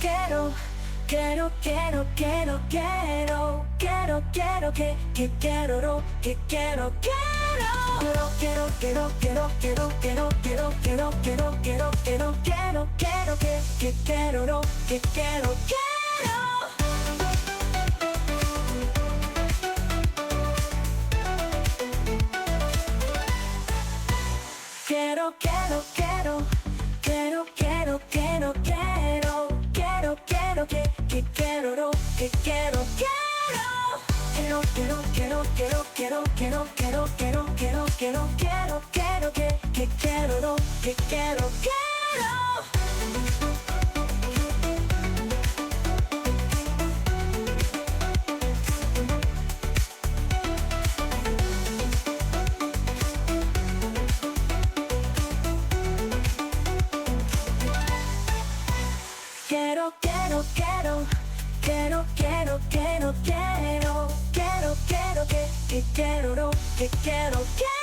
quiero, quiero, quiero, quiero, quiero, quiero, quiero, que quiero, que quiero, quiero, quiero, quiero, quiero, quiero, quiero, quiero, quiero, quiero, quiero, quiero, quiero, quiero, que quiero, que quiero, quiero. Quiero, quiero, quiero, quiero, quiero, quiero, quiero, quiero, quiero, que quiero, que quiero, quiero, quiero, quiero, quiero, quiero, quiero, quiero, quiero, quiero, quiero, quiero, quiero, que quiero, que quiero, quiero. Quiero, quiero, quiero, quiero, quiero, quiero, quiero, quiero, quiero, que quiero, que quiero, quiero.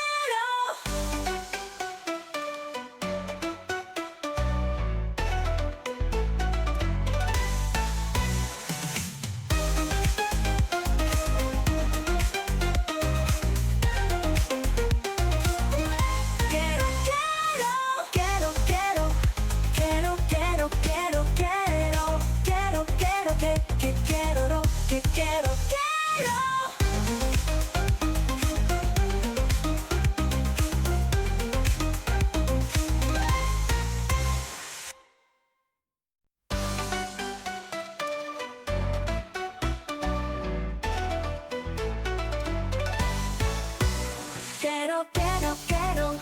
Quiero, quiero, quiero,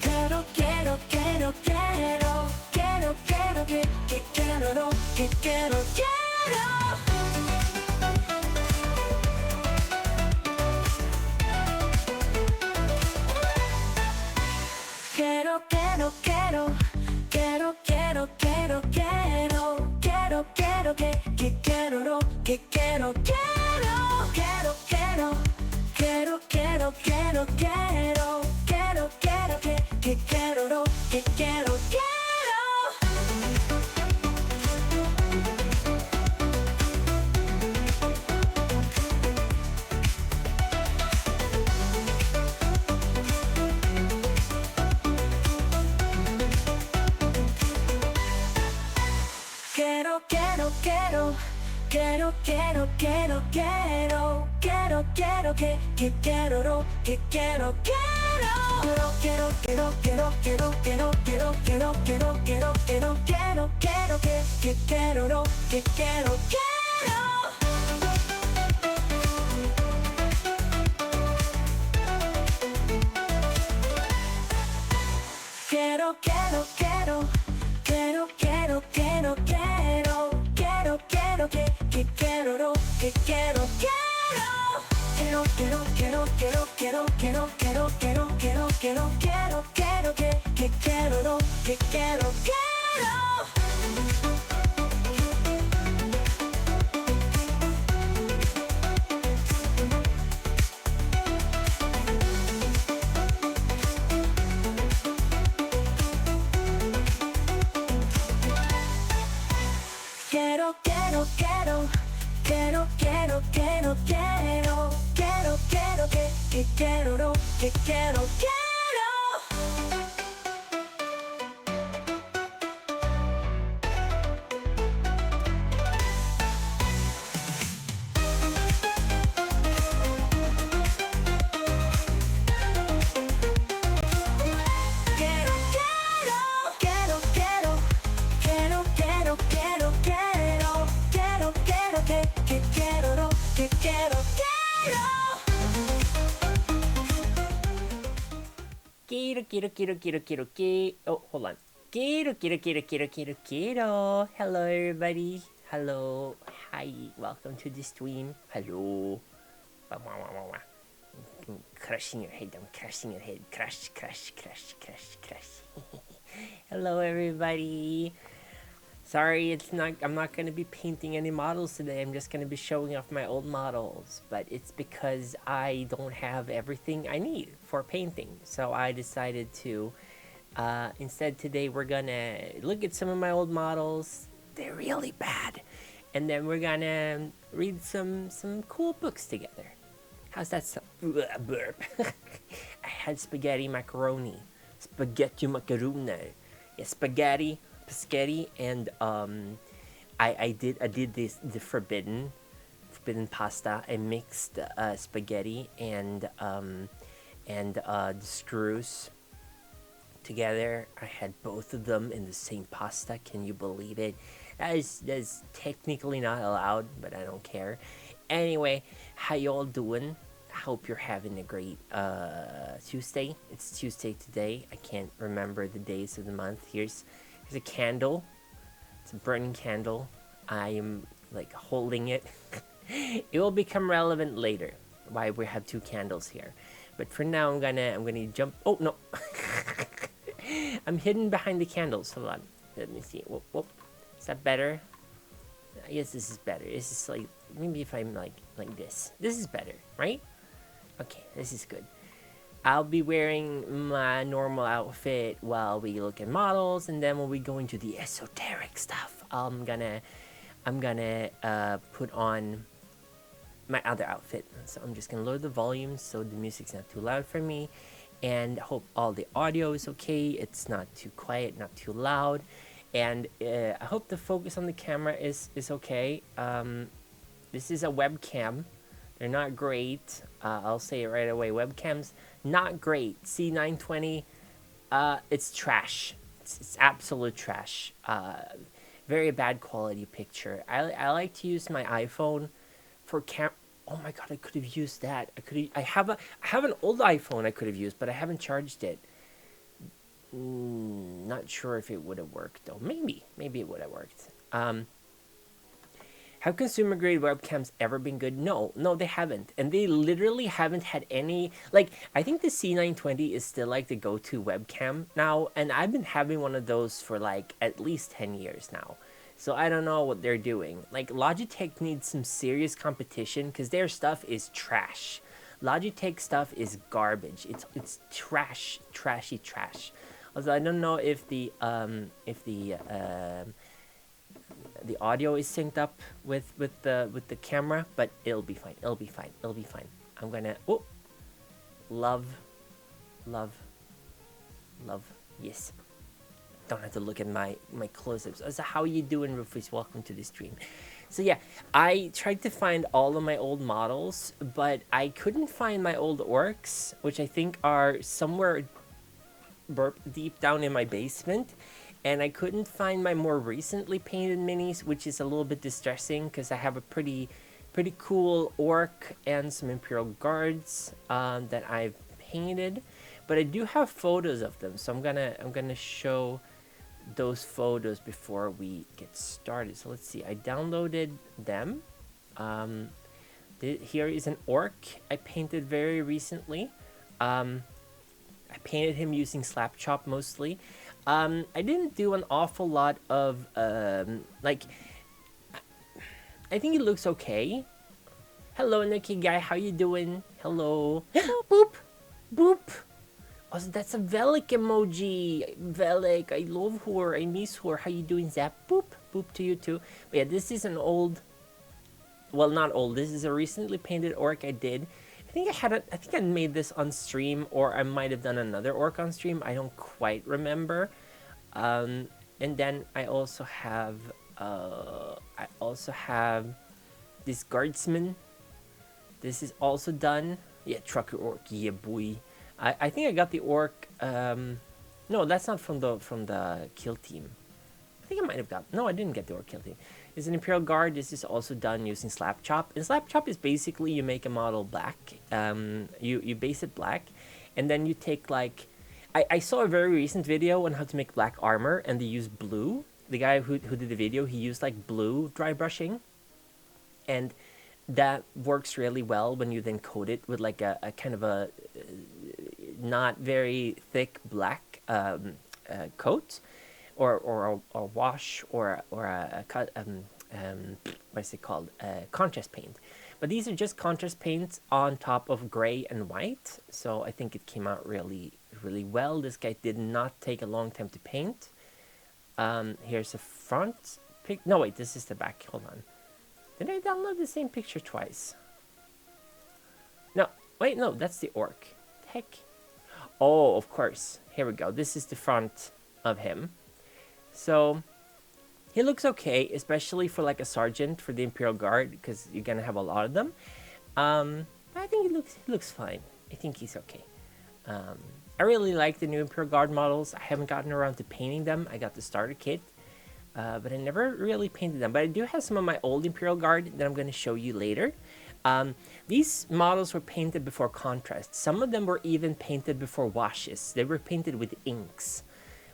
quiero, quiero, quiero, quiero, quiero, quiero, que quiero, que quiero, quiero. Quiero, quiero, quiero, quiero, quiero, quiero, quiero, quiero, quiero, que quiero, que quiero, quiero, quiero, quiero, quiero, quiero, quiero, quiero, quiero, quiero, que quiero, que quiero, quiero. Quiero, quiero, quiero, quiero, quiero, quiero, quiero, quiero, quiero, que quiero, que quiero, quiero, quiero, quiero, quiero, quiero, quiero, quiero, quiero, quiero, quiero, quiero, quiero, quiero, que quiero, que quiero, quiero. Quiero, quiero, quiero, quiero, quiero, quiero, quiero, quiero, quiero, que quiero, que quiero, quiero, quiero, quiero, quiero, quiero, quiero, quiero, quiero, quiero, quiero, quiero, quiero, que quiero, que quiero, quiero. Quiero, quiero, quiero, quiero, quiero, quiero, quiero, quiero, quiero, que quiero, que quiero, quiero. Quiero. Oh, hold on. Quiero. Hello, everybody. Hello. Hi. Welcome to the stream. Hello. Crushing your head. I'm crushing your head. Crush. Hello, everybody. Sorry, I'm not going to be painting any models today. I'm just going to be showing off my old models. But it's because I don't have everything I need for painting. So I decided to, instead today we're going to look at some of my old models, they're really bad. And then we're gonna read some cool books together. How's that sound? Burp. I had spaghetti macaroni. Spaghetti macaroni. Yeah, spaghetti, and I did the forbidden pasta. I mixed spaghetti and the screws together. I had both of them in the same pasta. Can you believe it? That's technically not allowed, but I don't care. Anyway, how y'all doing? Hope you're having a great Tuesday. It's Tuesday today. I can't remember the days of the month. Here's a candle. It's a burning candle. I am like holding it. It will become relevant later why we have two candles here. But for now, I'm gonna jump. Oh no, I'm hidden behind the candles. Hold on, let me see. Whoop, whoop. Is that better? I guess this is better. This is like maybe if I'm like this. This is better, right? Okay, this is good. I'll be wearing my normal outfit while we look at models, and then when we go into the esoteric stuff, I'm gonna put on my other outfit. So I'm just gonna lower the volume so the music's not too loud for me, and hope all the audio is okay. It's not too quiet, not too loud, and I hope the focus on the camera is okay. This is a webcam. They're not great. I'll say it right away. Webcams, not great. C920, it's trash. It's absolute trash. Very bad quality picture. I like to use my iPhone for Oh my god, I could have used that. I have an old iPhone I could have used, but I haven't charged it. Not sure if it would have worked though. Maybe it would have worked. Have consumer grade webcams ever been good? No, they haven't. And they literally haven't had any, like, I think the C920 is still like the go-to webcam now. And I've been having one of those for like at least 10 years now. So I don't know what they're doing. Like Logitech needs some serious competition because their stuff is trash. Logitech stuff is garbage. It's trashy trash. Although I don't know if the audio is synced up with the camera, but it'll be fine. I'm gonna love. Yes. Don't have to look at my close-ups. So how you doing, Rufus? Welcome to the stream. So yeah, I tried to find all of my old models, but I couldn't find my old orcs, which I think are somewhere deep down in my basement. And I couldn't find my more recently painted minis, which is a little bit distressing because I have a pretty cool orc and some Imperial Guards that I've painted. But I do have photos of them, so I'm gonna show those photos before we get started. So let's see. I downloaded them. Here is an orc I painted very recently. I painted him using slap chop mostly. I didn't do an awful lot of like. I think it looks okay. Hello, Nicky guy. How you doing? Hello. Boop, boop. Oh, that's a Velik emoji. Velik, I love her. I miss her. How you doing, Zap? Boop, boop to you too. But yeah, this is an old. Well, not old. This is a recently painted orc I did. I think I made this on stream, or I might have done another orc on stream. I don't quite remember. And then I also have this guardsman. This is also done. Yeah, trucker orc. Yeah, boy. I think I got the orc. No, that's not from the kill team. I think I might have got. No, I didn't get the orc kill team. It's an Imperial Guard. This is also done using slap chop. And slap chop is basically you make a model black. You base it black, and then you take like. I saw a very recent video on how to make black armor, and they use blue. The guy who did the video, he used like blue dry brushing, and that works really well when you then coat it with like a kind of a not very thick black coat, or a wash, or a cut. What is it called? Contrast paint. But these are just contrast paints on top of gray and white. So I think it came out really well. This guy did not take a long time to paint. Here's a front No, wait, this is the back. Hold on. Did I download the same picture twice? No, wait, no, that's the orc. Heck. Oh, of course. Here we go. This is the front of him. So he looks okay, especially for like a sergeant for the Imperial Guard, because you're gonna have a lot of them. I think he looks fine. I think he's okay. I really like the new Imperial Guard models. I haven't gotten around to painting them. I got the starter kit, but I never really painted them. But I do have some of my old Imperial Guard that I'm going to show you later. These models were painted before contrast. Some of them were even painted before washes. They were painted with inks.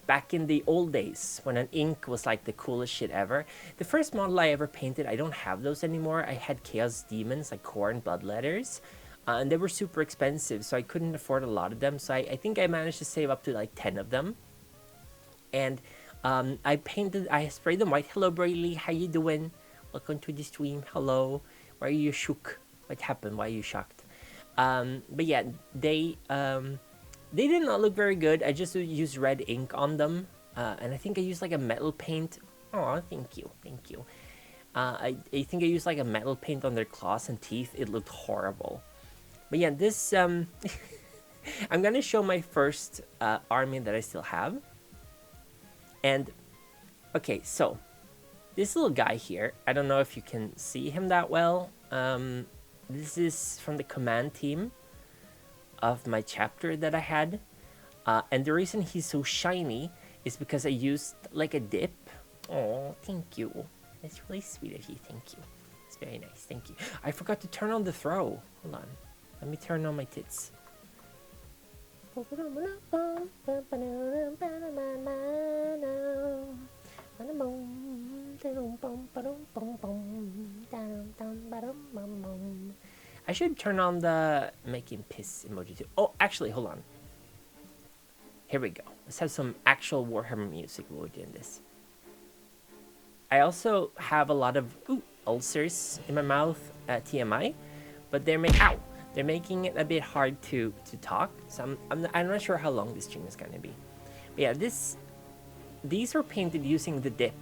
Back in the old days, when an ink was like the coolest shit ever. The first model I ever painted, I don't have those anymore. I had Chaos Demons, like core and bloodletters. And they were super expensive, so I couldn't afford a lot of them. So I think I managed to save up to like 10 of them. And I sprayed them white. Hello, Brayley. How you doing? Welcome to the stream. Hello. Why are you shook? What happened? Why are you shocked? But yeah, they did not look very good. I just used red ink on them. And I think I used like a metal paint. Oh, thank you. Thank you. I think I used like a metal paint on their claws and teeth. It looked horrible. But yeah, this, I'm going to show my first army that I still have. And, okay, so, this little guy here, I don't know if you can see him that well. This is from the command team of my chapter that I had. And the reason he's so shiny is because I used, like, a dip. Oh, thank you. That's really sweet of you, thank you. It's very nice, thank you. I forgot to turn on the throw. Hold on. Let me turn on my tits. I should turn on the making piss emoji too. Oh, actually, hold on. Here we go. Let's have some actual Warhammer music while we're doing this. I also have a lot of ulcers in my mouth at TMI, but they're making it a bit hard to talk, so I'm not sure how long this stream is gonna be. But yeah, these were painted using the dip.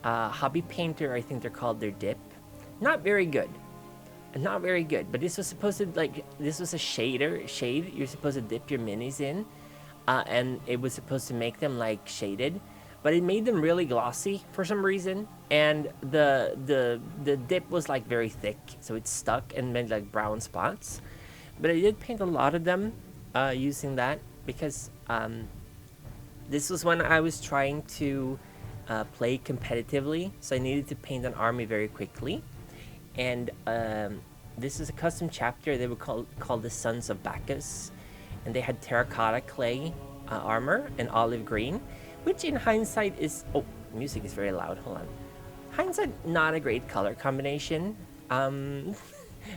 Hobby Painter, I think they're called their dip. Not very good. Not very good, but this was supposed to, like, this was a shade you're supposed to dip your minis in, and it was supposed to make them, like, shaded, but it made them really glossy for some reason, and the dip was, like, very thick, so it stuck and made, like, brown spots. But I did paint a lot of them using that, because this was when I was trying to play competitively, so I needed to paint an army very quickly. And this is a custom chapter. They were called the Sons of Bacchus, and they had terracotta clay armor and olive green, which in hindsight is... Oh, music is very loud. Hold on. Hindsight, not a great color combination.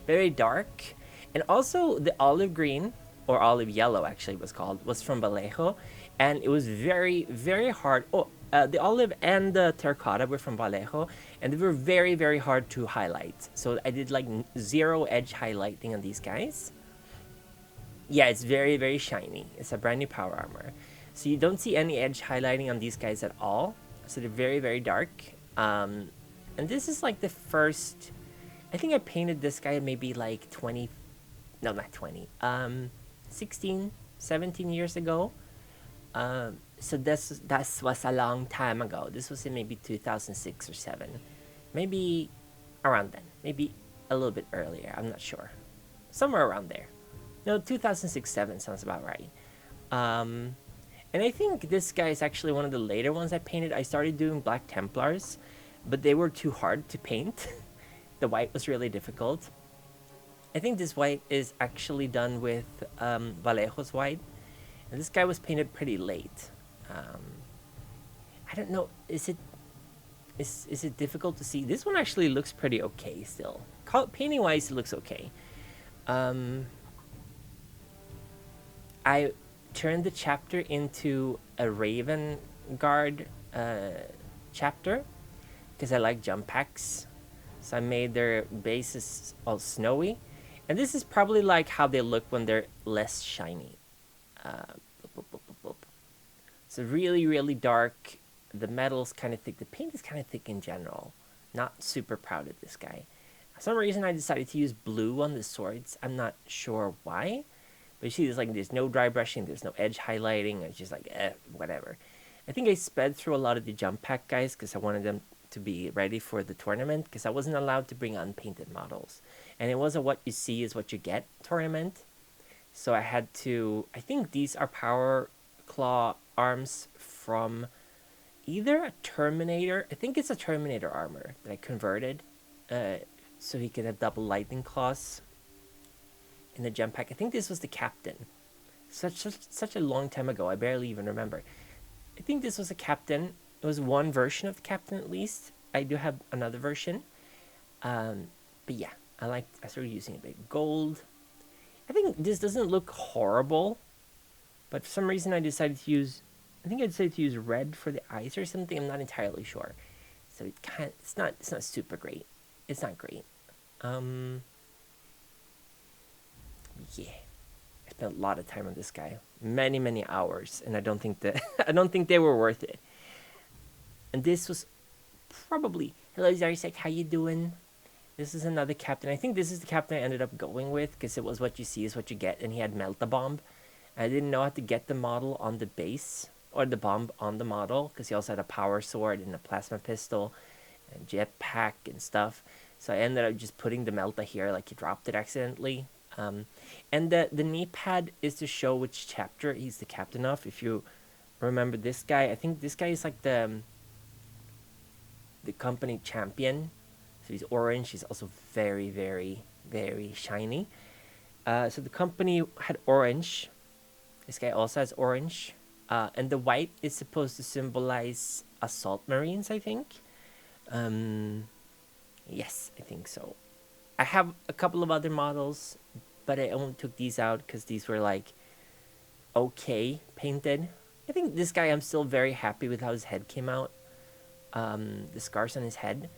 Very dark. And also the olive green, or olive yellow actually was from Vallejo, and it was very, very hard. The olive and the terracotta were from Vallejo, and they were very, very hard to highlight. So I did like 0 edge highlighting on these guys. Yeah, it's very, very shiny. It's a brand new power armor. So you don't see any edge highlighting on these guys at all. So they're very, very dark. And this is like the first... I think I painted this guy maybe like 20... No, not 20. 16, 17 years ago. So that was a long time ago. This was in maybe 2006 or 7. Maybe around then. Maybe a little bit earlier. I'm not sure. Somewhere around there. No, 2006-7 sounds about right. And I think this guy is actually one of the later ones I painted. I started doing Black Templars, but they were too hard to paint. The white was really difficult. I think this white is actually done with Vallejo's white. And this guy was painted pretty late. I don't know, is it difficult to see? This one actually looks pretty okay still. Painting wise, it looks okay. I turned the chapter into a Raven Guard chapter because I like jump packs. So I made their bases all snowy. And this is probably like how they look when they're less shiny. So really, really dark, The metal's kind of thick. The paint is kind of thick in general. Not super proud of this guy. For some reason, I decided to use blue on the swords. I'm not sure why. But you see, there's no dry brushing. There's no edge highlighting. It's just like, whatever. I think I sped through a lot of the jump pack guys because I wanted them to be ready for the tournament because I wasn't allowed to bring unpainted models. And it was a what you see is what you get tournament. So I had to, I think these are power claw arms from either a Terminator, I think it's a Terminator armor that I converted so he could have double lightning claws in the jump pack. I think this was the captain. Such a long time ago, I barely even remember. I think this was a captain. It was one version of the captain at least. I do have another version. But yeah, I started using a bit gold. I think this doesn't look horrible, but for some reason I decided to use, I think I decided to use red for the eyes or something. I'm not entirely sure. So it's not super great. It's not great. Yeah. I spent a lot of time on this guy. Many hours, and I don't think they were worth it. And this was probably, hello Zarsek, how you doing? This is another captain. I think this is the captain I ended up going with because it was what you see is what you get, and he had melt-a-bomb. I didn't know how to get the model on the base, or the bomb on the model, because he also had a power sword and a plasma pistol, and jetpack and stuff. So I ended up just putting the Melta here, like he dropped it accidentally. And the knee pad is to show which chapter he's the captain of. If you remember this guy, I think this guy is like the company champion. So he's orange. He's also very shiny. So the company had orange. This guy also has orange. And the white is supposed to symbolize assault marines, I think. Yes, I think so. I have a couple of other models, but I only took these out because these were like okay painted. I think this guy, I'm still very happy with how his head came out. The scars on his head.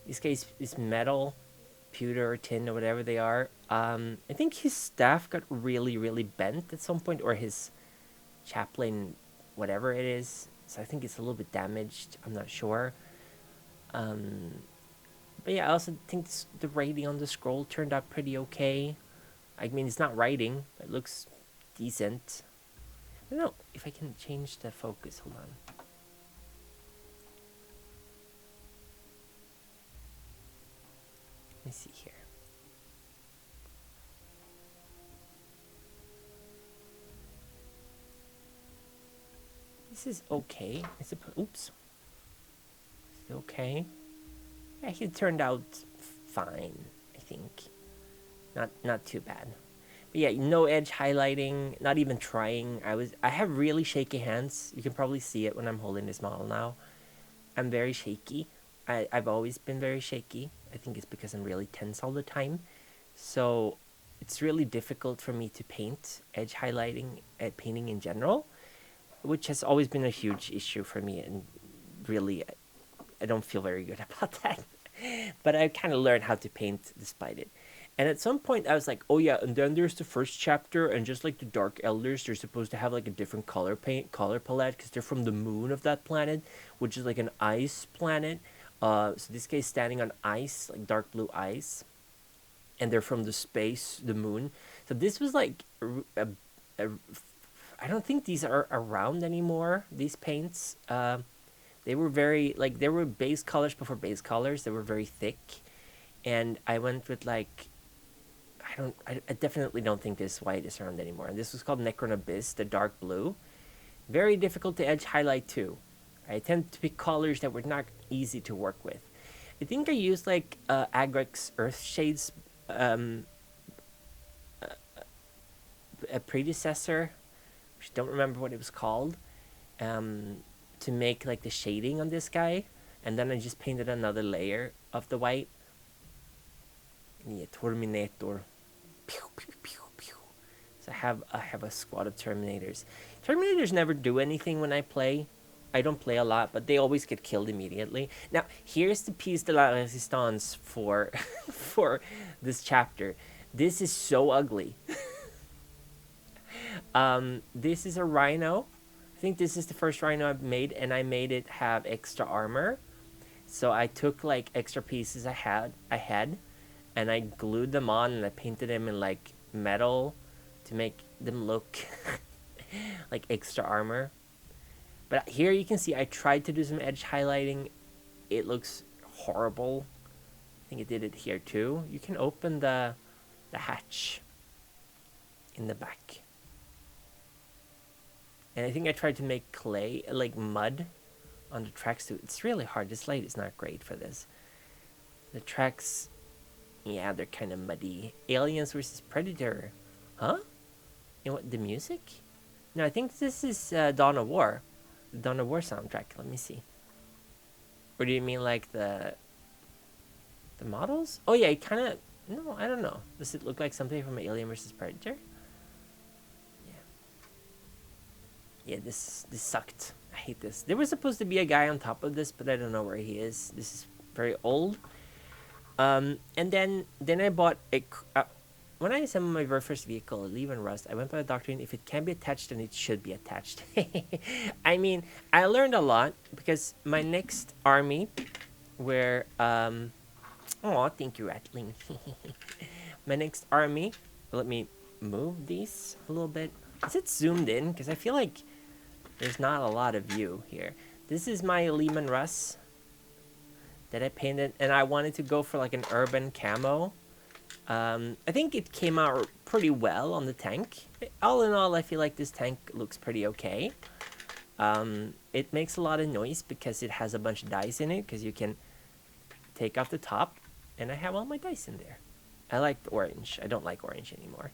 This guy is metal, pewter, or tin, or whatever they are. I think his staff got really bent at some point, or his chaplain, whatever it is. So I think it's a little bit damaged. I'm not sure. But yeah, I also think the writing on the scroll turned out pretty okay. I mean, it's not writing, but it looks decent. I don't know if I can change the focus. Hold on. Let me see here. This is okay. Oops. Is it okay? Yeah, he turned out fine, I think. Not too bad. But yeah, no edge highlighting, not even trying. I have really shaky hands. You can probably see it when I'm holding this model now. I'm very shaky. I've always been very shaky. I think it's because I'm really tense all the time. So it's really difficult for me to paint, edge highlighting, painting in general, which has always been a huge issue for me, and really I don't feel very good about that. But I kind of learned how to paint despite it. And at some point I was like, oh yeah, and then there's the first chapter, and just like the Dark Elders, they're supposed to have like a different color palette because they're from the moon of that planet, which is like an ice planet. So this guy's standing on ice, like dark blue ice, and they're from the space, the moon. So this was like I don't think these are around anymore, these paints. They were very, like, they were base colors before base colors. They were very thick. And I went with, like, I definitely don't think this white is around anymore. And this was called Necron Abyss, the dark blue. Very difficult to edge highlight, too. I tend to pick colors that were not easy to work with. I think I used, like, Agrex Earthshade's a predecessor, which I don't remember what it was called, to make like the shading on this guy, and then I just painted another layer of the white. Yeah, Terminator. Pew, pew, pew, pew. So I have a squad of Terminators. Terminators never do anything when I play. I don't play a lot, but they always get killed immediately. Now, here's the piece de la resistance for for this chapter. This is so ugly. This is a rhino. think this is the first rhino I've made, and I made it have extra armor. So I took like extra pieces I had, and I glued them on, and I painted them in like metal to make them look like extra armor. But here you can see I tried to do some edge highlighting. It looks horrible. I think it did it here too. You can open the hatch in the back. And I think I tried to make clay, like mud, on the tracks too. It's really hard. This light is not great for this. The tracks, yeah, they're kind of muddy. Aliens versus Predator. Huh? You know what, the music? No, I think this is Dawn of War. The Dawn of War soundtrack. Let me see. Or do you mean like the models? Oh yeah, it kind of... No, I don't know. Does it look like something from Alien vs. Predator? Yeah, this sucked. I hate this. There was supposed to be a guy on top of this, but I don't know where he is. This is very old. And then I bought a... when I assembled my very first vehicle, Leave and Rust, I went by the doctrine, if it can be attached, then it should be attached. I mean, I learned a lot, because my next army, where... oh, thank you, Rattling. My next army... Let me move these a little bit. Is it zoomed in? Because I feel like there's not a lot of view here. This is my Lehman Russ that I painted, and I wanted to go for like an urban camo. I think it came out pretty well on the tank. All in all, I feel like this tank looks pretty okay. It makes a lot of noise because it has a bunch of dice in it, because you can take off the top, and I have all my dice in there. I like the orange. I don't like orange anymore.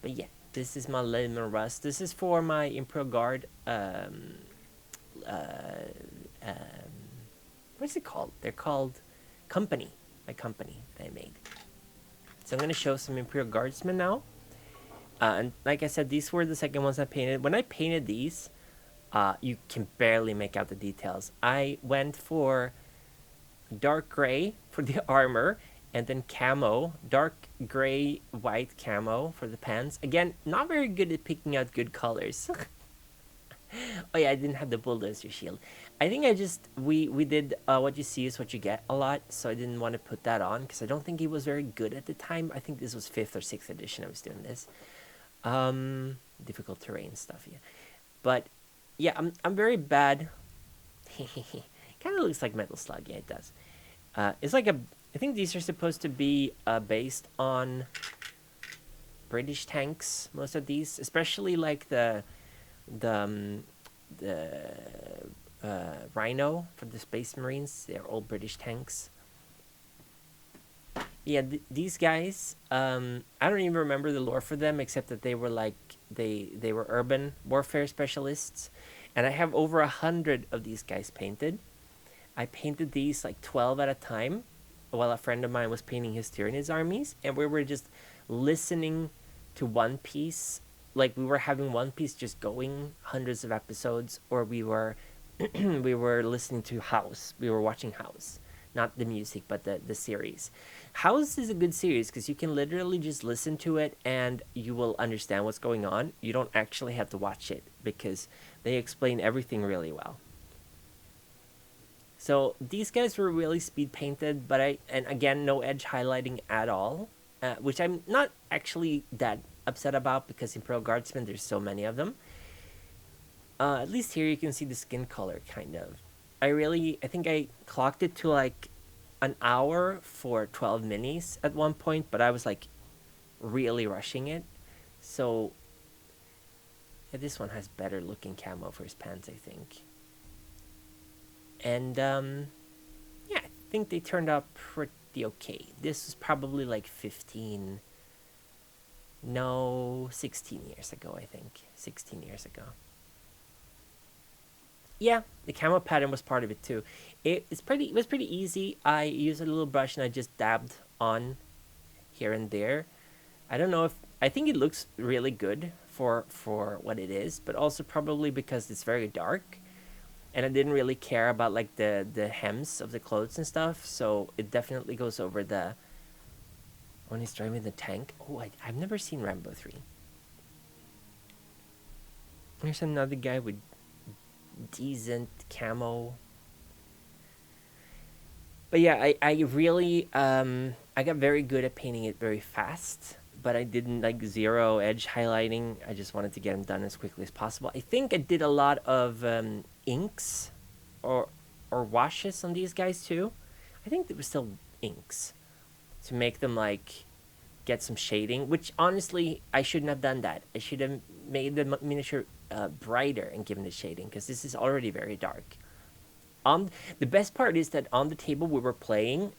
But yeah, this is my Lemon Rust. This is for my Imperial Guard, what's it called? They're called Company. My company that I made. So I'm going to show some Imperial Guardsmen now. And like I said, these were the second ones I painted. When I painted these, you can barely make out the details. I went for dark gray for the armor, and then camo, dark gray, white camo for the pants. Again, not very good at picking out good colors. Oh yeah, I didn't have the bulldozer shield. I think I just, we did what you see is what you get a lot, so I didn't want to put that on, because I don't think it was very good at the time. I think this was 5th or 6th edition I was doing this. Difficult terrain stuff, yeah. But, yeah, I'm very bad. Kind of looks like Metal Slug, yeah, it does. It's like I think these are supposed to be based on British tanks, most of these, especially like the Rhino for the Space Marines. They're all British tanks. Yeah, these guys, I don't even remember the lore for them, except that they were like, they were urban warfare specialists. And I have over 100 of these guys painted. I painted these like 12 at a time, while a friend of mine was painting his Tyranids armies, and we were just listening to One Piece. Like, we were having One Piece just going hundreds of episodes, or we were we were listening to House. We were watching House. Not the music, but the series. House is a good series, because you can literally just listen to it, and you will understand what's going on. You don't actually have to watch it, because they explain everything really well. So these guys were really speed painted, but and again, no edge highlighting at all, which I'm not actually that upset about, because Imperial Guardsmen, there's so many of them. At least here you can see the skin color, kind of. I think I clocked it to like an hour for 12 minis at one point, but I was like really rushing it. So yeah, this one has better looking camo for his pants, I think. And, yeah, I think they turned out pretty okay. This was probably like 16 years ago, I think. 16 years ago. Yeah, the camo pattern was part of it too. It was pretty easy. I used a little brush and I just dabbed on here and there. I don't know if... I think it looks really good for what it is, but also probably because it's very dark. And I didn't really care about like the hems of the clothes and stuff, so it definitely goes over the... When he's driving the tank. Oh, I've never seen Rambo 3. There's another guy with decent camo. But yeah, I really I got very good at painting it very fast, but I didn't like zero edge highlighting. I just wanted to get them done as quickly as possible. I think I did a lot of inks or washes on these guys too. I think it was still inks to make them like get some shading, which honestly I shouldn't have done that. I should have made the miniature brighter and given it shading because this is already very dark. The best part is that on the table we were playing,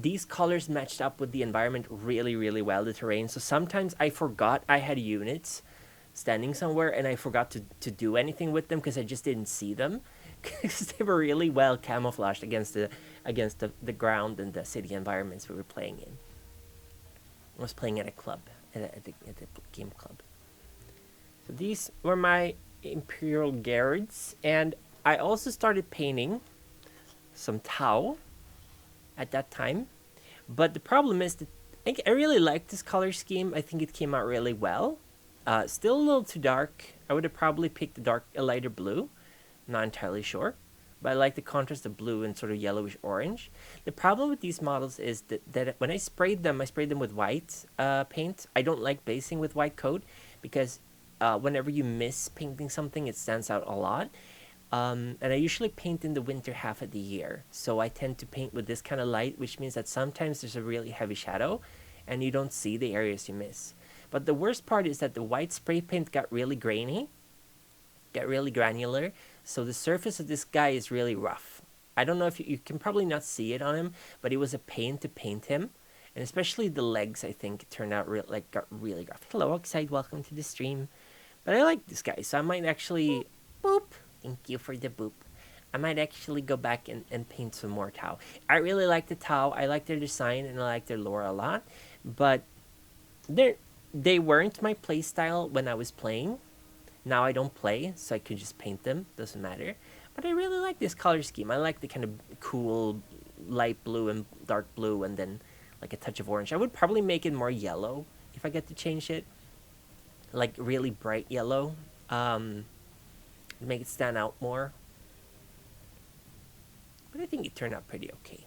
these colors matched up with the environment really, really well, the terrain. So sometimes I forgot I had units standing somewhere and I forgot to do anything with them because I just didn't see them because they were really well camouflaged against the ground and the city environments we were playing in. I was playing at a club, at the game club. So these were my Imperial Guards, and I also started painting some Tau at that time. But the problem is that I really like this color scheme. I think it came out really well. Still a little too dark. I would have probably picked a lighter blue. Not entirely sure. But I like the contrast of blue and sort of yellowish orange. The problem with these models is that when I sprayed them with white paint. I don't like basing with white coat because whenever you miss painting something, it stands out a lot. And I usually paint in the winter half of the year. So I tend to paint with this kind of light, which means that sometimes there's a really heavy shadow and you don't see the areas you miss. But the worst part is that the white spray paint got really grainy, got really granular. So the surface of this guy is really rough. I don't know if you can probably not see it on him, but it was a pain to paint him. And especially the legs, I think, turned out got really rough. Hello, Oxide, welcome to the stream. But I like this guy, so I might actually... Boop! Thank you for the boop. I might actually go back and paint some more Tau. I really like the Tau. I like their design and I like their lore a lot. But they weren't my playstyle when I was playing. Now I don't play, so I could just paint them. Doesn't matter. But I really like this color scheme. I like the kind of cool light blue and dark blue and then like a touch of orange. I would probably make it more yellow if I get to change it. Like really bright yellow. Make it stand out more. But I think it turned out pretty okay.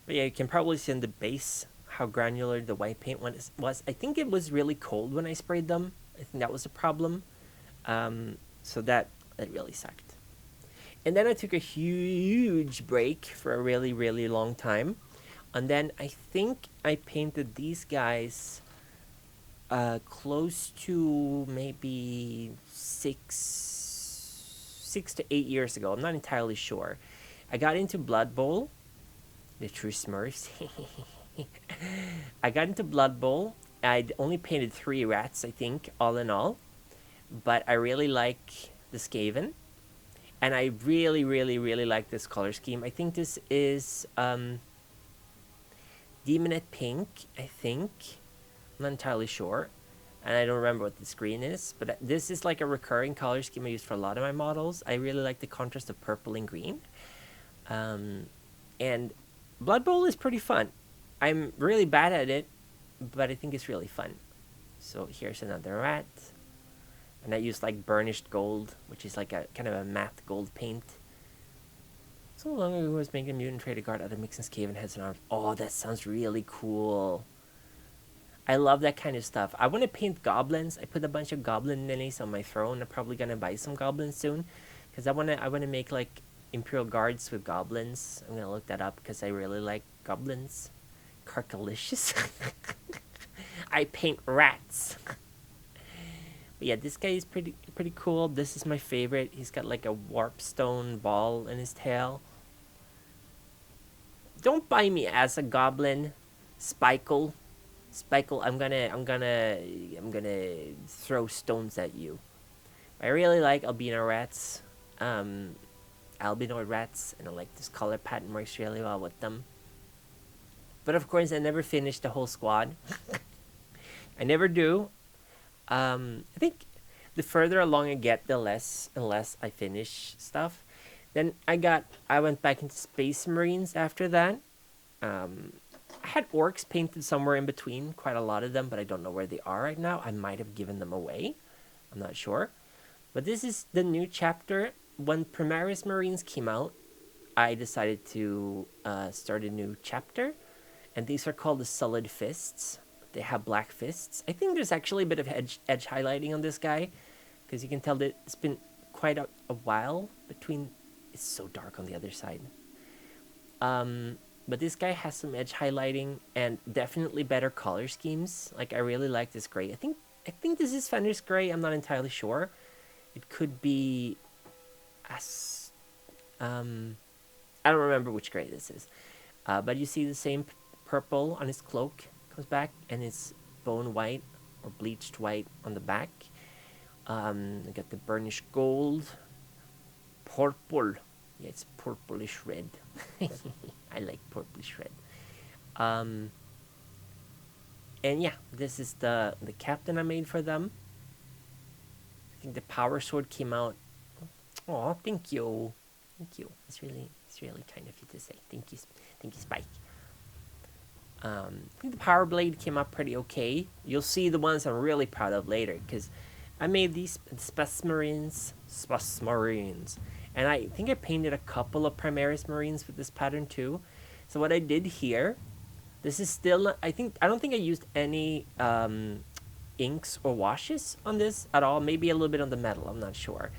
But yeah, you can probably see in the base how granular the white paint was. I think it was really cold when I sprayed them. I think that was a problem. So that really sucked. And then I took a huge break for a really, really long time. And then I think I painted these guys close to maybe 6 to 8 years ago. I'm not entirely sure. I got into Blood Bowl, the true Smurfs. I got into Blood Bowl. I'd only painted 3 rats, I think, all in all. But I really like the Skaven. And I really, really, really like this color scheme. I think this is Demonette Pink, I think. I'm not entirely sure. And I don't remember what the screen is. But this is like a recurring color scheme I use for a lot of my models. I really like the contrast of purple and green. And Blood Bowl is pretty fun. I'm really bad at it, but I think it's really fun. So here's another rat. And I use like burnished gold, which is like a kind of a matte gold paint. So long ago, I was making a mutant trader guard out of mixing Skaven heads and arms. Oh, that sounds really cool. I love that kind of stuff. I want to paint goblins. I put a bunch of goblin minis on my throne. I'm probably gonna buy some goblins soon, because I wanna make like Imperial Guards with goblins. I'm gonna look that up because I really like goblins. Carcalicious. I paint rats. But yeah, this guy is pretty cool. This is my favorite. He's got like a warpstone ball in his tail. Don't buy me as a goblin, Spike'll. Spike'll, I'm gonna throw stones at you. I really like albino rats. Albino rats, and I like this color pattern works really well with them. But of course, I never finished the whole squad. I never do. I think the further along I get, the less and less I finish stuff. Then I went back into Space Marines after that. I had orcs painted somewhere in between, quite a lot of them, but I don't know where they are right now. I might have given them away. I'm not sure. But this is the new chapter. When Primaris Marines came out, I decided to start a new chapter. And these are called the Solid Fists. They have black fists. I think there's actually a bit of edge highlighting on this guy, because you can tell that it's been quite a while between. It's so dark on the other side. But this guy has some edge highlighting and definitely better color schemes. Like, I really like this gray. I think this is Fenris gray. I'm not entirely sure. It could be as I don't remember which gray this is. But you see the same purple on his cloak comes back, and it's bone white or bleached white on the back. I got the burnished gold, purple. Yeah, it's purplish red. I like purplish red. And yeah, this is the captain I made for them. I think the power sword came out. Oh, thank you. Thank you. It's really kind of you to say. Thank you, Spike. I think the power blade came out pretty okay. You'll see the ones I'm really proud of later, because I made these Spasmarines, and I think I painted a couple of Primaris Marines with this pattern too. So what I did here, this is still, I don't think I used any inks or washes on this at all. Maybe a little bit on the metal, I'm not sure.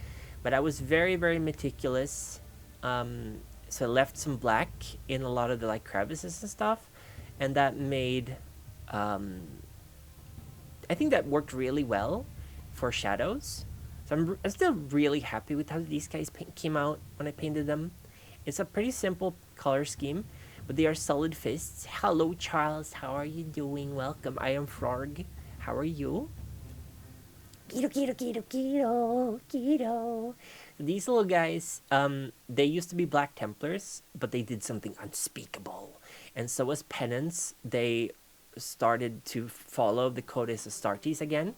But I was very, very meticulous. So I left some black in a lot of the like crevices and stuff, and that made, I think that worked really well for shadows. So I'm still really happy with how these guys came out when I painted them. It's a pretty simple color scheme, but they are solid fists. Hello, Charles. How are you doing? Welcome. I am Frog. How are you? Keto. These little guys, they used to be Black Templars, but they did something unspeakable. And so as penance, they started to follow the Codes Astartes again.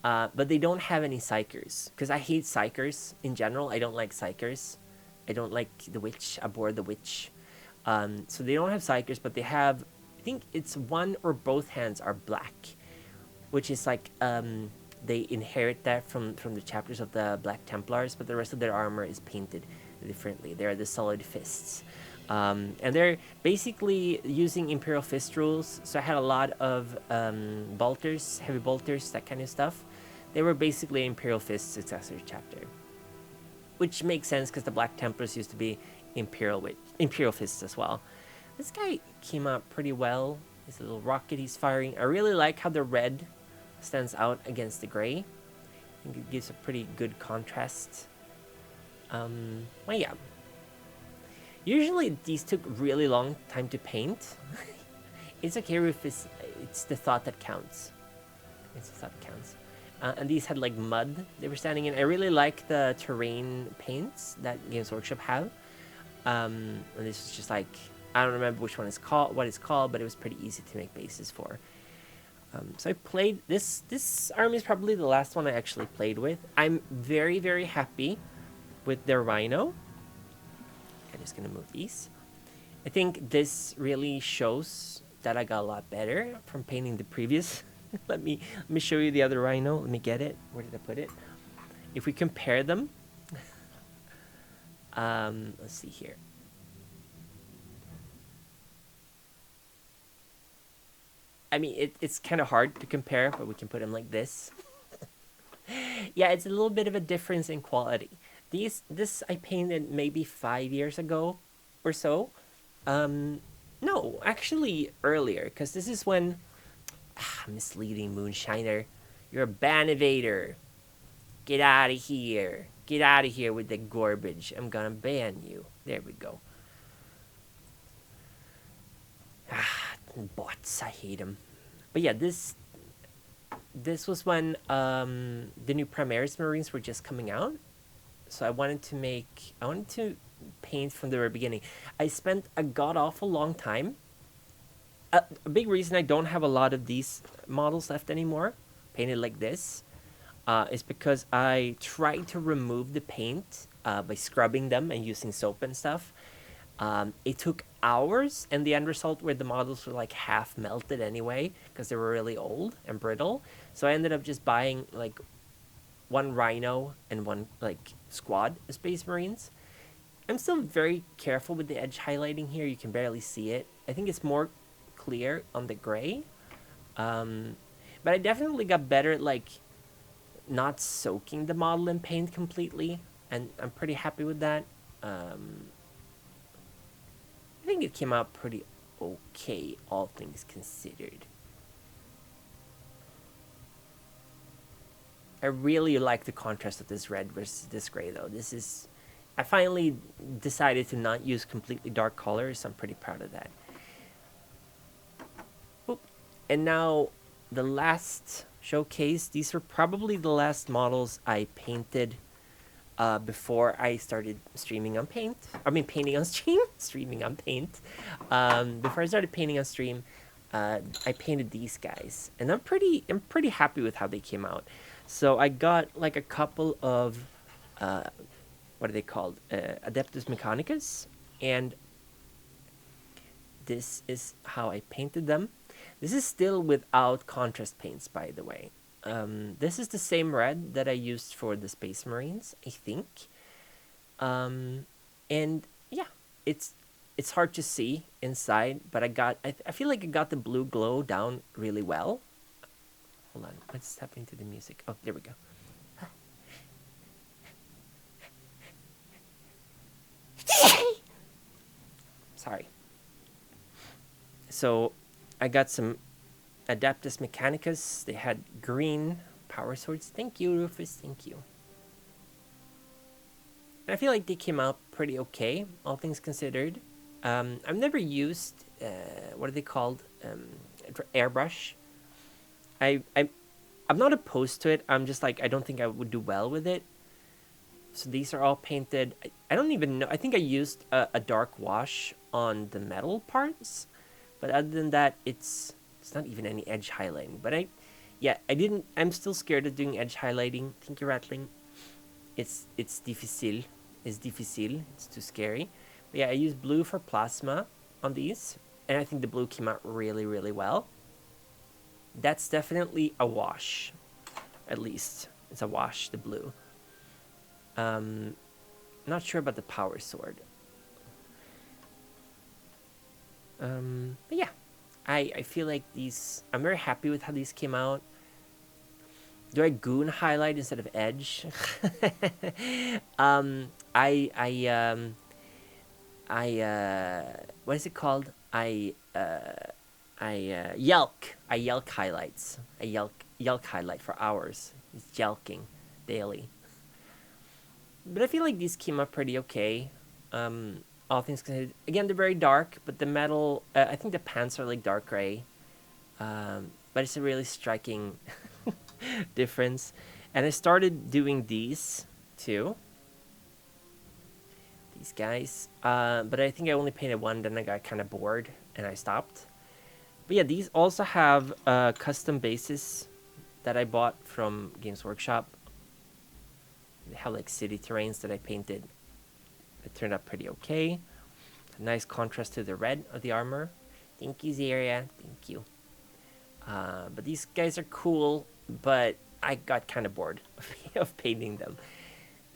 But they don't have any psychers, because I hate psychers in general. I don't like psychers. I don't like the witch. Abhor the witch. So they don't have psychers, but they have, I think it's one or both hands are black, which is like, they inherit that from the chapters of the Black Templars, but the rest of their armor is painted differently. They're the solid fists. And they're basically using Imperial Fist rules. So I had a lot of bolters, heavy bolters, that kind of stuff. They were basically Imperial Fist successor chapter, which makes sense because the Black Templars used to be Imperial Fists as well. This guy came out pretty well. He's a little rocket he's firing. I really like how the red stands out against the gray. I think it gives a pretty good contrast. Well, yeah. Usually these took really long time to paint. It's okay if it's the thought that counts. It's the thought that counts. And these had like mud they were standing in. I really like the terrain paints that Games Workshop have. And this is just like, I don't remember which one is called, what it's called, but it was pretty easy to make bases for. So I played this army is probably the last one I actually played with. I'm very, very happy with their Rhino. I'm just gonna move these. I think this really shows that I got a lot better from painting the previous. let me show you the other Rhino. Let me get it. Where did I put it? If we compare them, let's see here. I mean, it's kind of hard to compare, but we can put them like this. Yeah, it's a little bit of a difference in quality. This I painted maybe 5 years ago or so. No, actually earlier, because this is when... misleading Moonshiner. You're a ban evader. Get out of here. Get out of here with the garbage. I'm gonna ban you. There we go. Bots, I hate them. But yeah, this was when the new Primaris Marines were just coming out. So I wanted to paint from the very beginning. I spent a god-awful long time. A big reason I don't have a lot of these models left anymore, painted like this, is because I tried to remove the paint by scrubbing them and using soap and stuff. It took hours, and the end result where the models were like half melted anyway because they were really old and brittle. So I ended up just buying like one Rhino and one like squad of Space Marines. I'm still very careful with the edge highlighting here. You can barely see it. I think it's more clear on the gray. But I definitely got better at like not soaking the model in paint completely, and I'm pretty happy with that. I think it came out pretty okay, all things considered. I really like the contrast of this red versus this gray, though. This is... I finally decided to not use completely dark colors. I'm pretty proud of that. Oop. And now, the last showcase. These were probably the last models I painted before I started streaming on Paint. I mean, painting on stream? Streaming on Paint. Before I started painting on stream, I painted these guys. And I'm pretty happy with how they came out. So I got like a couple of... what are they called? Adeptus Mechanicus. And this is how I painted them. This is still without contrast paints, by the way. This is the same red that I used for the Space Marines, I think. And yeah, it's hard to see inside, but I feel like I got the blue glow down really well. Hold on, what's happening to the music? Oh, there we go. Sorry. So I got some Adeptus Mechanicus. They had green power swords. Thank you, Rufus. Thank you. And I feel like they came out pretty okay, all things considered. I've never used what are they called? Airbrush. I'm not opposed to it. I'm just like, I don't think I would do well with it. So these are all painted. I don't even know. I think I used a dark wash on the metal parts, but other than that, it's not even any edge highlighting. But I didn't. I'm still scared of doing edge highlighting. Thank you, Rattling. It's difficile. It's difficile. It's too scary. But yeah, I used blue for plasma on these, and I think the blue came out really, really well. That's definitely a wash. At least it's a wash. The blue. Not sure about the power sword. But yeah, I feel like these... I'm very happy with how these came out. Do I goon highlight instead of edge? What is it called? I yelk. I yelk highlights. I yelk highlight for hours. It's yelking daily. But I feel like these came up pretty okay. All things considered. Again, they're very dark, but the metal... I think the pants are like dark gray. But it's a really striking difference. And I started doing these, too. These guys. But I think I only painted one, then I got kind of bored, and I stopped. But yeah, these also have custom bases that I bought from Games Workshop. They have like city terrains that I painted. It turned out pretty okay. A nice contrast to the red of the armor. Thank you, Zaria. Thank you. But these guys are cool, but I got kind of bored of painting them.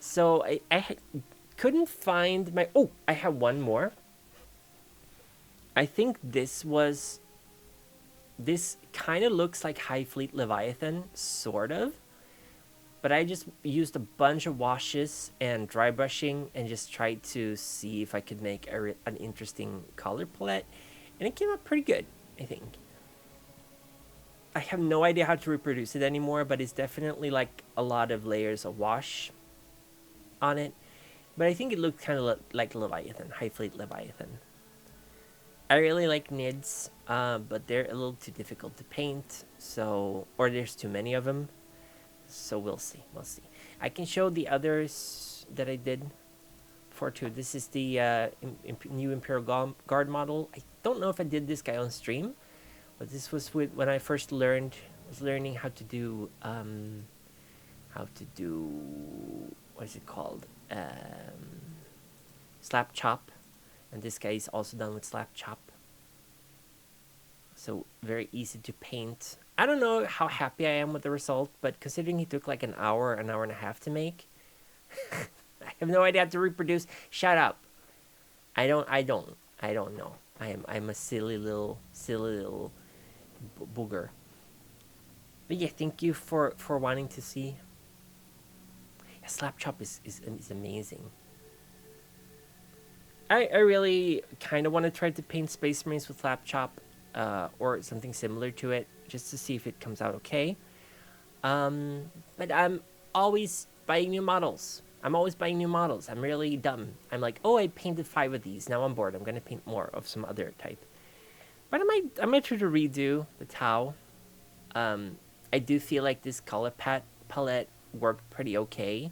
So I couldn't find my... Oh, I have one more. I think this was... This kind of looks like High Fleet Leviathan, sort of. But I just used a bunch of washes and dry brushing and just tried to see if I could make an interesting color palette. And it came out pretty good, I think. I have no idea how to reproduce it anymore, but it's definitely like a lot of layers of wash on it. But I think it looked kind of like Leviathan, High Fleet Leviathan. I really like NIDs, but they're a little too difficult to paint, so... Or there's too many of them. So we'll see. I can show the others that I did before too. This is the new Imperial Guard model. I don't know if I did this guy on stream, but this was when I first learning how to do what is it called? Slap chop And this guy is also done with slap chop. So very easy to paint. I don't know how happy I am with the result, but considering he took like an hour and a half to make, I have no idea how to reproduce. Shut up. I don't know. I'm a silly little booger. But yeah, thank you for wanting to see. Yeah, slap chop is amazing. I really kind of want to try to paint Space Marines with slap chop, or something similar to it, just to see if it comes out okay. But I'm always buying new models. I'm really dumb. I'm like, oh, I painted 5 of these. Now I'm bored. I'm gonna paint more of some other type. But I might try to redo the Tau. I do feel like this color palette worked pretty okay.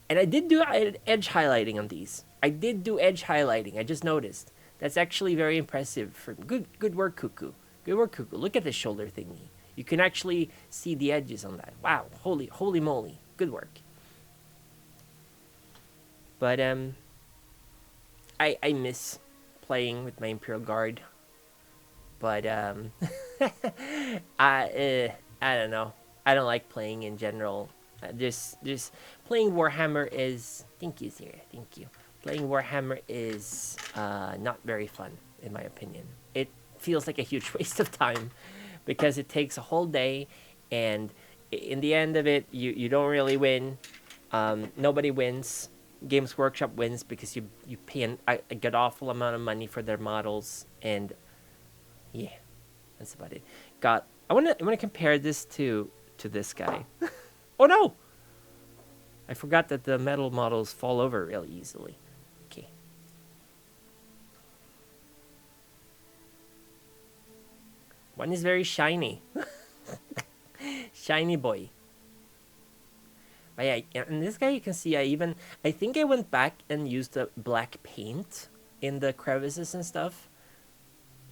And I did do edge highlighting on these. I just noticed. That's actually very impressive. Good work, Cuckoo. Good work, Cuckoo. Look at the shoulder thingy. You can actually see the edges on that. Wow, holy moly. Good work. But I miss playing with my Imperial Guard. But I don't know. I don't like playing in general. Just playing Warhammer is, thank you, Zira, thank you. Playing Warhammer is not very fun, in my opinion. It feels like a huge waste of time because it takes a whole day, and in the end of it, you don't really win. Nobody wins. Games Workshop wins because you pay a god awful amount of money for their models, and yeah, that's about it. I wanna compare this to this guy. Oh no! I forgot that the metal models fall over real easily. Okay. One is very shiny boy. But yeah, and this guy you can see I think I went back and used the black paint in the crevices and stuff.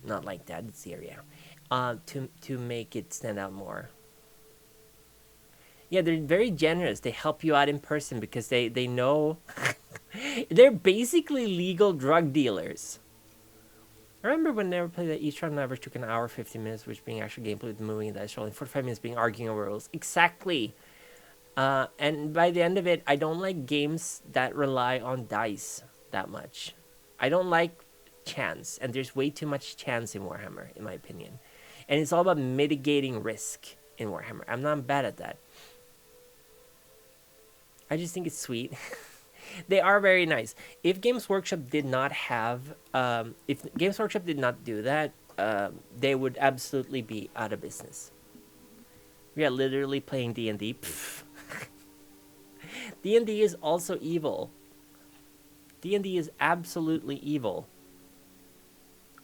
Not like that, it's area. To make it stand out more. Yeah, they're very generous. They help you out in person because they know they're basically legal drug dealers. I remember when they were playing that each round on average took an hour 15 minutes, which being actual gameplay with moving and dice rolling, 45 minutes being arguing over rules. Exactly. And by the end of it, I don't like games that rely on dice that much. I don't like chance, and there's way too much chance in Warhammer, in my opinion. And it's all about mitigating risk in Warhammer. I'm not bad at that. I just think it's sweet. They are very nice. If Games Workshop did not have, if Games Workshop did not do that, they would absolutely be out of business. We are literally playing D&D. D&D is also evil. D&D is absolutely evil.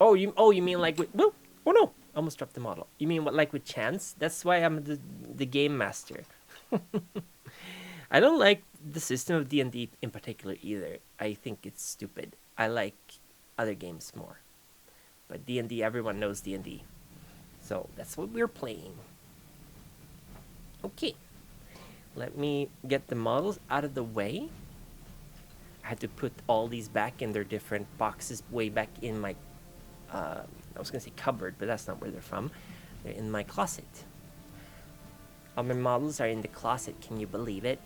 Oh, you mean like with, oh no, I almost dropped the model. You mean what, like with chance? That's why I'm the game master. I don't like the system of D&D in particular either. I think it's stupid. I like other games more. But D&D, everyone knows D&D. So that's what we're playing. Okay. Let me get the models out of the way. I had to put all these back in their different boxes way back in my, I was going to say cupboard, but that's not where they're from. They're in my closet. All my models are in the closet. Can you believe it?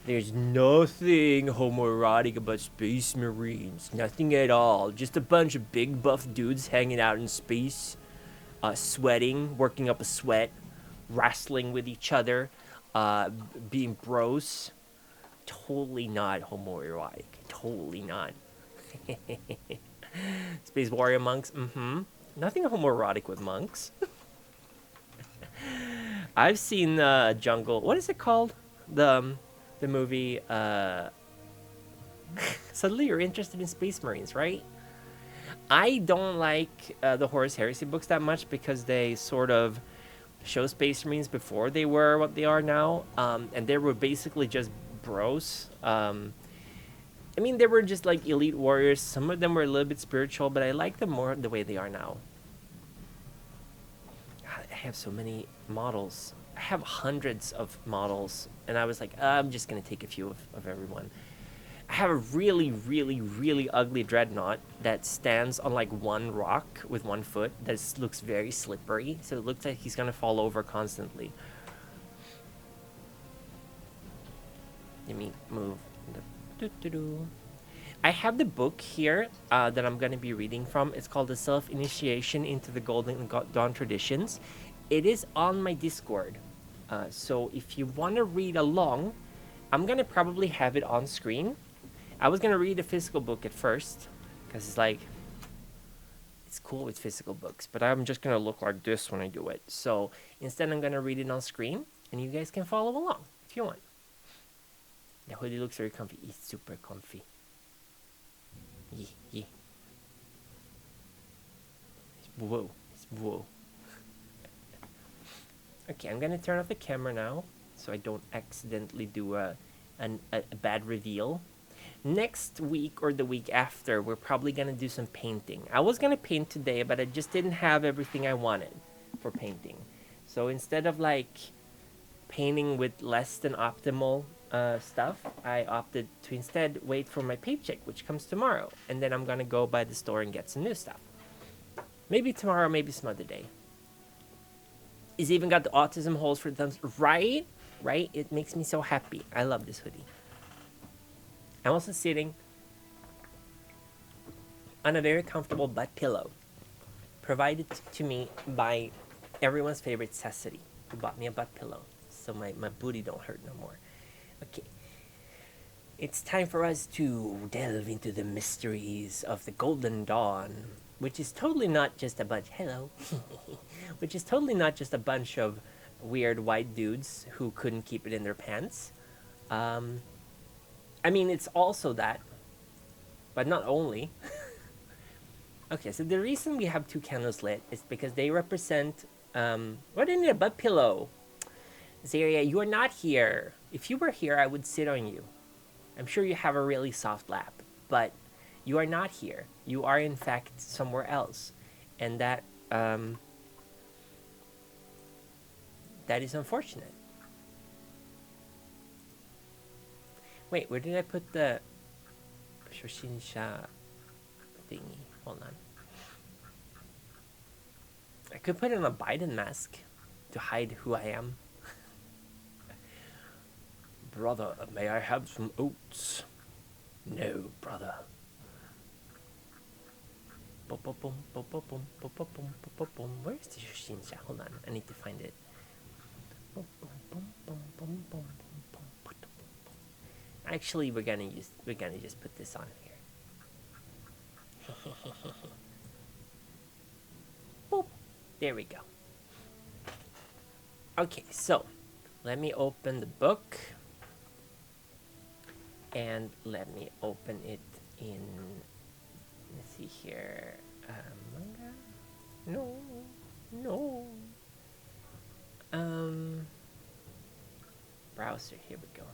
There's nothing homoerotic about Space Marines. Nothing at all. Just a bunch of big buff dudes hanging out in space, sweating, working up a sweat, wrestling with each other, being bros. Totally not homoerotic. Totally not. Space warrior monks. Nothing homoerotic with monks. I've seen Jungle. What is it called? The movie. Suddenly you're interested in Space Marines, right? I don't like the Horus Heresy books that much because they sort of show Space Marines before they were what they are now, and they were basically just bros. I mean, they were just like elite warriors. Some of them were a little bit spiritual, but I like them more the way they are now. God, I have so many models. I have hundreds of models, and I was like, I'm just gonna take a few of everyone. I have a really, really, really ugly dreadnought that stands on like one rock with one foot that looks very slippery, so it looks like he's gonna fall over constantly. Let me move. I have the book here that I'm gonna be reading from. It's called The Self-Initiation into the Golden Dawn Traditions. It is on my Discord, so if you want to read along, I'm gonna probably have it on screen. I was gonna read a physical book at first, because it's like, it's cool with physical books, but I'm just gonna look like this when I do it. So instead I'm gonna read it on screen, and you guys can follow along if you want. The hoodie looks very comfy. It's super comfy. Yeah. Whoa. Whoa. Okay, I'm gonna turn off the camera now, so I don't accidentally do a bad reveal. Next week or the week after, we're probably gonna do some painting. I was gonna paint today, but I just didn't have everything I wanted for painting. So instead of like painting with less than optimal stuff, I opted to instead wait for my paycheck, which comes tomorrow, and then I'm gonna go by the store and get some new stuff. Maybe tomorrow, maybe some other day. It's even got the autism holes for the thumbs. Right? It makes me so happy. I love this hoodie. I'm also sitting on a very comfortable butt pillow, provided to me by everyone's favorite Cecily, who bought me a butt pillow, so my booty don't hurt no more. Okay. It's time for us to delve into the mysteries of the Golden Dawn, which is totally not just a bunch... Hello. Which is totally not just a bunch of weird white dudes who couldn't keep it in their pants. I mean, it's also that, but not only. Okay, so the reason we have two candles lit is because they represent... What do you need a butt pillow? Zaria, you are not here. If you were here, I would sit on you. I'm sure you have a really soft lap, but you are not here. You are, in fact, somewhere else. And that is unfortunate. Wait, where did I put the Shoshinsha thingy? Hold on. I could put on a Biden mask to hide who I am. Brother, may I have some oats? No, brother. Where's the Shoshinsha? Hold on, I need to find it. Actually, we're gonna just put this on here. Boop. There we go. Okay, so let me open the book, and let me open it in. Let's see here. Manga? No. Browser. Here we go.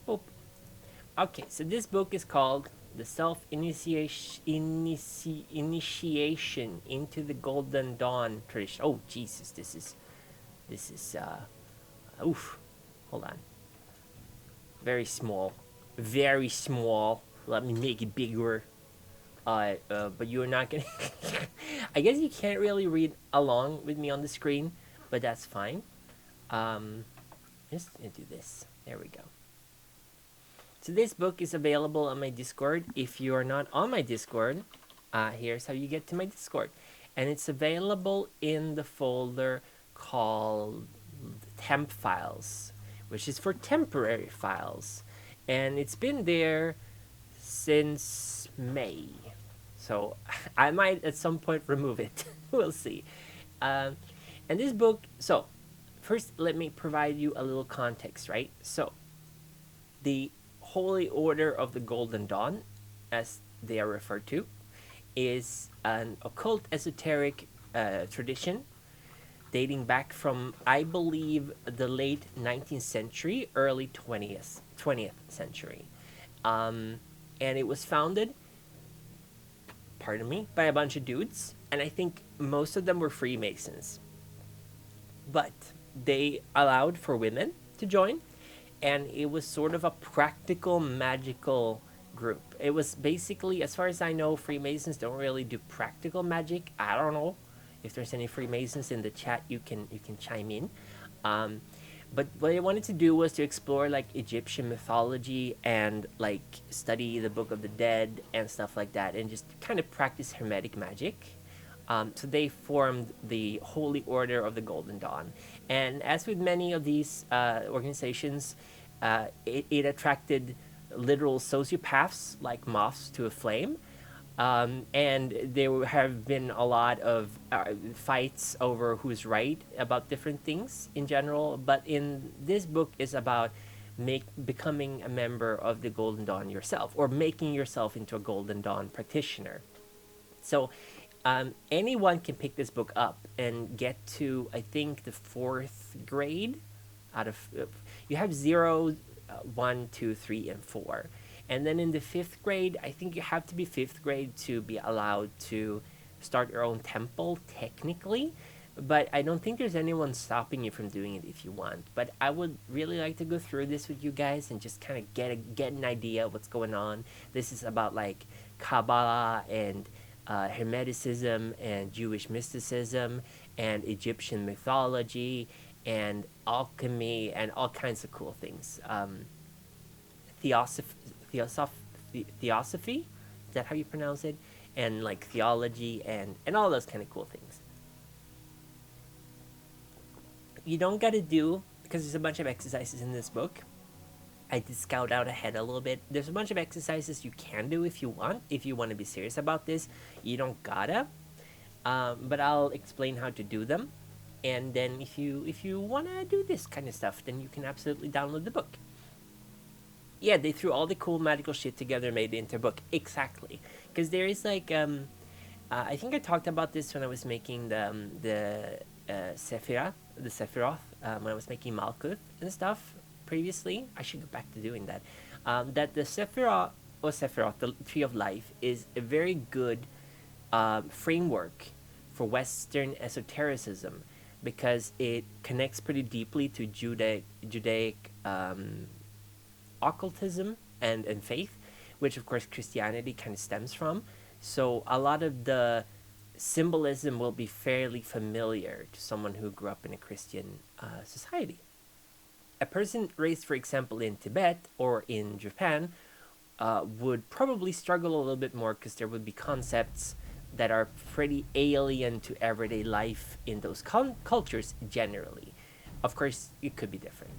Boop. Okay, so this book is called The Self-Initiation into the Golden Dawn Tradition. Oh, Jesus, this is oof. Hold on. Very small. Let me make it bigger. But you're not gonna... I guess you can't really read along with me on the screen, but that's fine. Just do this. There we go. So this book is available on my Discord. If you are not on my Discord, here's how you get to my Discord. And it's available in the folder called Temp Files, which is for temporary files. And it's been there since May. So I might at some point remove it. We'll see. And this book, so first let me provide you a little context, right? So the Holy Order of the Golden Dawn, as they are referred to, is an occult esoteric tradition dating back from, I believe, the late 19th century, early 20th century. And it was founded, pardon me, by a bunch of dudes, and I think most of them were Freemasons. But they allowed for women to join, and it was sort of a practical magical group. It was basically, as far as I know, Freemasons don't really do practical magic. I don't know if there's any Freemasons in the chat. You can chime in. Um, but what I wanted to do was to explore like Egyptian mythology and like study the Book of the Dead and stuff like that, and just kind of practice Hermetic magic. So they formed the Holy Order of the Golden Dawn. And as with many of these organizations, it attracted literal sociopaths like moths to a flame. And there have been a lot of fights over who's right about different things in general. But in this book is about becoming a member of the Golden Dawn yourself, or making yourself into a Golden Dawn practitioner. So anyone can pick this book up and get to, I think, the fourth grade. Out of you have 0, 1, 2, 3, and 4, and then in the fifth grade, I think you have to be fifth grade to be allowed to start your own temple technically. But I don't think there's anyone stopping you from doing it if you want. But I would really like to go through this with you guys and just kind of get an idea of what's going on. This is about like Kabbalah and Hermeticism and Jewish mysticism and Egyptian mythology and alchemy and all kinds of cool things. Theosophy, is that how you pronounce it? And like theology and all those kind of cool things. You don't gotta do, because there's a bunch of exercises in this book. I did scout out ahead a little bit. There's a bunch of exercises you can do if you want to be serious about this. You don't gotta, but I'll explain how to do them. And then if you want to do this kind of stuff, then you can absolutely download the book. Yeah, they threw all the cool magical shit together and made it into a book. Exactly. Because there is like, I think I talked about this when I was making the Sephiroth, when I was making Malkuth and stuff previously. I should go back to doing that. That the Sephiroth, the Tree of Life, is a very good framework for Western esotericism, because it connects pretty deeply to Judaic occultism and faith, which of course Christianity kind of stems from. So a lot of the symbolism will be fairly familiar to someone who grew up in a Christian society. A person raised, for example, in Tibet or in Japan would probably struggle a little bit more, because there would be concepts that are pretty alien to everyday life in those cultures generally. Of course, it could be different.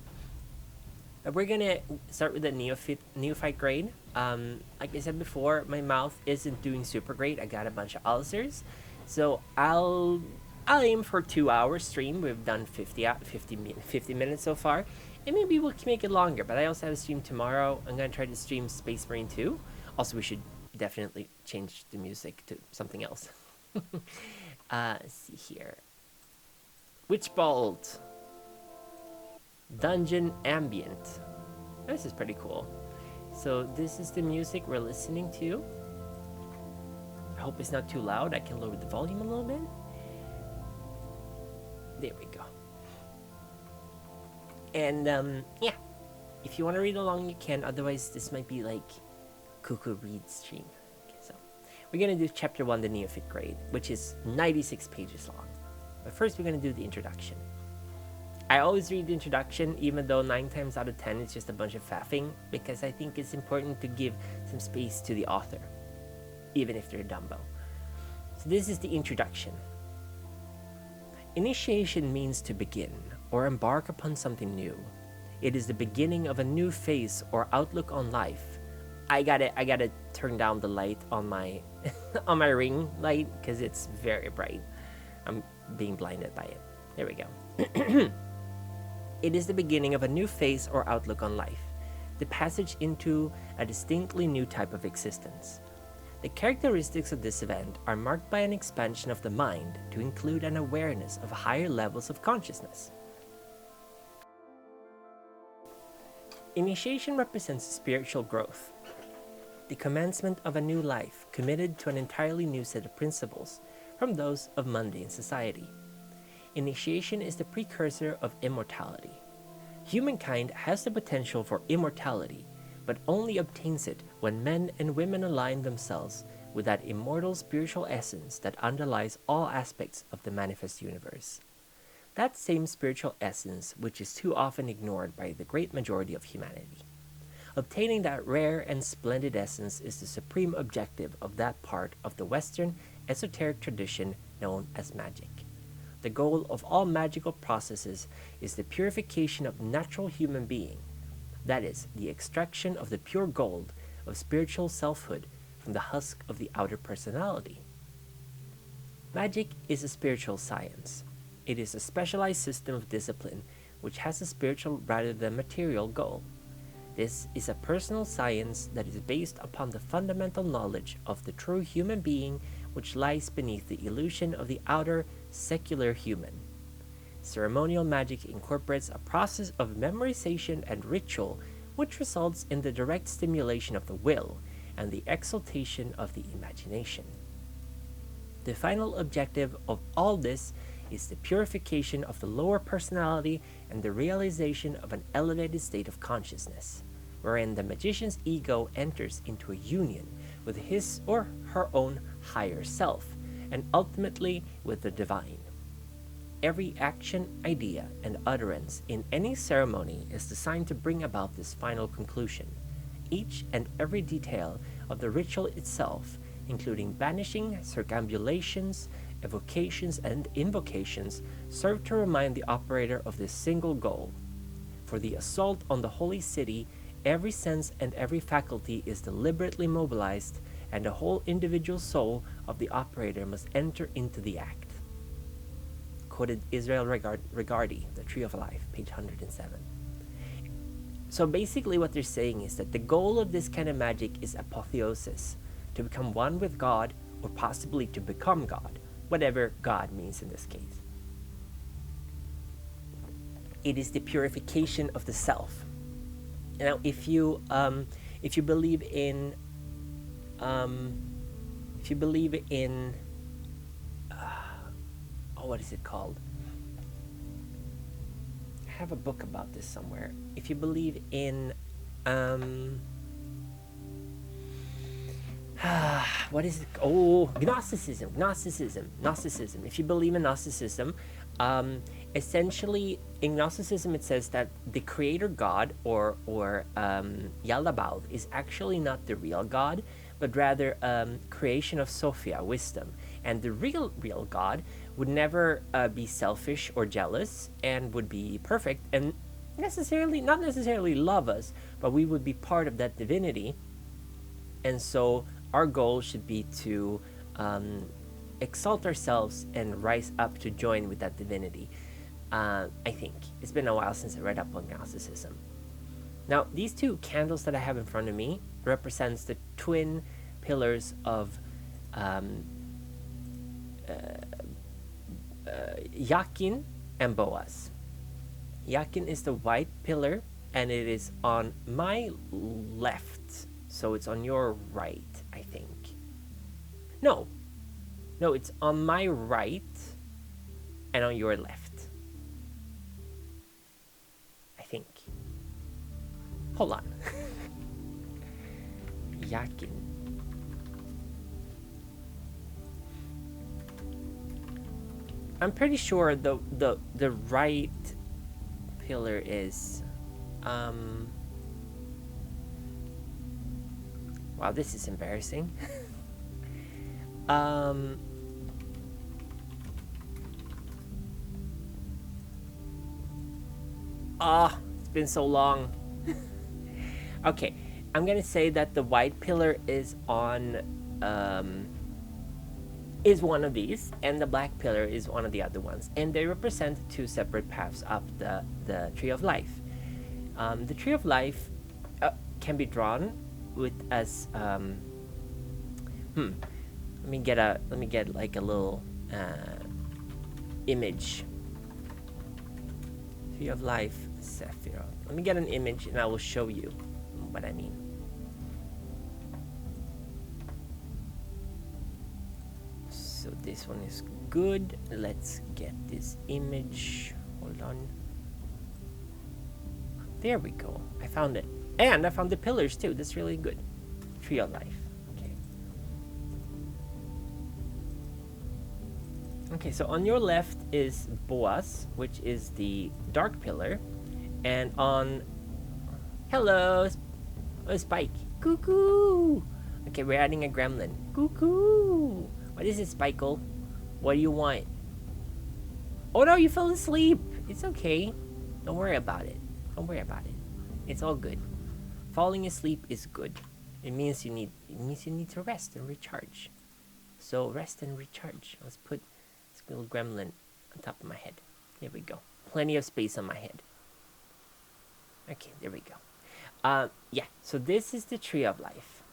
We're gonna start with the neophyte grade. Like I said before, my mouth isn't doing super great. I got a bunch of ulcers, so I'll aim for 2 hour stream. We've done 50 minutes so far, and maybe we'll make it longer. But I also have a stream tomorrow. I'm gonna try to stream Space Marine 2. Also, we should definitely change the music to something else. Let's see here. Witchbolt. Dungeon Ambient. This is pretty cool. So this is the music we're listening to. I hope it's not too loud. I can lower the volume a little bit. There we go. And yeah, if you want to read along, you can. Otherwise, this might be like Cuckoo Read stream. Okay, so we're gonna do chapter 1, the Neophyte grade, which is 96 pages long. But first, we're gonna do the introduction. I always read the introduction, even though 9 times out of 10 it's just a bunch of faffing, because I think it's important to give some space to the author, even if they're a Dumbo. So this is the introduction. Initiation means to begin, or embark upon something new. It is the beginning of a new phase or outlook on life. I gotta turn down the light on my on my ring light, because it's very bright. I'm being blinded by it. There we go. It is the beginning of a new phase or outlook on life, the passage into a distinctly new type of existence. The characteristics of this event are marked by an expansion of the mind to include an awareness of higher levels of consciousness. Initiation represents spiritual growth, the commencement of a new life committed to an entirely new set of principles from those of mundane society. Initiation is the precursor of immortality. Humankind has the potential for immortality, but only obtains it when men and women align themselves with that immortal spiritual essence that underlies all aspects of the manifest universe. That same spiritual essence which is too often ignored by the great majority of humanity. Obtaining that rare and splendid essence is the supreme objective of that part of the Western esoteric tradition known as magic. The goal of all magical processes is the purification of natural human being, that is, the extraction of the pure gold of spiritual selfhood from the husk of the outer personality. Magic is a spiritual science. It is a specialized system of discipline which has a spiritual rather than material goal. This is a personal science that is based upon the fundamental knowledge of the true human being which lies beneath the illusion of the outer, secular human. Ceremonial magic incorporates a process of memorization and ritual which results in the direct stimulation of the will and the exaltation of the imagination. The final objective of all this is the purification of the lower personality and the realization of an elevated state of consciousness, wherein the magician's ego enters into a union with his or her own higher self, and ultimately with the divine. Every action, idea, and utterance in any ceremony is designed to bring about this final conclusion. Each and every detail of the ritual itself, including banishing, circumambulations, evocations, and invocations, serve to remind the operator of this single goal. For the assault on the holy city, every sense and every faculty is deliberately mobilized, and the whole individual soul of the operator must enter into the act. Quoted Israel Regardi, The Tree of Life, page 107. So basically what they're saying is that the goal of this kind of magic is apotheosis, to become one with God, or possibly to become God, whatever God means in this case. It is the purification of the self. Now, if you believe in what is it called? I have a book about this somewhere. If you believe in what is it? Oh, Gnosticism. If you believe in Gnosticism, essentially in Gnosticism it says that the creator God or Yaldabaoth is actually not the real God, but rather creation of Sophia, wisdom. And the real God would never be selfish or jealous, and would be perfect and not necessarily love us, but we would be part of that divinity. And so our goal should be to exalt ourselves and rise up to join with that divinity. I think it's been a while since I read up on Gnosticism. Now, these two candles that I have in front of me represents the twin pillars of Yakin and Boaz. Yakin is the white pillar, and it is on my left, so it's on your right, I think. No, it's on my right and on your left, I think. Hold on. Yakin. I'm pretty sure the right pillar is wow, this is embarrassing. It's been so long. Okay, I'm gonna say that the white pillar is on is one of these, and the black pillar is one of the other ones, and they represent two separate paths up the tree of life. The tree of life can be drawn with as let me get like a little image. Tree of life, Sephiroth. Let me get an image and I will show you what I mean. So this one is good. Let's get this image. Hold on. There we go. I found it. And I found the pillars too. That's really good. Tree of life. Okay. Okay, so on your left is Boaz, which is the dark pillar. And on... Hello! Oh, Spike. Cuckoo! Okay, we're adding a gremlin. Cuckoo! What is it, Spike'le? What do you want? Oh no, you fell asleep! It's okay. Don't worry about it. Don't worry about it. It's all good. Falling asleep is good. It means you need to rest and recharge. So rest and recharge. Let's put this little gremlin on top of my head. There we go. Plenty of space on my head. Okay, there we go. Yeah, so this is the tree of life.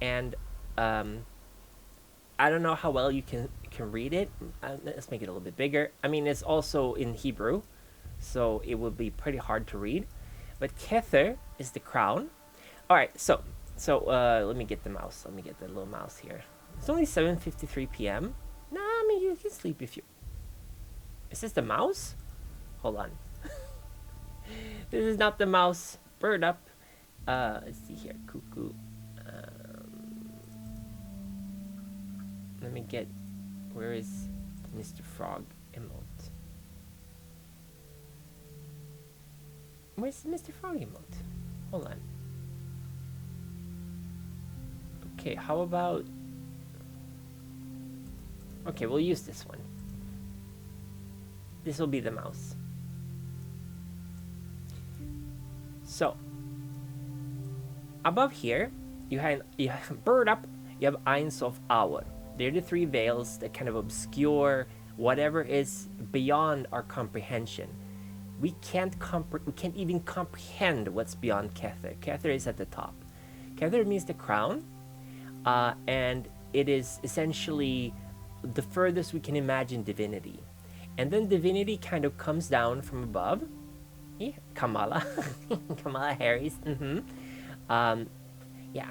And I don't know how well you can read it. Let's make it a little bit bigger. I mean, it's also in Hebrew, so it will be pretty hard to read. But Kether is the crown. All right, so let me get the mouse. Let me get the little mouse here. It's only 7:53 p.m. Nah, I mean, you can sleep if you... Is this the mouse? Hold on. This is not the mouse. Bird up. Let's see here. Cuckoo. Let me get... Where is Mr. Frog emote? Where's Mr. Frog emote? Hold on. Okay, how about... Okay, we'll use this one. This will be the mouse. So, above here, you have bird up, you have Ein Sof Hour. They're the three veils that kind of obscure whatever is beyond our comprehension. We can't even comprehend what's beyond Kether. Kether is at the top. Kether means the crown, and it is essentially the furthest we can imagine divinity. And then divinity kind of comes down from above. Yeah, Kamala. Kamala Harris. Yeah,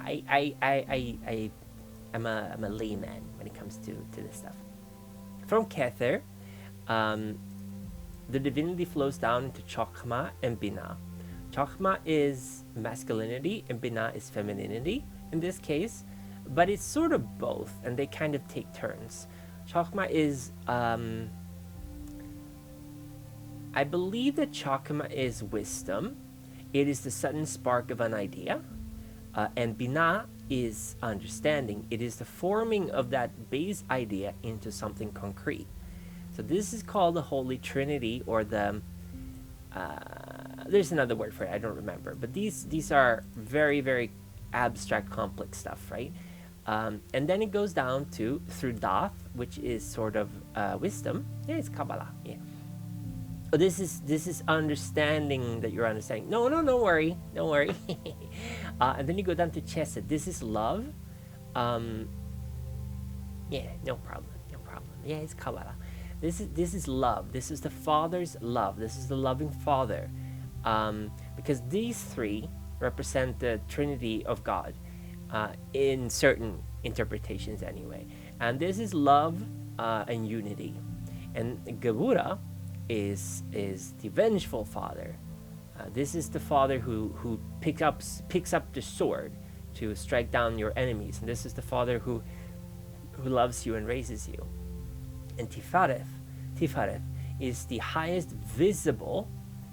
I'm a layman when it comes to this stuff. From Kether, the divinity flows down into Chokhmah and Binah. Chokhmah is masculinity and Binah is femininity in this case, but it's sort of both, and they kind of take turns. Chokhmah is, I believe that Chokhmah is wisdom. It is the sudden spark of an idea. And Binah is understanding. It is the forming of that base idea into something concrete. So this is called the Holy Trinity, or the... there's another word for it, I don't remember. But these are very, very abstract, complex stuff, right? And then it goes down to, through Dath, which is sort of wisdom. Yeah, it's Kabbalah, yeah. Oh, this is understanding that you're understanding. No, don't worry. Don't worry. And then you go down to Chesed. This is love. Yeah, no problem. No problem. Yeah, it's Kabbalah. This is love. This is the Father's love. This is the loving Father. Because these three represent the Trinity of God in certain interpretations anyway. And this is love and unity. And Gebura is the vengeful Father. This is the Father who picks up the sword to strike down your enemies. And this is the Father who loves you and raises you. And Tifareth is the highest visible...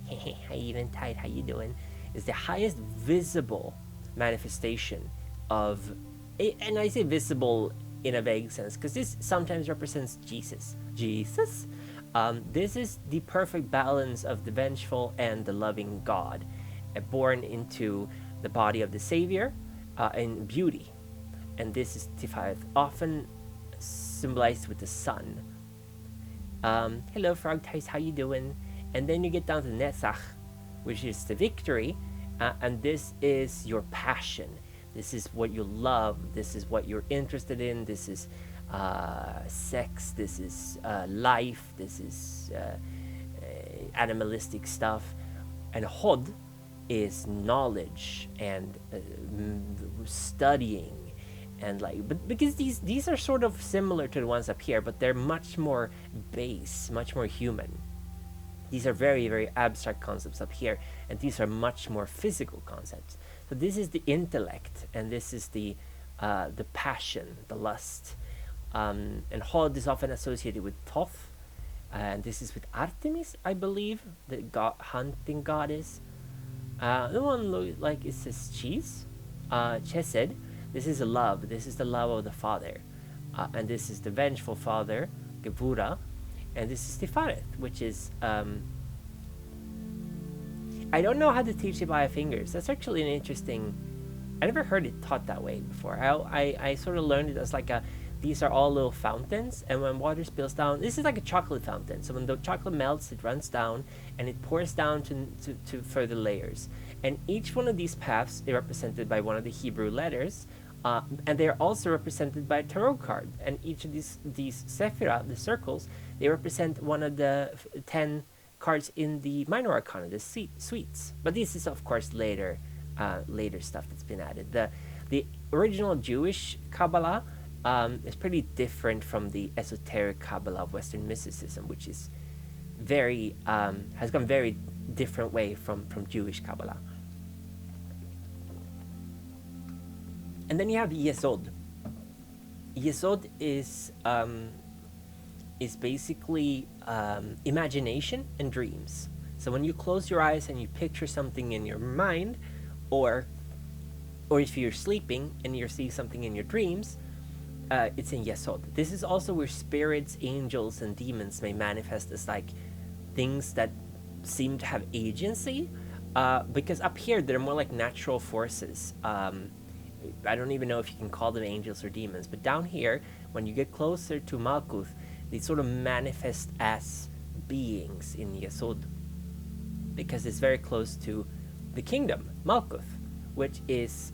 Hi, Eventide, how you doing? Is the highest visible manifestation of... And I say visible in a vague sense, because this sometimes represents Jesus. This is the perfect balance of the vengeful and the loving God, born into the body of the Savior in beauty. And this is Tifareth, often symbolized with the sun. Hello, Frogtuber, how you doing? And then you get down to Netzach, which is the victory, and this is your passion. This is what you love. This is what you're interested in. This is sex. This is life. This is animalistic stuff. And Hod is knowledge and studying, and but because these are sort of similar to the ones up here, but they're much more base, much more human. These are very, very abstract concepts up here, and these are much more physical concepts. So this is the intellect, and this is the passion, the lust. And Hod is often associated with Thoth, and this is with Artemis, I believe, the hunting goddess. The one looks like it says cheese. Chesed, this is love. This is the love of the father, and this is the vengeful father, Gevura, and this is Tifaret, which is I don't know how to teach it by fingers. That's actually an interesting. I never heard it taught that way before. I sort of learned it as like these are all little fountains, and when water spills down, this is like a chocolate fountain. So when the chocolate melts, it runs down, and it pours down to further layers. And each one of these paths is represented by one of the Hebrew letters, and they're also represented by a tarot card. And each of these sephira, the circles, they represent one of the 10 cards in the minor arcana, the suites. But this is of course later stuff that's been added. The original Jewish Kabbalah is pretty different from the esoteric Kabbalah of Western mysticism, which is very has gone very different way from Jewish Kabbalah. And then you have Yesod. Yesod is basically imagination and dreams. So when you close your eyes and you picture something in your mind, or if you're sleeping and you're seeing something in your dreams, it's in Yesod. This is also where spirits, angels, and demons may manifest as like things that seem to have agency, because up here they're more like natural forces. I don't even know if you can call them angels or demons, but down here, when you get closer to Malkuth, they sort of manifest as beings in Yesod, because it's very close to the kingdom, Malkuth, which is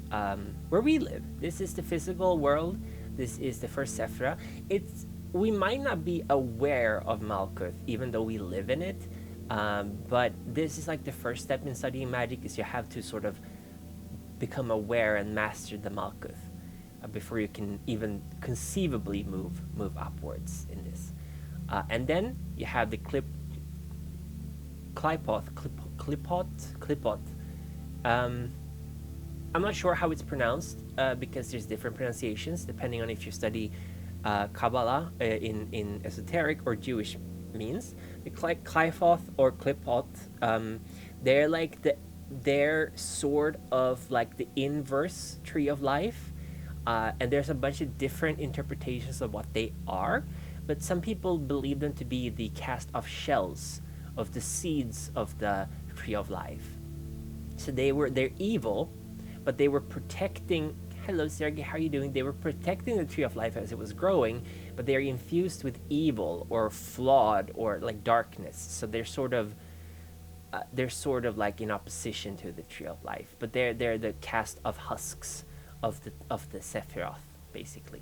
where we live. This is the physical world. This is the first Sephira. We might not be aware of Malkuth, even though we live in it, but this is like the first step in studying magic, is you have to sort of become aware and master the Malkuth before you can even conceivably move upwards in this. And then you have the Klipot. I'm not sure how it's pronounced, because there's different pronunciations depending on if you study Kabbalah in esoteric or Jewish means. The Klipot or Klipot, they're sort of like the inverse tree of life, and there's a bunch of different interpretations of what they are, but some people believe them to be the cast off shells of the seeds of the tree of life. So they're evil, but they were protecting. Hello, Sergey, how are you doing? They were protecting the tree of life as it was growing, but they're infused with evil or flawed or like darkness. So they're sort of like in opposition to the tree of life, but they're the cast of husks of the Sephiroth, basically.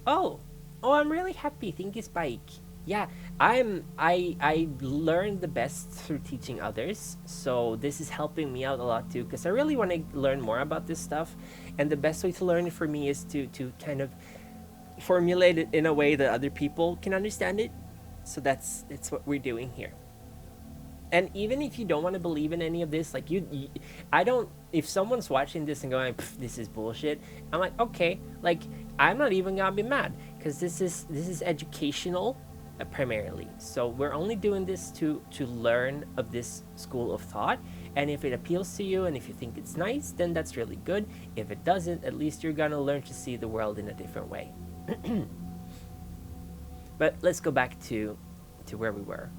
Oh, I'm really happy. Thank you, Spike. Yeah, I learn the best through teaching others, so this is helping me out a lot too, because I really want to learn more about this stuff, and the best way to learn it for me is to kind of formulate it in a way that other people can understand it. So that's what we're doing here. And even if you don't want to believe in any of this, like if someone's watching this and going, this is bullshit, I'm like, okay, like I'm not even gonna be mad, because this is educational primarily. So we're only doing this to learn of this school of thought, and if it appeals to you and if you think it's nice, then that's really good. If it doesn't, at least you're gonna learn to see the world in a different way. But let's go back to where we were.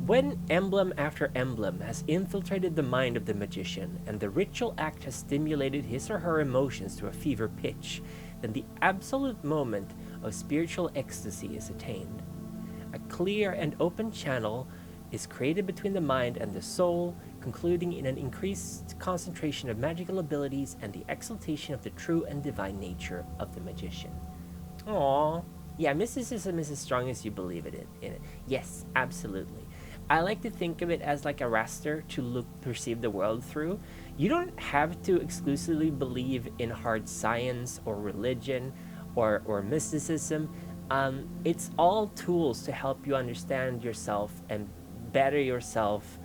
When emblem after emblem has infiltrated the mind of the magician, and the ritual act has stimulated his or her emotions to a fever pitch, then the absolute moment of spiritual ecstasy is attained. A clear and open channel is created between the mind and the soul, concluding in an increased concentration of magical abilities and the exaltation of the true and divine nature of the magician. Aww. Yeah, mysticism is as strong as you believe in it. Yes, absolutely. I like to think of it as like a raster to perceive the world through. You don't have to exclusively believe in hard science or religion or mysticism. It's all tools to help you understand yourself and better yourself,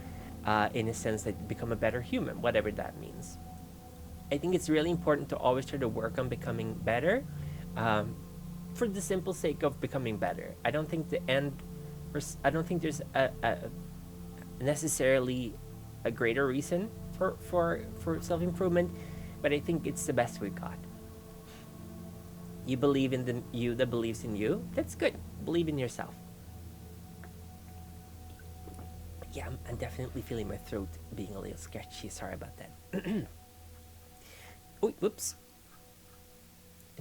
in a sense that you become a better human, whatever that means. I think it's really important to always try to work on becoming better, um, for the simple sake of becoming better. I don't think the end, I don't think there's a necessarily a greater reason for self improvement, but I think it's the best we got. You believe in the you that believes in you. That's good. Believe in yourself. Yeah, I'm definitely feeling my throat being a little sketchy. Sorry about that. Oh, whoops.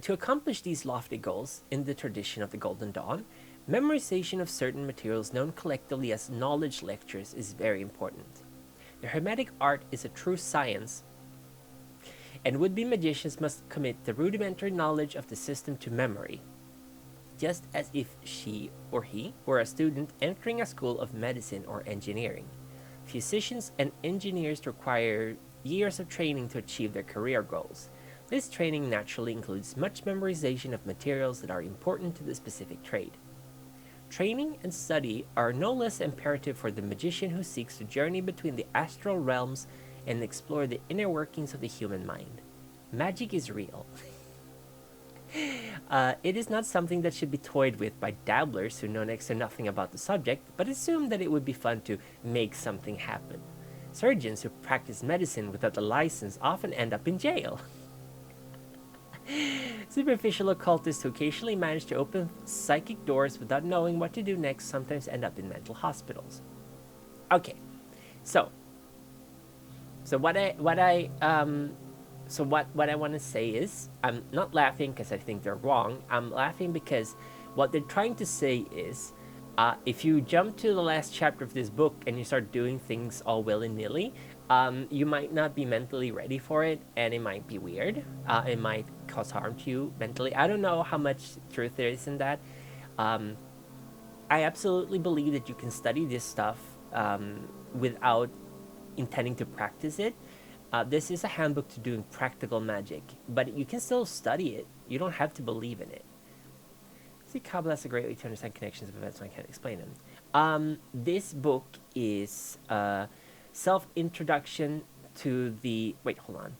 To accomplish these lofty goals in the tradition of the Golden Dawn, memorization of certain materials known collectively as knowledge lectures is very important. The Hermetic art is a true science, and would-be magicians must commit the rudimentary knowledge of the system to memory, just as if she or he were a student entering a school of medicine or engineering. Physicians and engineers require years of training to achieve their career goals. This training naturally includes much memorization of materials that are important to the specific trade. Training and study are no less imperative for the magician who seeks to journey between the astral realms and explore the inner workings of the human mind. Magic is real. It is not something that should be toyed with by dabblers who know next to nothing about the subject, but assume that it would be fun to make something happen. Surgeons who practice medicine without a license often end up in jail. Superficial occultists who occasionally manage to open psychic doors without knowing what to do next sometimes end up in mental hospitals. Okay, so what I want to say is, I'm not laughing because I think they're wrong. I'm laughing because what they're trying to say is, if you jump to the last chapter of this book and you start doing things all willy-nilly, you might not be mentally ready for it, and it might be weird. It might cause harm to you mentally. I don't know how much truth there is in that. I absolutely believe that you can study this stuff without intending to practice it. This is a handbook to doing practical magic, but you can still study it. You don't have to believe in it. See, Kabbalah is a great way to understand connections of events when I can't explain them. This book is self-introduction to the... Wait, hold on.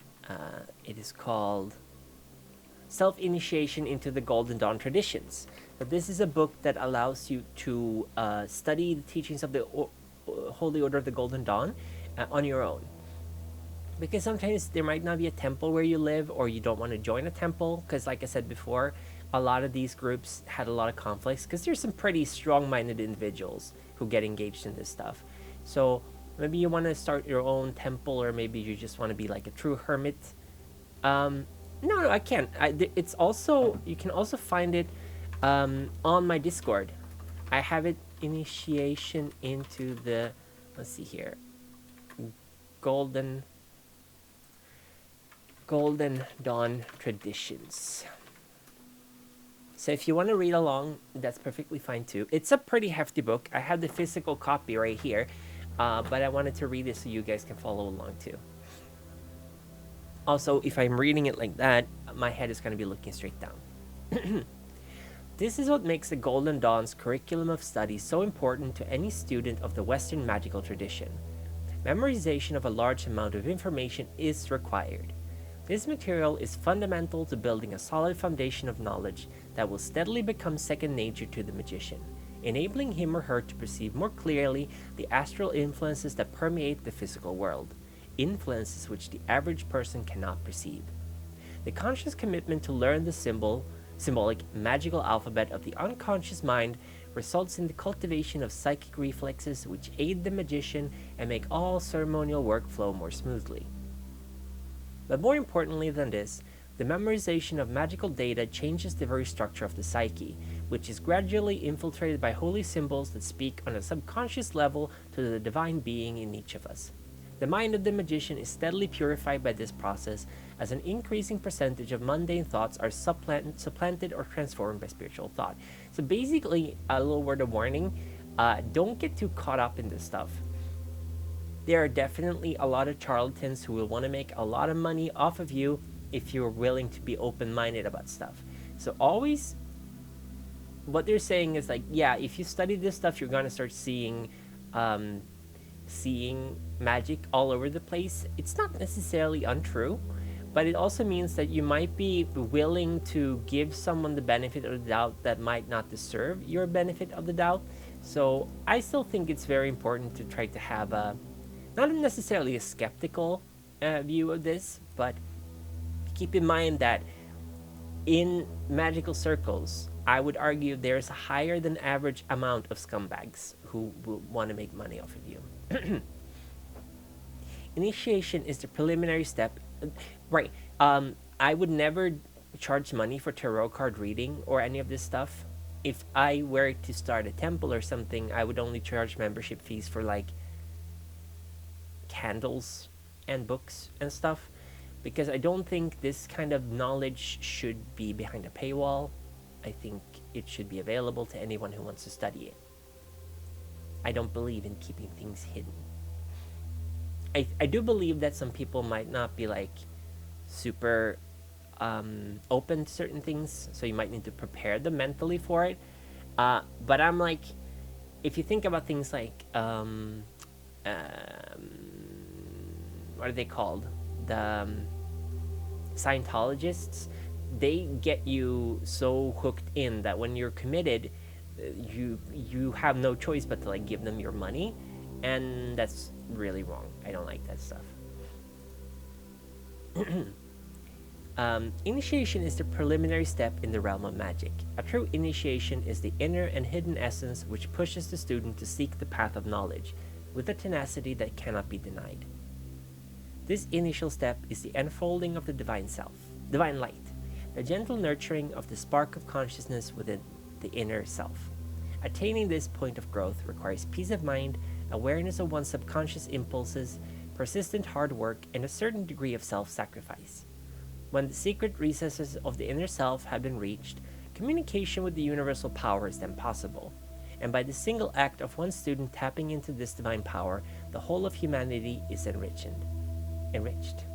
It is called Self-Initiation into the Golden Dawn Traditions. But this is a book that allows you to study the teachings of the Holy Order of the Golden Dawn on your own. Because sometimes there might not be a temple where you live, or you don't want to join a temple, because like I said before, a lot of these groups had a lot of conflicts, because there's some pretty strong-minded individuals who get engaged in this stuff. So maybe you want to start your own temple, or maybe you just want to be like a true hermit. No, I can't. It's also, you can also find it on my Discord. I have it, initiation into the, let's see here, Golden Dawn Traditions. So if you want to read along, that's perfectly fine too. It's a pretty hefty book. I have the physical copy right here, but I wanted to read it so you guys can follow along too. Also, if I'm reading it like that, my head is going to be looking straight down. This is what makes the Golden Dawn's curriculum of study so important to any student of the Western magical tradition. Memorization of a large amount of information is required. This material is fundamental to building a solid foundation of knowledge that will steadily become second nature to the magician, enabling him or her to perceive more clearly the astral influences that permeate the physical world, influences which the average person cannot perceive. The conscious commitment to learn the symbolic magical alphabet of the unconscious mind results in the cultivation of psychic reflexes which aid the magician and make all ceremonial work flow more smoothly. But more importantly than this, the memorization of magical data changes the very structure of the psyche, which is gradually infiltrated by holy symbols that speak on a subconscious level to the divine being in each of us. The mind of the magician is steadily purified by this process, as an increasing percentage of mundane thoughts are supplanted or transformed by spiritual thought. So basically, a little word of warning, don't get too caught up in this stuff. There are definitely a lot of charlatans who will want to make a lot of money off of you if you're willing to be open-minded about stuff. So always what they're saying is like, yeah, if you study this stuff, you're gonna start um, seeing magic all over the place. It's not necessarily untrue, but it also means that you might be willing to give someone the benefit of the doubt that might not deserve your benefit of the doubt. So I still think it's very important to try to have a, not necessarily a skeptical view of this, but keep in mind that in magical circles, I would argue there's a higher than average amount of scumbags who will want to make money off of you. Initiation is the preliminary step. Right. I would never charge money for tarot card reading or any of this stuff. If I were to start a temple or something, I would only charge membership fees for like candles and books and stuff, because I don't think this kind of knowledge should be behind a paywall. I think it should be available to anyone who wants to study it. I don't believe in keeping things hidden. I do believe that some people might not be like super open to certain things, so you might need to prepare them mentally for it. But I'm like, if you think about things like what are they called? The Scientologists, they get you so hooked in that when you're committed, you have no choice but to like give them your money, and that's really wrong. I don't like that stuff. Initiation is the preliminary step in the realm of magic. A true initiation is the inner and hidden essence which pushes the student to seek the path of knowledge with a tenacity that cannot be denied. This initial step is the unfolding of the divine self, divine light, the gentle nurturing of the spark of consciousness within the inner self. Attaining this point of growth requires peace of mind, awareness of one's subconscious impulses, persistent hard work, and a certain degree of self-sacrifice. When the secret recesses of the inner self have been reached, communication with the universal power is then possible. And by the single act of one student tapping into this divine power, the whole of humanity is enriched.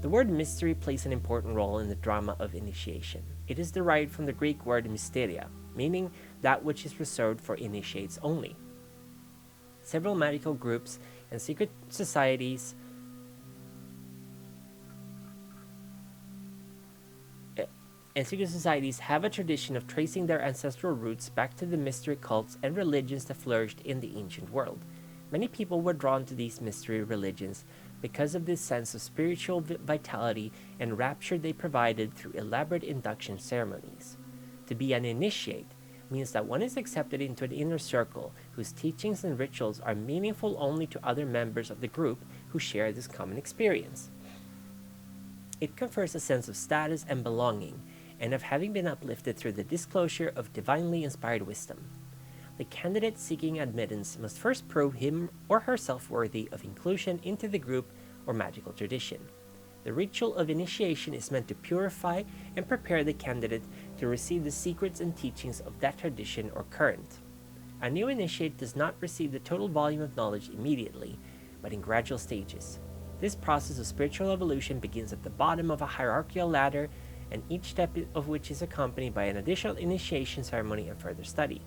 The word mystery plays an important role in the drama of initiation. It is derived from the Greek word mysteria, meaning that which is reserved for initiates only. Several magical groups and secret societies have a tradition of tracing their ancestral roots back to the mystery cults and religions that flourished in the ancient world. Many people were drawn to these mystery religions because of this sense of spiritual vitality and rapture they provided through elaborate induction ceremonies. To be an initiate means that one is accepted into an inner circle whose teachings and rituals are meaningful only to other members of the group who share this common experience. It confers a sense of status and belonging, and of having been uplifted through the disclosure of divinely inspired wisdom. The candidate seeking admittance must first prove him or herself worthy of inclusion into the group or magical tradition. The ritual of initiation is meant to purify and prepare the candidate to receive the secrets and teachings of that tradition or current. A new initiate does not receive the total volume of knowledge immediately, but in gradual stages. This process of spiritual evolution begins at the bottom of a hierarchical ladder, and each step of which is accompanied by an additional initiation ceremony and further study.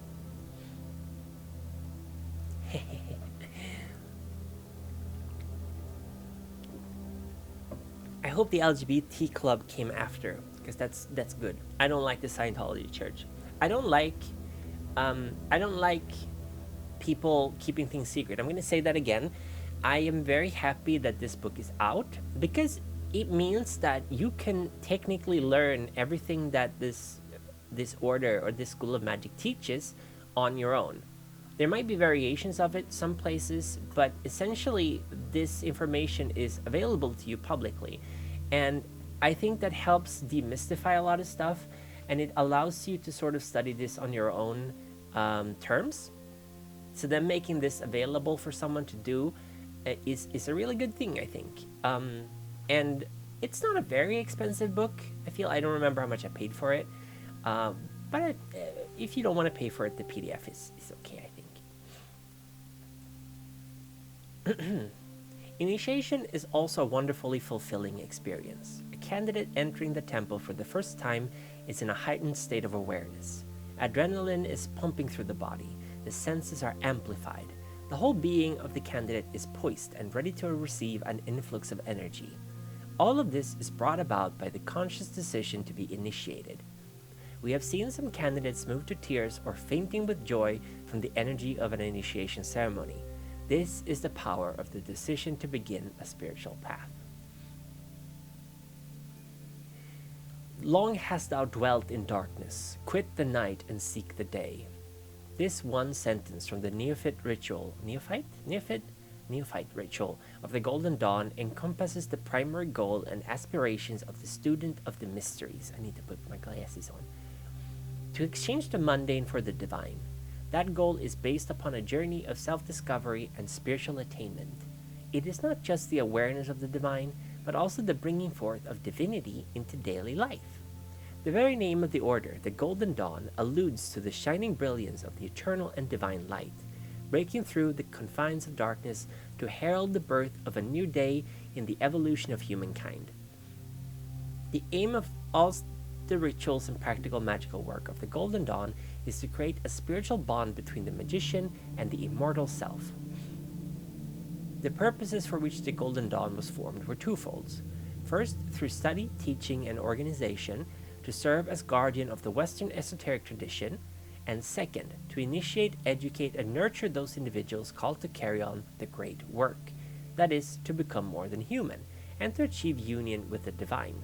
I hope the LGBT club came after, because that's good. I don't like the Scientology church. I don't like people keeping things secret. I'm going to say that again. I am very happy that this book is out, because it means that you can technically learn everything that this order or this school of magic teaches on your own. There might be variations of it some places, but essentially this information is available to you publicly. And I think that helps demystify a lot of stuff, and it allows you to sort of study this on your own terms. So then making this available for someone to do is a really good thing, I think. And it's not a very expensive book. I don't remember how much I paid for it. But if you don't want to pay for it, the PDF is okay, I think. Initiation is also a wonderfully fulfilling experience. A candidate entering the temple for the first time is in a heightened state of awareness. Adrenaline is pumping through the body, the senses are amplified. The whole being of the candidate is poised and ready to receive an influx of energy. All of this is brought about by the conscious decision to be initiated. We have seen some candidates move to tears or fainting with joy from the energy of an initiation ceremony. This is the power of the decision to begin a spiritual path. Long hast thou dwelt in darkness, quit the night and seek the day. This one sentence from the neophyte ritual of the Golden Dawn encompasses the primary goal and aspirations of the student of the mysteries. I need to put my glasses on. To exchange the mundane for the divine. That goal is based upon a journey of self-discovery and spiritual attainment. It is not just the awareness of the divine, but also the bringing forth of divinity into daily life. The very name of the order, the Golden Dawn, alludes to the shining brilliance of the eternal and divine light, breaking through the confines of darkness to herald the birth of a new day in the evolution of humankind. The aim of all the rituals and practical magical work of the Golden Dawn is to create a spiritual bond between the magician and the immortal self. The purposes for which the Golden Dawn was formed were twofold. First, through study, teaching, and organization, to serve as guardian of the Western esoteric tradition, and second, to initiate, educate, and nurture those individuals called to carry on the great work, that is, to become more than human, and to achieve union with the divine.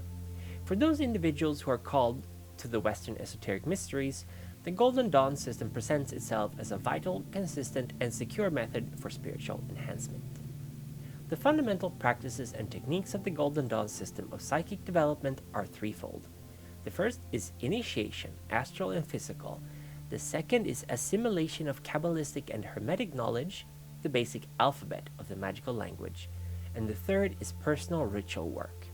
For those individuals who are called to the Western esoteric mysteries, the Golden Dawn system presents itself as a vital, consistent, and secure method for spiritual enhancement. The fundamental practices and techniques of the Golden Dawn system of psychic development are threefold. The first is initiation, astral and physical. The second is assimilation of Kabbalistic and Hermetic knowledge, the basic alphabet of the magical language. And the third is personal ritual work.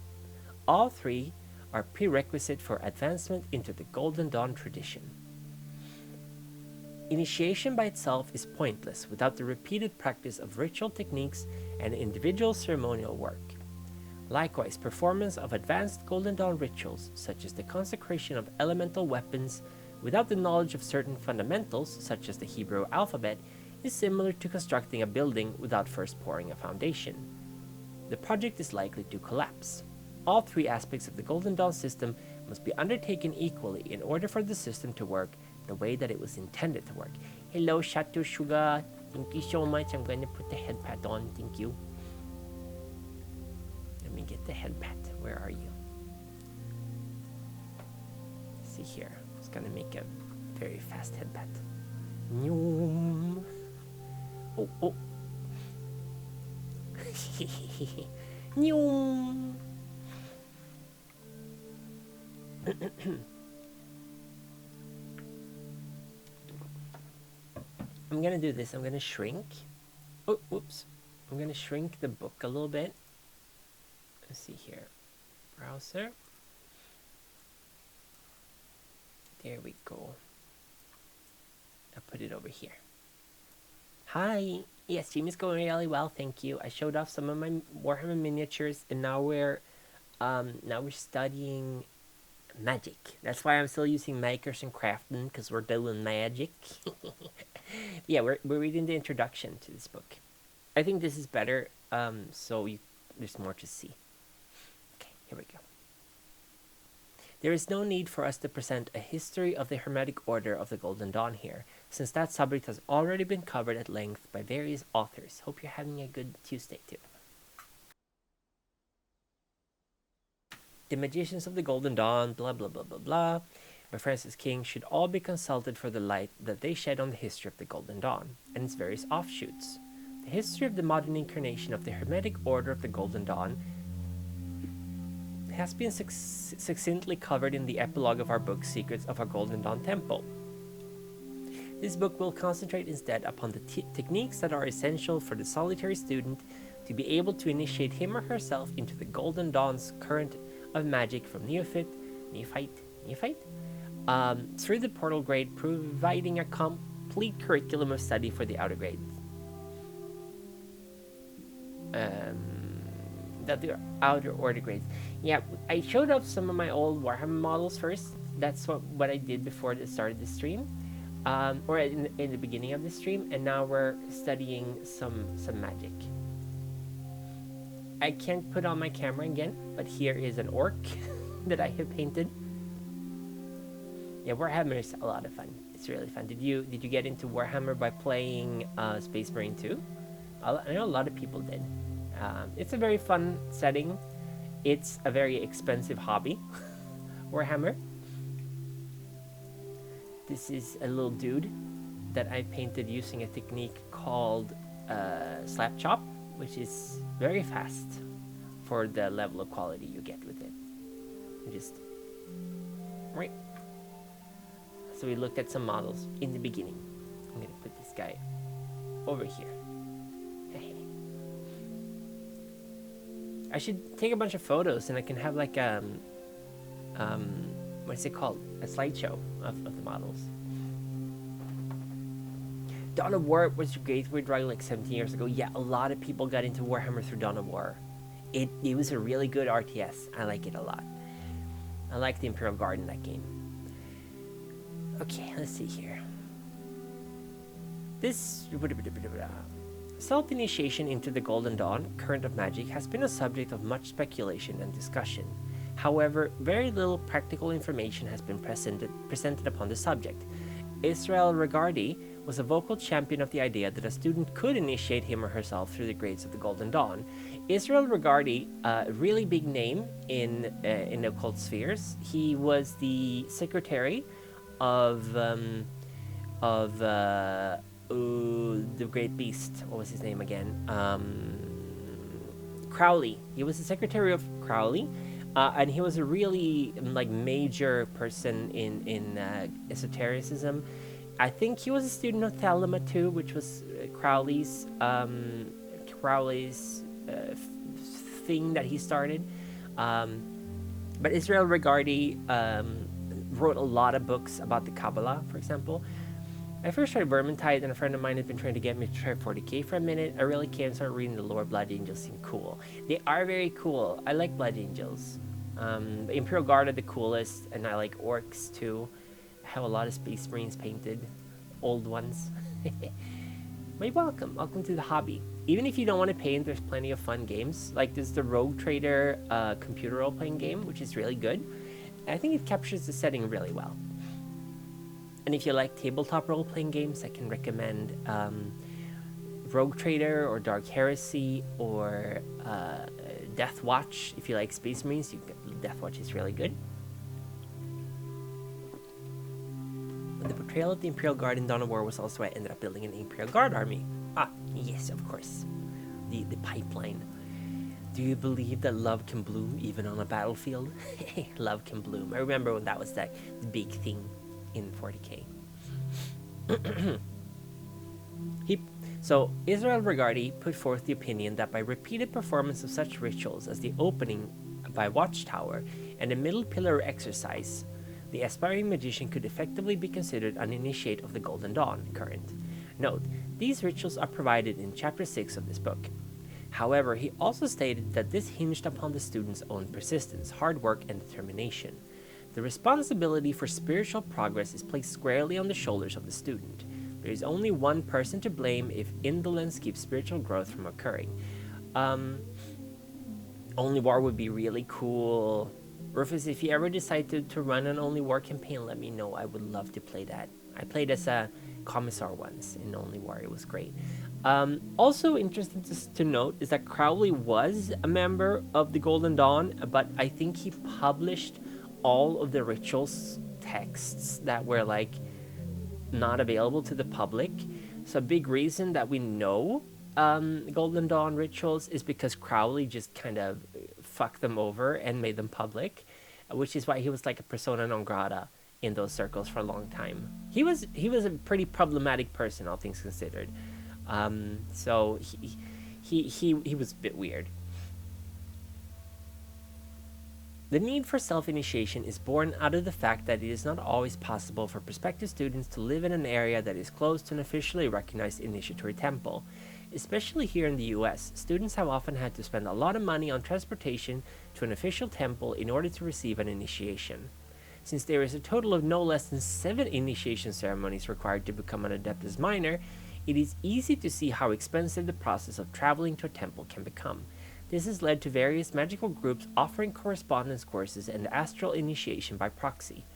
All three are prerequisite for advancement into the Golden Dawn tradition. Initiation by itself is pointless without the repeated practice of ritual techniques and individual ceremonial work. Likewise, performance of advanced Golden Dawn rituals, such as the consecration of elemental weapons, without the knowledge of certain fundamentals, such as the Hebrew alphabet, is similar to constructing a building without first pouring a foundation. The project is likely to collapse. All three aspects of the Golden Dawn system must be undertaken equally in order for the system to work the way that it was intended to work. Hello, Chateau Sugar. Thank you so much. I'm going to put the head pad on. Thank you. Let me get the head pad. Where are you? Let's see here. I was going to make a very fast head pad. Noom. Oh. Noom. I'm gonna do this. I'm gonna shrink. Oh, whoops. I'm gonna shrink the book a little bit. Let's see here. Browser. There we go. I'll put it over here. Hi. Yes, stream is going really well. Thank you. I showed off some of my Warhammer miniatures, and now we're studying magic. That's why I'm still using makers and crafting, because we're doing magic. Yeah, we're reading the introduction to this book. I think this is better, so there's more to see. Okay, here we go. There is no need for us to present a history of the Hermetic Order of the Golden Dawn here, since that subject has already been covered at length by various authors. Hope you're having a good Tuesday too. The magicians of the Golden Dawn, blah blah blah blah blah, by Francis King, should all be consulted for the light that they shed on the history of the Golden Dawn and its various offshoots. The history of the modern incarnation of the Hermetic Order of the Golden Dawn has been succinctly covered in the epilogue of our book, Secrets of our Golden Dawn Temple. This book will concentrate instead upon the techniques that are essential for the solitary student to be able to initiate him or herself into the Golden Dawn's current of magic from neophyte, through the portal grade, providing a complete curriculum of study for the outer grades. The outer order grades. Yeah, I showed off some of my old Warhammer models first. that's what I did before the start of the stream, or in the beginning of the stream, and now we're studying some magic. I can't put on my camera again, but here is an orc that I have painted. Yeah, Warhammer is a lot of fun. It's really fun. Did you get into Warhammer by playing Space Marine 2? I know a lot of people did. It's a very fun setting. It's a very expensive hobby, Warhammer. This is a little dude that I painted using a technique called slap chop, which is very fast for the level of quality you get with it. Just right. So we looked at some models in the beginning. I'm gonna put this guy over here. I should take a bunch of photos and I can have like what's it called? A slideshow of the models. Dawn of War was a gateway drug like 17 years ago. Yeah, a lot of people got into Warhammer through Dawn of War. It was a really good RTS. I like it a lot. I like the Imperial Guard in that game. Okay, let's see here. This self-initiation into the Golden Dawn, current of magic, has been a subject of much speculation and discussion. However, very little practical information has been presented upon the subject. Israel Regardi was a vocal champion of the idea that a student could initiate him or herself through the grades of the Golden Dawn. Israel Regardi, a really big name in occult spheres. He was the secretary of the Great Beast. What was his name again? Crowley. He was the secretary of Crowley, and he was a really major person in esotericism. I think he was a student of Thelema too, which was Crowley's thing that he started. But Israel Regardi wrote a lot of books about the Kabbalah, for example. I first tried Vermintide, and a friend of mine had been trying to get me to try 40k for a minute. I really can't start reading the lore. Blood Angels seem cool. They are very cool. I like Blood Angels. Imperial Guard are the coolest, and I like orcs too. I have a lot of Space Marines painted. Old ones. But welcome to the hobby. Even if you don't want to paint, there's plenty of fun games. Like there's the Rogue Trader computer role-playing game, which is really good. I think it captures the setting really well. And if you like tabletop role-playing games, I can recommend Rogue Trader or Dark Heresy or Death Watch. If you like Space Marines, Death Watch is really good. The portrayal of the Imperial Guard in Dawn of War was also why I ended up building an Imperial Guard army. Ah, yes, of course. The pipeline. Do you believe that love can bloom even on a battlefield? Love can bloom. I remember when that was the big thing in 40k. So Israel Regardi put forth the opinion that by repeated performance of such rituals as the opening by Watchtower and the middle pillar exercise, the aspiring magician could effectively be considered an initiate of the Golden Dawn current. Note, these rituals are provided in chapter 6 of this book. However, he also stated that this hinged upon the student's own persistence, hard work, and determination. The responsibility for spiritual progress is placed squarely on the shoulders of the student. There is only one person to blame if indolence keeps spiritual growth from occurring. Only War would be really cool. Rufus, if you ever decide to run an Only War campaign, let me know. I would love to play that. I played as a commissar once in Only War. It was great. Also interesting to note is that Crowley was a member of the Golden Dawn, but I think he published all of the rituals texts that were not available to the public. So a big reason that we know Golden Dawn rituals is because Crowley just kind of fucked them over and made them public, which is why he was like a persona non grata in those circles for a long time. He was a pretty problematic person, all things considered. So he was a bit weird. The need for self-initiation is born out of the fact that it is not always possible for prospective students to live in an area that is close to an officially recognized initiatory temple. Especially here in the US, students have often had to spend a lot of money on transportation to an official temple in order to receive an initiation. Since there is a total of no less than 7 initiation ceremonies required to become an Adeptus Minor, it is easy to see how expensive the process of traveling to a temple can become. This has led to various magical groups offering correspondence courses and astral initiation by proxy.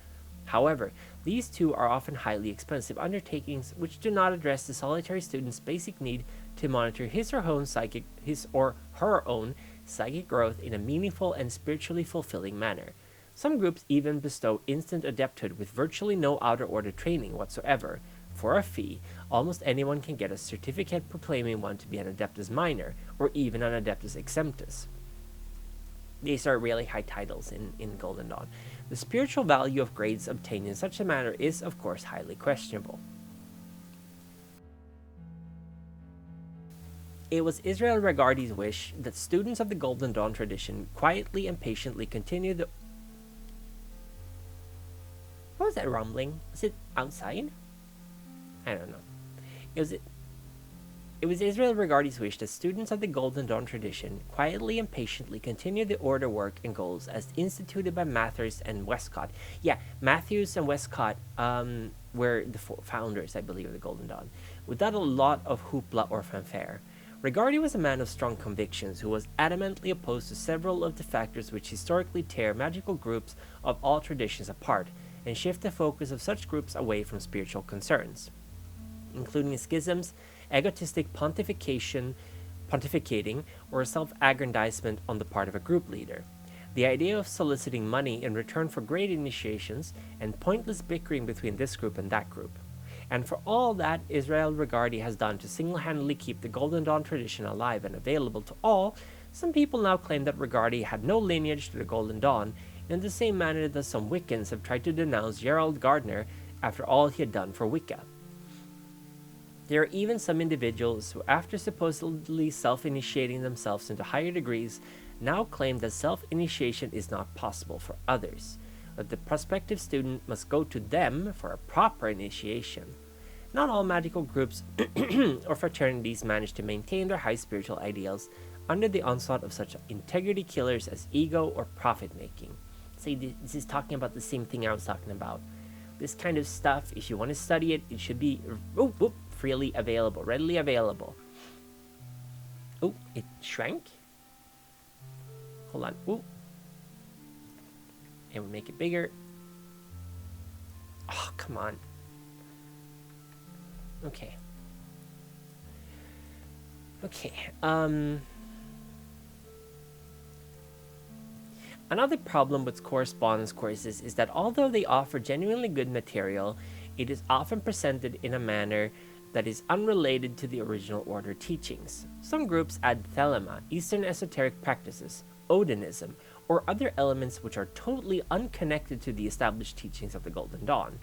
However, these two are often highly expensive undertakings which do not address the solitary student's basic need to monitor his or her own psychic growth in a meaningful and spiritually fulfilling manner. Some groups even bestow instant adepthood with virtually no outer order training whatsoever. For a fee, almost anyone can get a certificate proclaiming one to be an Adeptus Minor, or even an Adeptus Exemptus. These are really high titles in Golden Dawn. The spiritual value of grades obtained in such a manner is, of course, highly questionable. It was Israel Regardie's wish that students of the Golden Dawn tradition quietly and patiently continue the... What was that rumbling? Was it outside? I don't know. It was Israel Regardie's wish that students of the Golden Dawn tradition quietly and patiently continue the order work and goals as instituted by Matthews and Westcott. Yeah, Matthews and Westcott were the founders, I believe, of the Golden Dawn, without a lot of hoopla or fanfare. Regardie was a man of strong convictions who was adamantly opposed to several of the factors which historically tear magical groups of all traditions apart and shift the focus of such groups away from spiritual concerns, including schisms, egotistic pontificating, or self-aggrandizement on the part of a group leader. The idea of soliciting money in return for great initiations, and pointless bickering between this group and that group. And for all that Israel Regardie has done to single-handedly keep the Golden Dawn tradition alive and available to all, some people now claim that Regardie had no lineage to the Golden Dawn, in the same manner that some Wiccans have tried to denounce Gerald Gardner after all he had done for Wicca. There are even some individuals who, after supposedly self-initiating themselves into higher degrees, now claim that self-initiation is not possible for others, that the prospective student must go to them for a proper initiation. Not all magical groups or fraternities manage to maintain their high spiritual ideals under the onslaught of such integrity killers as ego or profit-making. See, this is talking about the same thing I was talking about. This kind of stuff, if you want to study it, it should be freely available, readily available. Oh, it shrank? Hold on. Ooh. And we make it bigger. Oh, come on. Okay. Okay. Another problem with correspondence courses is that although they offer genuinely good material, it is often presented in a manner that is unrelated to the original order teachings. Some groups add thelema, Eastern esoteric practices, Odinism, or other elements which are totally unconnected to the established teachings of the Golden Dawn.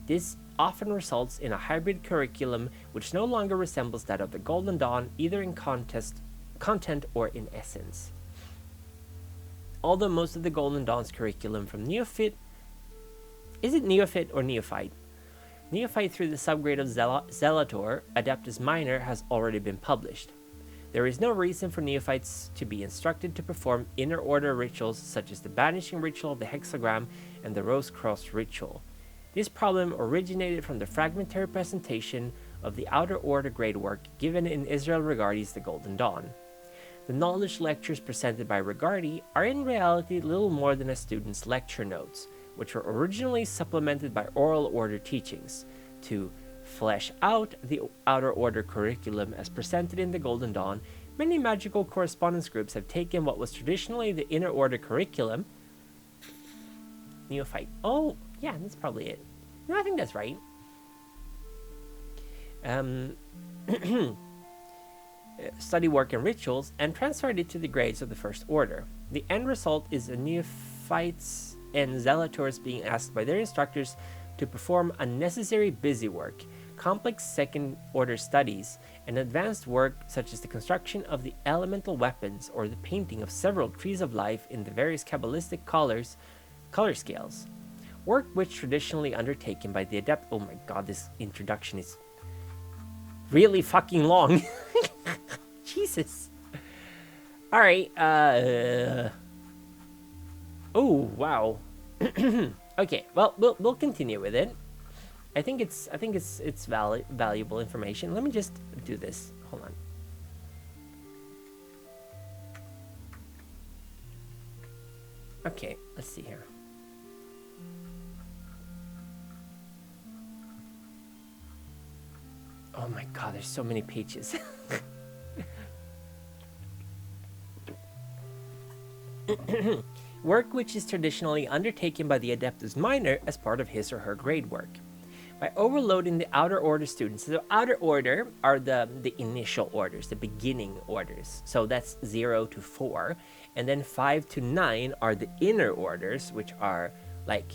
This often results in a hybrid curriculum which no longer resembles that of the Golden Dawn, either in content or in essence. Although most of the Golden Dawn's curriculum from Neophyte... Is it Neophyte or Neophyte? Neophyte through the subgrade of Zelator, Adeptus Minor, has already been published. There is no reason for neophytes to be instructed to perform inner order rituals such as the banishing ritual of the hexagram and the rose cross ritual. This problem originated from the fragmentary presentation of the outer order grade work given in Israel Regardie's The Golden Dawn. The knowledge lectures presented by Regardie are in reality little more than a student's lecture notes, which were originally supplemented by oral order teachings, to flesh out the outer order curriculum as presented in the Golden Dawn. Many magical correspondence groups have taken what was traditionally the inner order curriculum. Neophyte. Oh, yeah, that's probably it. No, I think that's right. Study work and rituals, and transferred it to the grades of the First Order. The end result is the neophytes and zealotors being asked by their instructors to perform unnecessary busy work, complex second-order studies, and advanced work such as the construction of the elemental weapons or the painting of several trees of life in the various Kabbalistic color scales. Work which traditionally undertaken by the adept... Oh my god, this introduction is really fucking long. Jesus. Alright, oh, wow. Okay, well, we'll continue with it. I think it's valuable information. Let me just do this. Hold on. Okay, let's see here. Oh my god, there's so many pages. Work which is traditionally undertaken by the Adeptus Minor as part of his or her grade work. By overloading the outer order students, the outer order are the initial orders, the beginning orders. So that's 0 to 4. And then 5 to 9 are the inner orders, which are like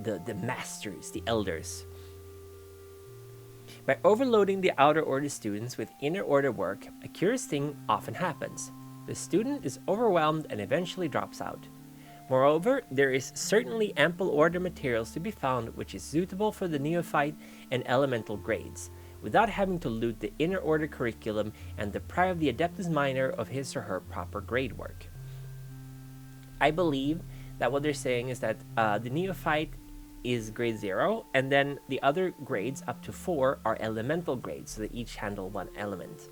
the masters, the elders. By overloading the outer order students with inner order work, a curious thing often happens. The student is overwhelmed and eventually drops out. Moreover, there is certainly ample order materials to be found which is suitable for the neophyte and elemental grades, without having to loot the inner order curriculum and deprive the Adeptus Minor of his or her proper grade work. I believe that what they're saying is that the neophyte is grade 0, and then the other grades up to 4 are elemental grades, so they each handle one element.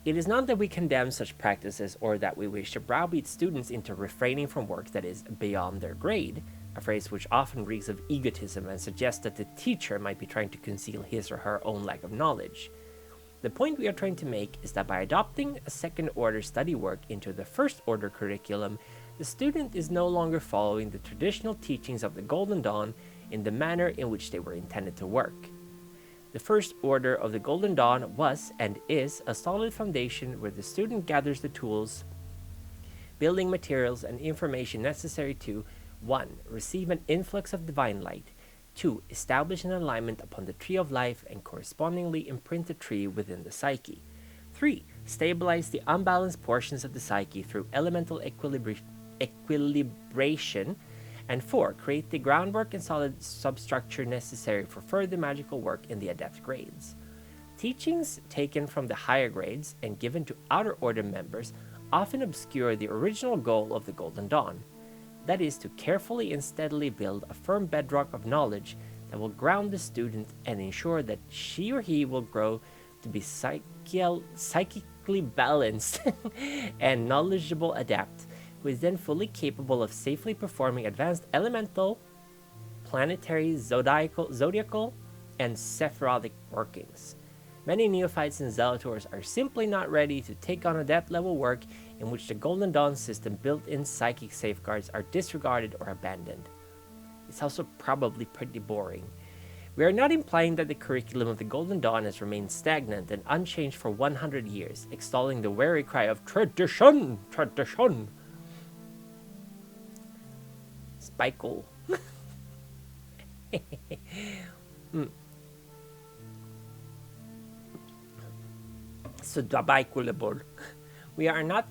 It is not that we condemn such practices or that we wish to browbeat students into refraining from work that is beyond their grade, a phrase which often reeks of egotism and suggests that the teacher might be trying to conceal his or her own lack of knowledge. The point we are trying to make is that by adopting a second-order study work into the first-order curriculum, the student is no longer following the traditional teachings of the Golden Dawn in the manner in which they were intended to work. The first order of the Golden Dawn was and is a solid foundation where the student gathers the tools, building materials, and information necessary to 1. Receive an influx of divine light, 2. Establish an alignment upon the tree of life and correspondingly imprint the tree within the psyche, 3. Stabilize the unbalanced portions of the psyche through elemental equilibration, and 4. Create the groundwork and solid substructure necessary for further magical work in the adept grades. Teachings taken from the higher grades and given to outer order members often obscure the original goal of the Golden Dawn, that is, to carefully and steadily build a firm bedrock of knowledge that will ground the student and ensure that she or he will grow to be psychically balanced and knowledgeable adept, who is then fully capable of safely performing advanced elemental, planetary, zodiacal, and Sephirotic workings. Many neophytes and zealotors are simply not ready to take on adept level work in which the Golden Dawn system built-in psychic safeguards are disregarded or abandoned. It's also probably pretty boring. We are not implying that the curriculum of the Golden Dawn has remained stagnant and unchanged for 100 years, extolling the weary cry of tradition, tradition. Spikle. So dabaikulable. We are not.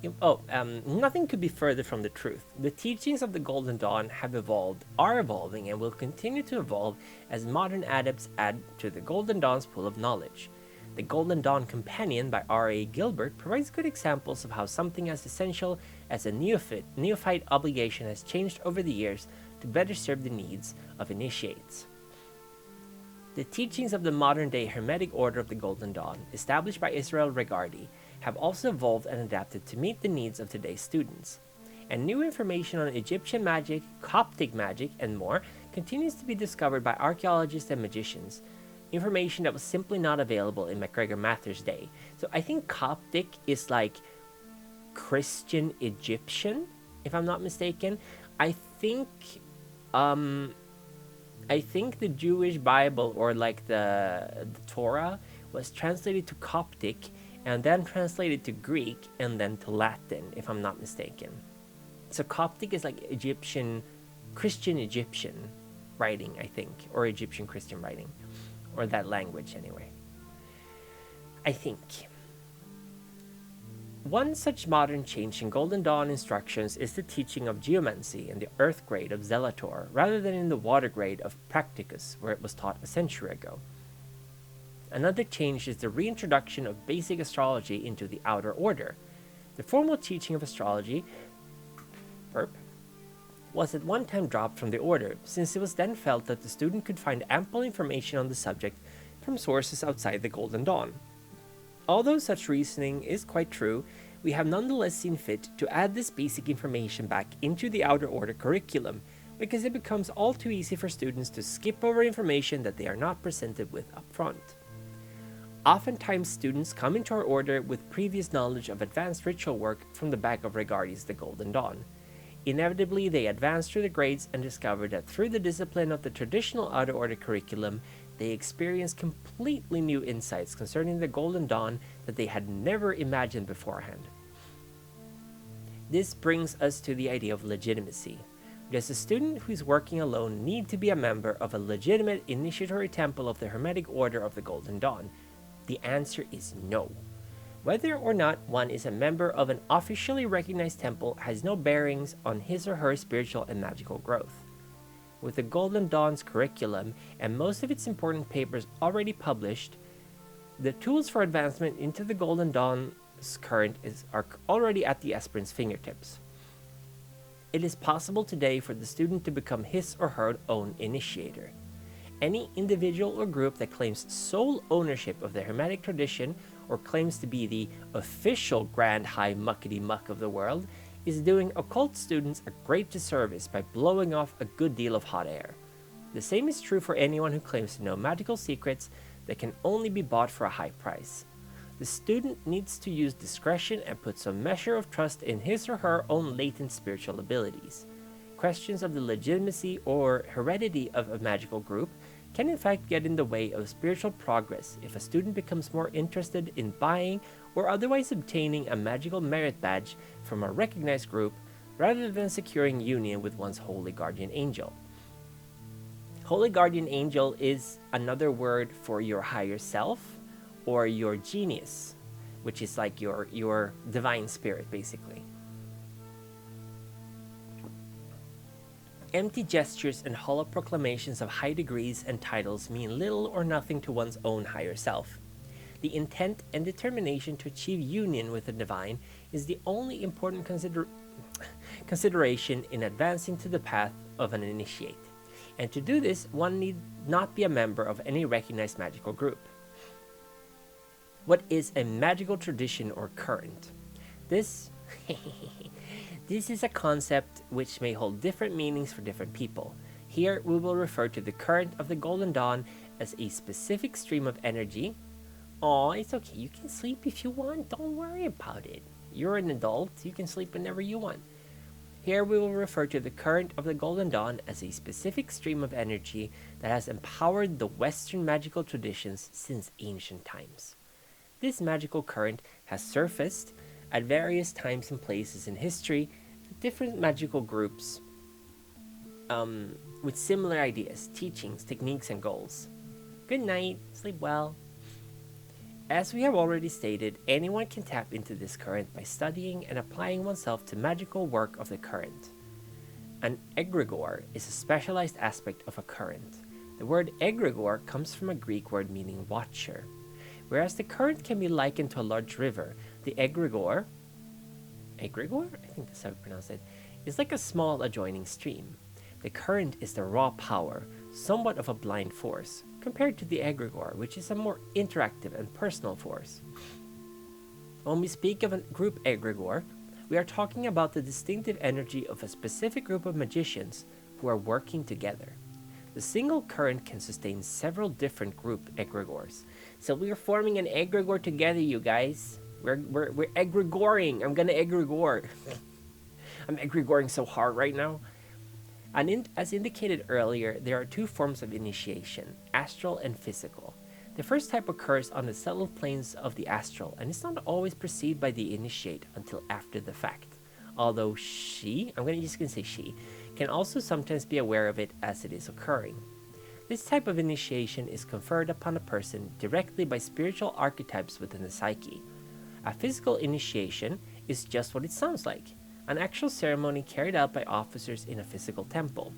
Nothing could be further from the truth. The teachings of the Golden Dawn have evolved, are evolving, and will continue to evolve as modern adepts add to the Golden Dawn's pool of knowledge. The Golden Dawn Companion by R.A. Gilbert provides good examples of how something as essential as a neophyte obligation has changed over the years to better serve the needs of initiates. The teachings of the modern-day Hermetic Order of the Golden Dawn, established by Israel Regardie, have also evolved and adapted to meet the needs of today's students. And new information on Egyptian magic, Coptic magic, and more continues to be discovered by archaeologists and magicians, information that was simply not available in MacGregor Mathers' day. So I think Coptic is like Christian Egyptian, if I'm not mistaken. I think the Jewish Bible, or like the Torah, was translated to Coptic and then translated to Greek and then to Latin, if I'm not mistaken. So Coptic is like Christian Egyptian writing, I think, or Egyptian Christian writing, or that language anyway, I think. One such modern change in Golden Dawn instructions is the teaching of geomancy in the earth grade of Zelator, rather than in the water grade of Practicus, where it was taught a century ago. Another change is the reintroduction of basic astrology into the outer order. The formal teaching of astrology was at one time dropped from the order, since it was then felt that the student could find ample information on the subject from sources outside the Golden Dawn. Although such reasoning is quite true, we have nonetheless seen fit to add this basic information back into the Outer Order curriculum, because it becomes all too easy for students to skip over information that they are not presented with up front. Oftentimes, students come into our order with previous knowledge of advanced ritual work from the back of Regardi's The Golden Dawn. Inevitably, they advance through the grades and discover that through the discipline of the traditional Outer Order curriculum, they experience completely new insights concerning the Golden Dawn that they had never imagined beforehand. This brings us to the idea of legitimacy. Does a student who is working alone need to be a member of a legitimate initiatory temple of the Hermetic Order of the Golden Dawn? The answer is no. Whether or not one is a member of an officially recognized temple has no bearings on his or her spiritual and magical growth. With the Golden Dawn's curriculum and most of its important papers already published, the tools for advancement into the Golden Dawn's current are already at the aspirant's fingertips. It is possible today for the student to become his or her own initiator. Any individual or group that claims sole ownership of the Hermetic tradition or claims to be the official Grand High Muckety Muck of the world is doing occult students a great disservice by blowing off a good deal of hot air. The same is true for anyone who claims to know magical secrets that can only be bought for a high price. The student needs to use discretion and put some measure of trust in his or her own latent spiritual abilities. Questions of the legitimacy or heredity of a magical group can in fact get in the way of spiritual progress if a student becomes more interested in buying or otherwise obtaining a magical merit badge from a recognized group rather than securing union with one's holy guardian angel. Holy guardian angel is another word for your higher self or your genius, which is like your divine spirit basically. Empty gestures and hollow proclamations of high degrees and titles mean little or nothing to one's own higher self. The intent and determination to achieve union with the divine is the only important consideration in advancing to the path of an initiate. And to do this, one need not be a member of any recognized magical group. What is a magical tradition or current? This is a concept which may hold different meanings for different people. Here we will refer to the current of the Golden Dawn as a specific stream of energy. Aw, it's okay, you can sleep if you want, don't worry about it. You're an adult, you can sleep whenever you want. Here we will refer to the current of the Golden Dawn as a specific stream of energy that has empowered the Western magical traditions since ancient times. This magical current has surfaced at various times and places in history, different magical groups with similar ideas, teachings, techniques, and goals. Good night, sleep well. As we have already stated, anyone can tap into this current by studying and applying oneself to magical work of the current. An egregore is a specialized aspect of a current. The word egregore comes from a Greek word meaning watcher. Whereas the current can be likened to a large river, the egregore, I think that's how you pronounce it, is like a small adjoining stream. The current is the raw power, somewhat of a blind force, compared to the egregore, which is a more interactive and personal force. When we speak of a group egregore, we are talking about the distinctive energy of a specific group of magicians who are working together. The single current can sustain several different group egregores. So we are forming an egregore together, you guys. We're egregoring. I'm gonna egregore. I'm egregoring so hard right now. And as indicated earlier, there are two forms of initiation, astral and physical. The first type occurs on the subtle planes of the astral and is not always perceived by the initiate until after the fact. Although she, I'm just gonna say she, can also sometimes be aware of it as it is occurring. This type of initiation is conferred upon a person directly by spiritual archetypes within the psyche. A physical initiation is just what it sounds like, an actual ceremony carried out by officers in a physical temple.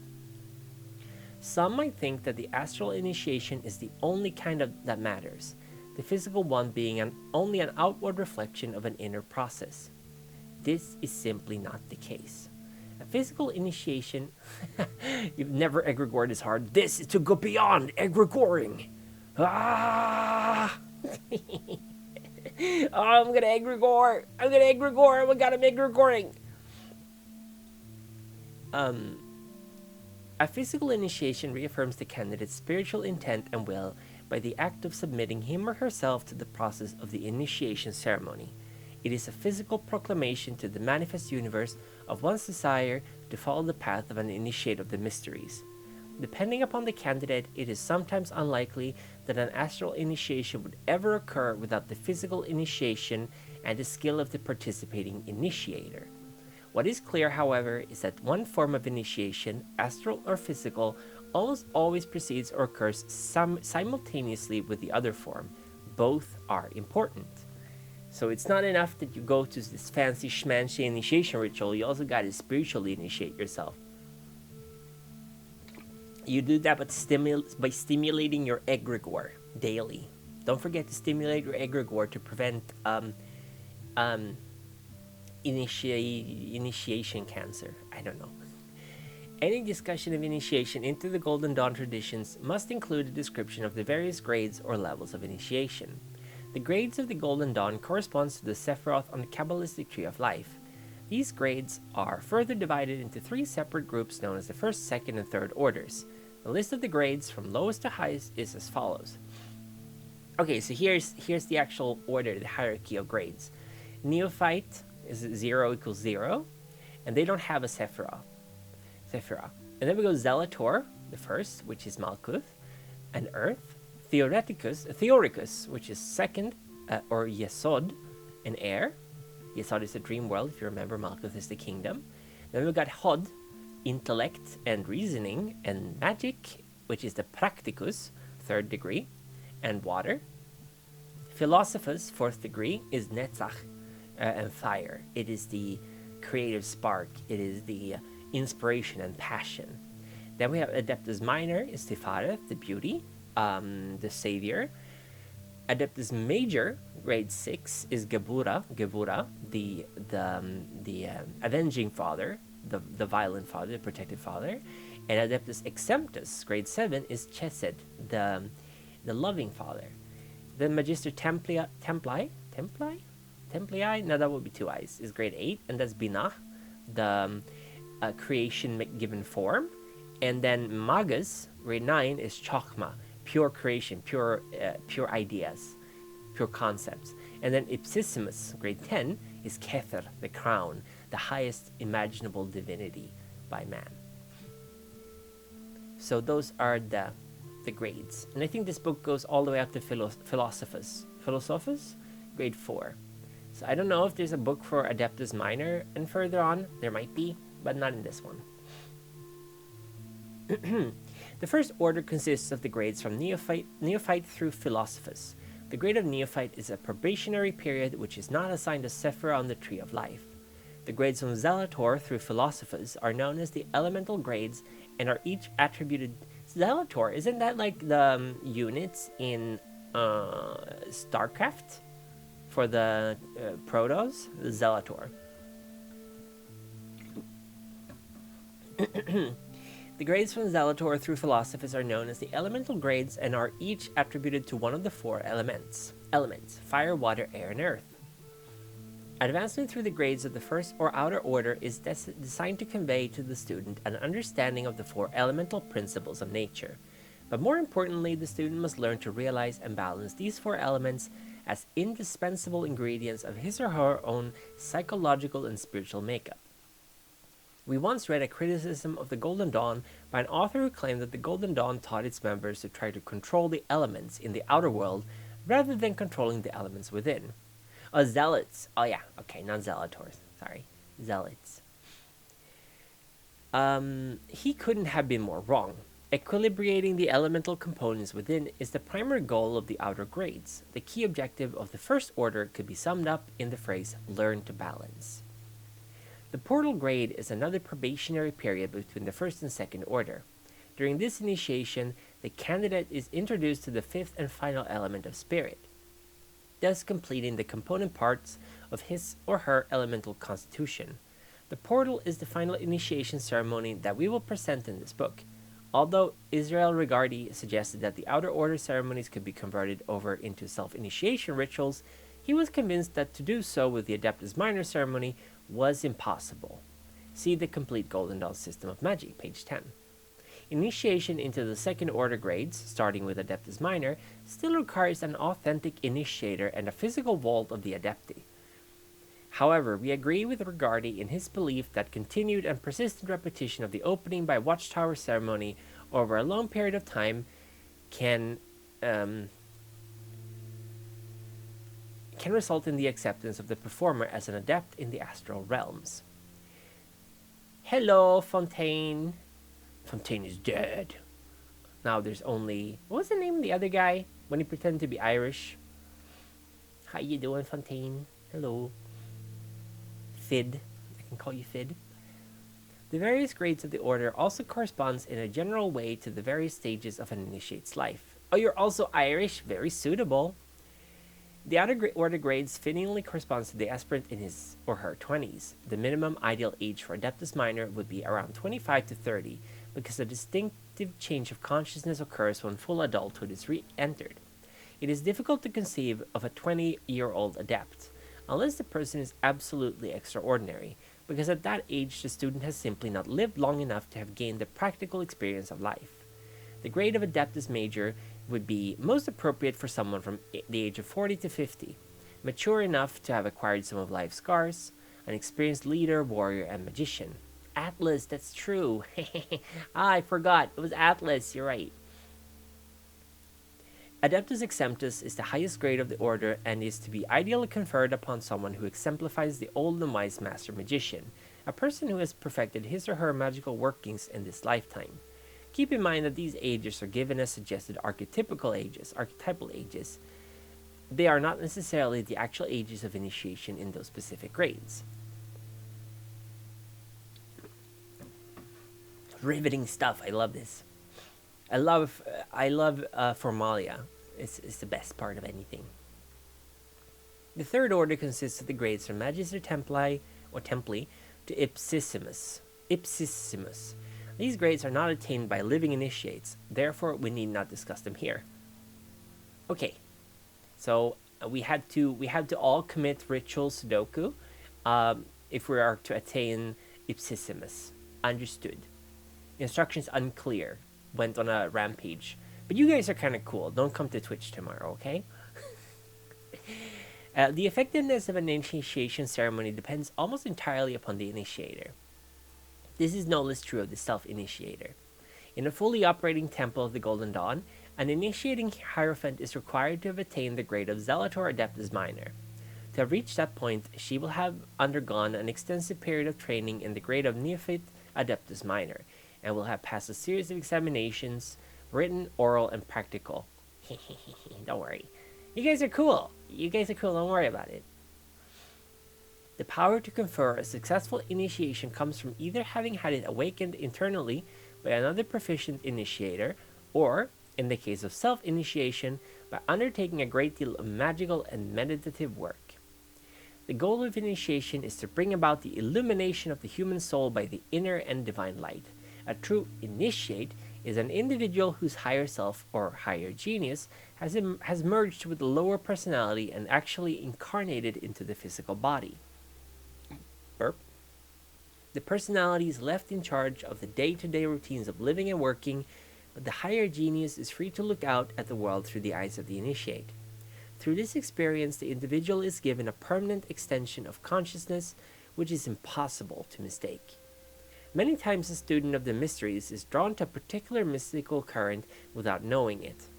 Some might think that the astral initiation is the only kind that matters, the physical one being only an outward reflection of an inner process. This is simply not the case. A physical initiation. You've never egregored this hard. This is to go beyond egregoring. Ah! Oh, I'm gonna egregore. I'm gonna egregore. Oh my god, I'm egregoring. A physical initiation reaffirms the candidate's spiritual intent and will by the act of submitting him or herself to the process of the initiation ceremony. It is a physical proclamation to the manifest universe of one's desire to follow the path of an initiate of the mysteries. Depending upon the candidate, it is sometimes unlikely that an astral initiation would ever occur without the physical initiation and the skill of the participating initiator. What is clear, however, is that one form of initiation, astral or physical, almost always precedes or occurs simultaneously with the other form. Both are important. So it's not enough that you go to this fancy schmancy initiation ritual, you also gotta spiritually initiate yourself. You do that by stimulating your egregore daily. Don't forget to stimulate your egregore to prevent initiation cancer. I don't know. Any discussion of initiation into the Golden Dawn traditions must include a description of the various grades or levels of initiation. The grades of the Golden Dawn corresponds to the Sephiroth on the Kabbalistic Tree of Life. These grades are further divided into 3 separate groups known as the first, second, and third orders. The list of the grades from lowest to highest is as follows. Okay, so here's the actual order, the hierarchy of grades. Neophyte is 0 equals 0, and they don't have a Sephiroth. And then we go Zelator, the first, which is Malkuth, and Earth. Theoricus, which is second, or Yesod, an air. Yesod is a dream world, if you remember, Malkuth is the kingdom. Then we got Hod, intellect and reasoning and magic, which is the Practicus, 3rd degree, and water. Philosophus, 4th degree, is Netzach, and fire. It is the creative spark. It is the inspiration and passion. Then we have Adeptus Minor, is Tifareth, the beauty, the savior. Adeptus Major, grade 6, is Gebura, the avenging father, the violent father, the protective father. And Adeptus Exemptus, grade 7, is Chesed, the loving father. Then Magister Templii, no, that would be 2 eyes, is grade 8, and that's Binah, the creation given form. And then Magus, grade 9, is Chokhmah, pure creation, pure ideas, pure concepts. And then Ipsissimus, grade 10, is Kether, the crown, the highest imaginable divinity by man. So those are the grades. And I think this book goes all the way up to Philosophus, grade 4. So I don't know if there's a book for Adeptus Minor, and further on, there might be, but not in this one. The first order consists of the grades from Neophyte through Philosophus. The grade of Neophyte is a probationary period which is not assigned a Sephira on the Tree of Life. The grades from Zelator through Philosophus are known as the elemental grades and are each attributed... Zelator, isn't that like the units in StarCraft? For the Protoss? The Zelator. The grades from Zelator through Philosophus are known as the elemental grades and are each attributed to one of the 4 elements: fire, water, air, and earth. Advancement through the grades of the first or outer order is designed to convey to the student an understanding of the 4 elemental principles of nature. But more importantly, the student must learn to realize and balance these 4 elements as indispensable ingredients of his or her own psychological and spiritual makeup. We once read a criticism of the Golden Dawn by an author who claimed that the Golden Dawn taught its members to try to control the elements in the outer world rather than controlling the elements within. Zealots. Oh yeah, okay, not Zelators. Sorry, Zealots. He couldn't have been more wrong. Equilibrating the elemental components within is the primary goal of the outer grades. The key objective of the first order could be summed up in the phrase, learn to balance. The portal grade is another probationary period between the first and second order. During this initiation, the candidate is introduced to the 5th and final element of spirit, thus completing the component parts of his or her elemental constitution. The The portal is the final initiation ceremony that we will present in this book. Although Israel Regardie suggested that the outer order ceremonies could be converted over into self-initiation rituals, he was convinced that to do so with the Adeptus Minor ceremony was impossible. See the complete Golden Dawn system of magic, page 10. Initiation into the second order grades, starting with Adeptus Minor, still requires an authentic initiator and a physical vault of the Adepti. However, we agree with Regardie in his belief that continued and persistent repetition of the opening by Watchtower ceremony over a long period of time can result in the acceptance of the performer as an adept in the astral realms. Hello, Fontaine. Fontaine is dead. Now there's only... What was the name of the other guy when he pretended to be Irish? How you doing, Fontaine? Hello. Fid. I can call you Fid. The various grades of the order also corresponds in a general way to the various stages of an initiate's life. Oh, you're also Irish? Very suitable. The outer order grades fittingly corresponds to the aspirant in his or her 20s. The minimum ideal age for Adeptus Minor would be around 25 to 30, because a distinctive change of consciousness occurs when full adulthood is re-entered. It is difficult to conceive of a 20-year-old adept, unless the person is absolutely extraordinary, because at that age the student has simply not lived long enough to have gained the practical experience of life. The grade of Adeptus Major would be most appropriate for someone from the age of 40 to 50, mature enough to have acquired some of life's scars, an experienced leader, warrior, and magician. Atlas, that's true. I forgot. It was Atlas, you're right. Adeptus Exemptus is the highest grade of the order and is to be ideally conferred upon someone who exemplifies the old and wise master magician, a person who has perfected his or her magical workings in this lifetime. Keep in mind that these ages are given as suggested archetypal ages. They are not necessarily the actual ages of initiation in those specific grades. Riveting stuff. I love this. I love Formalia. It's the best part of anything. The third order consists of the grades from Magister Templi or Templi to Ipsissimus. These grades are not attained by living initiates, therefore we need not discuss them here. Okay, so we had to all commit ritual Sudoku if we are to attain Ipsissimus. Understood. Instructions unclear. Went on a rampage. But you guys are kind of cool. Don't come to Twitch tomorrow, okay? The effectiveness of an initiation ceremony depends almost entirely upon the initiator. This is no less true of the self-initiator. In a fully operating temple of the Golden Dawn, an initiating hierophant is required to have attained the grade of Zealot Adeptus Minor. To have reached that point, she will have undergone an extensive period of training in the grade of Neophyte Adeptus Minor, and will have passed a series of examinations, written, oral, and practical. Don't worry. You guys are cool. Don't worry about it. The power to confer a successful initiation comes from either having had it awakened internally by another proficient initiator, or, in the case of self-initiation, by undertaking a great deal of magical and meditative work. The goal of initiation is to bring about the illumination of the human soul by the inner and divine light. A true initiate is an individual whose higher self, or higher genius, has merged with the lower personality and actually incarnated into the physical body. Burp. The personality is left in charge of the day-to-day routines of living and working, but the higher genius is free to look out at the world through the eyes of the initiate. Through this experience, the individual is given a permanent extension of consciousness, which is impossible to mistake. Many times a student of the mysteries is drawn to a particular mystical current without knowing it.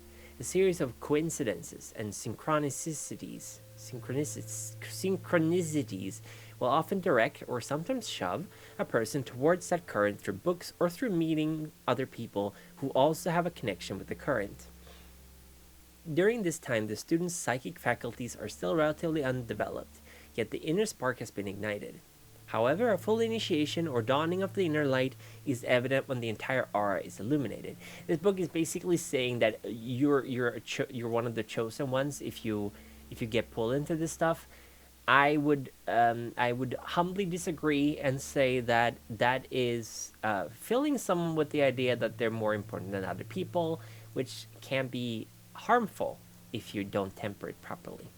A series of coincidences and synchronicities will often direct, or sometimes shove, a person towards that current through books or through meeting other people who also have a connection with the current. During this time, the student's psychic faculties are still relatively undeveloped, yet the inner spark has been ignited. However, a full initiation or dawning of the inner light is evident when the entire aura is illuminated. This book is basically saying that you're one of the chosen ones if you get pulled into this stuff. I would humbly disagree and say that that is filling someone with the idea that they're more important than other people, which can be harmful if you don't temper it properly.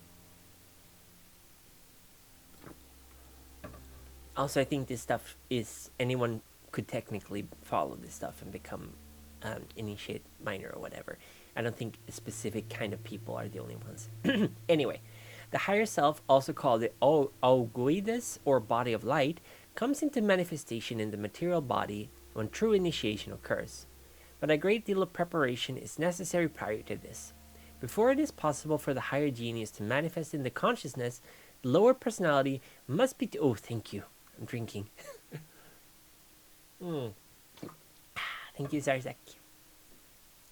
Also, I think this stuff is anyone could technically follow this stuff and become initiate minor or whatever. I don't think a specific kind of people are the only ones. Anyway, the higher self, also called the Auguides or body of light, comes into manifestation in the material body when true initiation occurs. But a great deal of preparation is necessary prior to this. Before it is possible for the higher genius to manifest in the consciousness, the lower personality must be. Oh, thank you. I'm drinking. Thank you, Zarzak.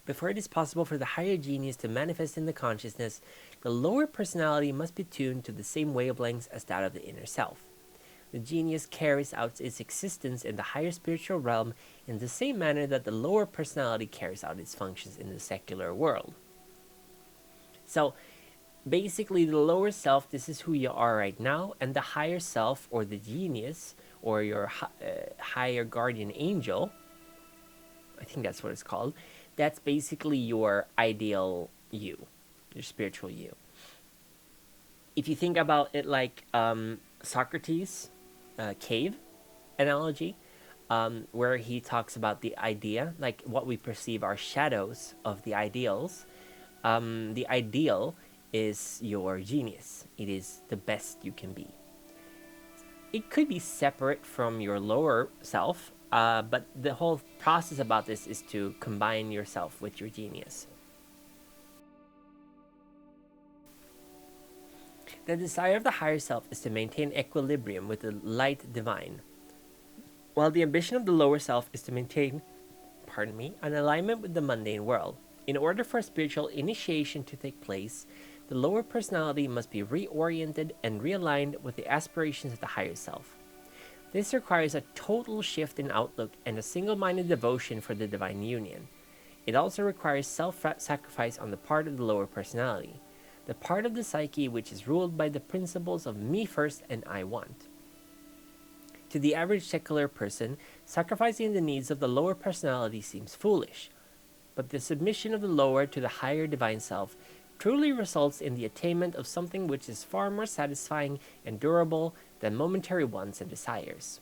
Before it is possible for the higher genius to manifest in the consciousness, the lower personality must be tuned to the same wavelengths as that of the inner self. The genius carries out its existence in the higher spiritual realm in the same manner that the lower personality carries out its functions in the secular world. So, basically, the lower self, this is who you are right now, and the higher self, or the genius, or your higher guardian angel, I think that's what it's called, that's basically your ideal you, your spiritual you. If you think about it like Socrates' cave analogy, where he talks about the idea, like what we perceive are shadows of the ideals, the ideal is your genius. It is the best you can be. It could be separate from your lower self, but the whole process about this is to combine yourself with your genius. The desire of the higher self is to maintain equilibrium with the light divine, while the ambition of the lower self is to maintain, an alignment with the mundane world. In order for spiritual initiation to take place, the lower personality must be reoriented and realigned with the aspirations of the higher self. This requires a total shift in outlook and a single-minded devotion for the divine union. It also requires self-sacrifice on the part of the lower personality, the part of the psyche which is ruled by the principles of me first and I want. To the average secular person, sacrificing the needs of the lower personality seems foolish, but the submission of the lower to the higher divine self truly results in the attainment of something which is far more satisfying and durable than momentary wants and desires.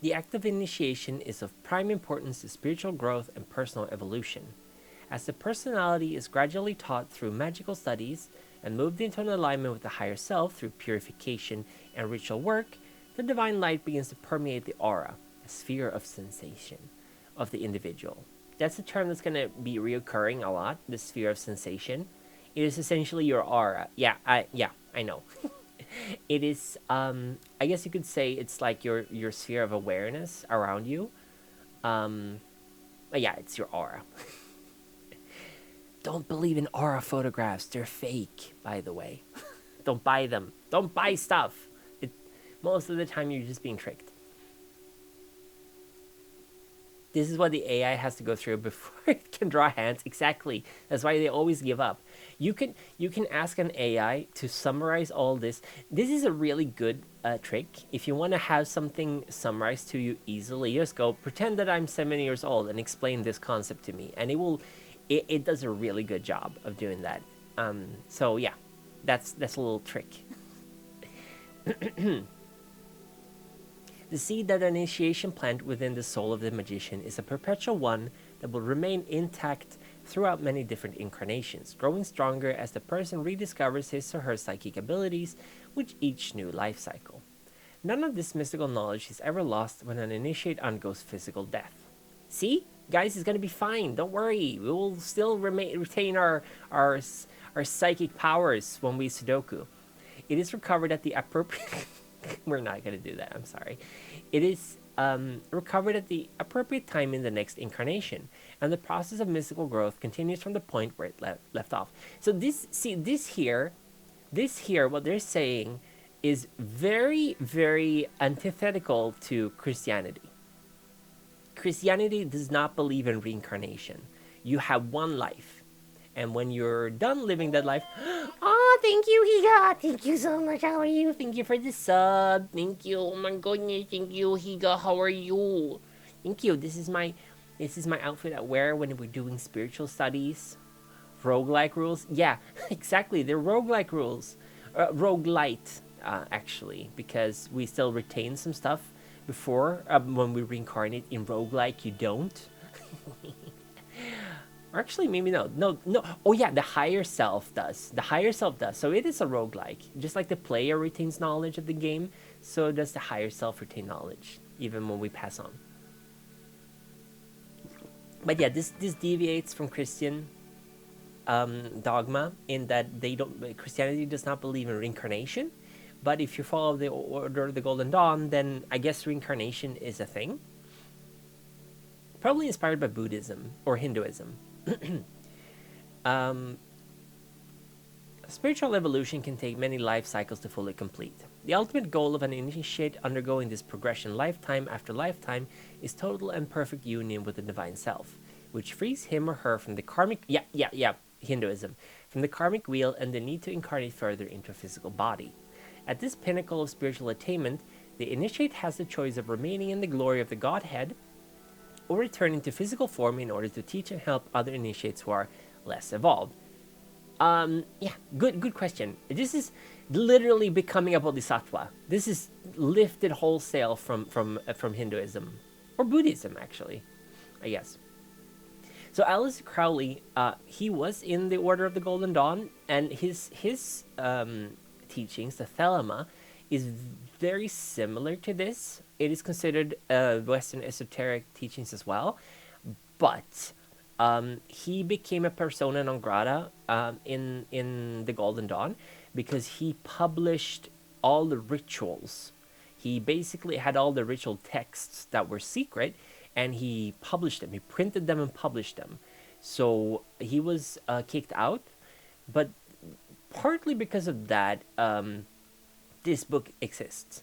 The act of initiation is of prime importance to spiritual growth and personal evolution. As the personality is gradually taught through magical studies and moved into an alignment with the higher self through purification and ritual work, the divine light begins to permeate the aura, a sphere of sensation, of the individual. That's a term that's going to be reoccurring a lot, the sphere of sensation. It is essentially your aura. Yeah, I know. It is, I guess you could say it's like your sphere of awareness around you. Yeah, it's your aura. Don't believe in aura photographs. They're fake, by the way. Don't buy them. Don't buy stuff. Most of the time, you're just being tricked. This is what the AI has to go through before it can draw hands. Exactly. That's why they always give up. You can ask an AI to summarize all this. This is a really good trick. If you want to have something summarized to you easily, just go pretend that I'm 7 years old and explain this concept to me, and it does a really good job of doing that. So yeah, that's a little trick. The seed that an initiation plant within the soul of the magician is a perpetual one that will remain intact throughout many different incarnations, growing stronger as the person rediscovers his or her psychic abilities with each new life cycle. None of this mystical knowledge is ever lost when an initiate undergoes physical death. See? Guys, it's going to be fine. Don't worry. We will still retain our psychic powers when we Sudoku. It is recovered at the appropriate... We're not going to do that. I'm sorry. It is recovered at the appropriate time in the next incarnation, and the process of mystical growth continues from the point where it left off. So this here, what they're saying is very, very antithetical to Christianity. Christianity does not believe in reincarnation. You have one life, and when you're done living that life, thank you, Higa. Thank you so much. How are you? Thank you for the sub. Thank you. Oh my goodness. Thank you, Higa. How are you? Thank you. This is my outfit I wear when we're doing spiritual studies. Roguelike rules? Yeah, exactly. They're roguelike rules. Roguelite, actually, because we still retain some stuff before when we reincarnate. In roguelike, you don't. Or actually, maybe no. No, no. Oh, yeah, the higher self does. The higher self does. So it is a roguelike. Just like the player retains knowledge of the game, so does the higher self retain knowledge, even when we pass on. But yeah, this deviates from Christian dogma in that Christianity does not believe in reincarnation. But if you follow the Order of the Golden Dawn, then I guess reincarnation is a thing. Probably inspired by Buddhism or Hinduism. Spiritual evolution can take many life cycles to fully complete. The ultimate goal of an initiate undergoing this progression lifetime after lifetime is total and perfect union with the divine self, which frees him or her from the karmic Hinduism, from the karmic wheel and the need to incarnate further into a physical body. At this pinnacle of spiritual attainment, the initiate has the choice of remaining in the glory of the Godhead or returning to physical form in order to teach and help other initiates who are less evolved. Good question. This is literally becoming a bodhisattva. This is lifted wholesale from Hinduism or Buddhism, actually, I guess. So Aleister Crowley, he was in the Order of the Golden Dawn, and his teachings, the Thelema, is very similar to this. It is considered Western esoteric teachings as well, but he became a persona non grata in the Golden Dawn because he published all the rituals. He basically had all the ritual texts that were secret, and he published them. He printed them and published them. So he was kicked out, but partly because of that, this book exists.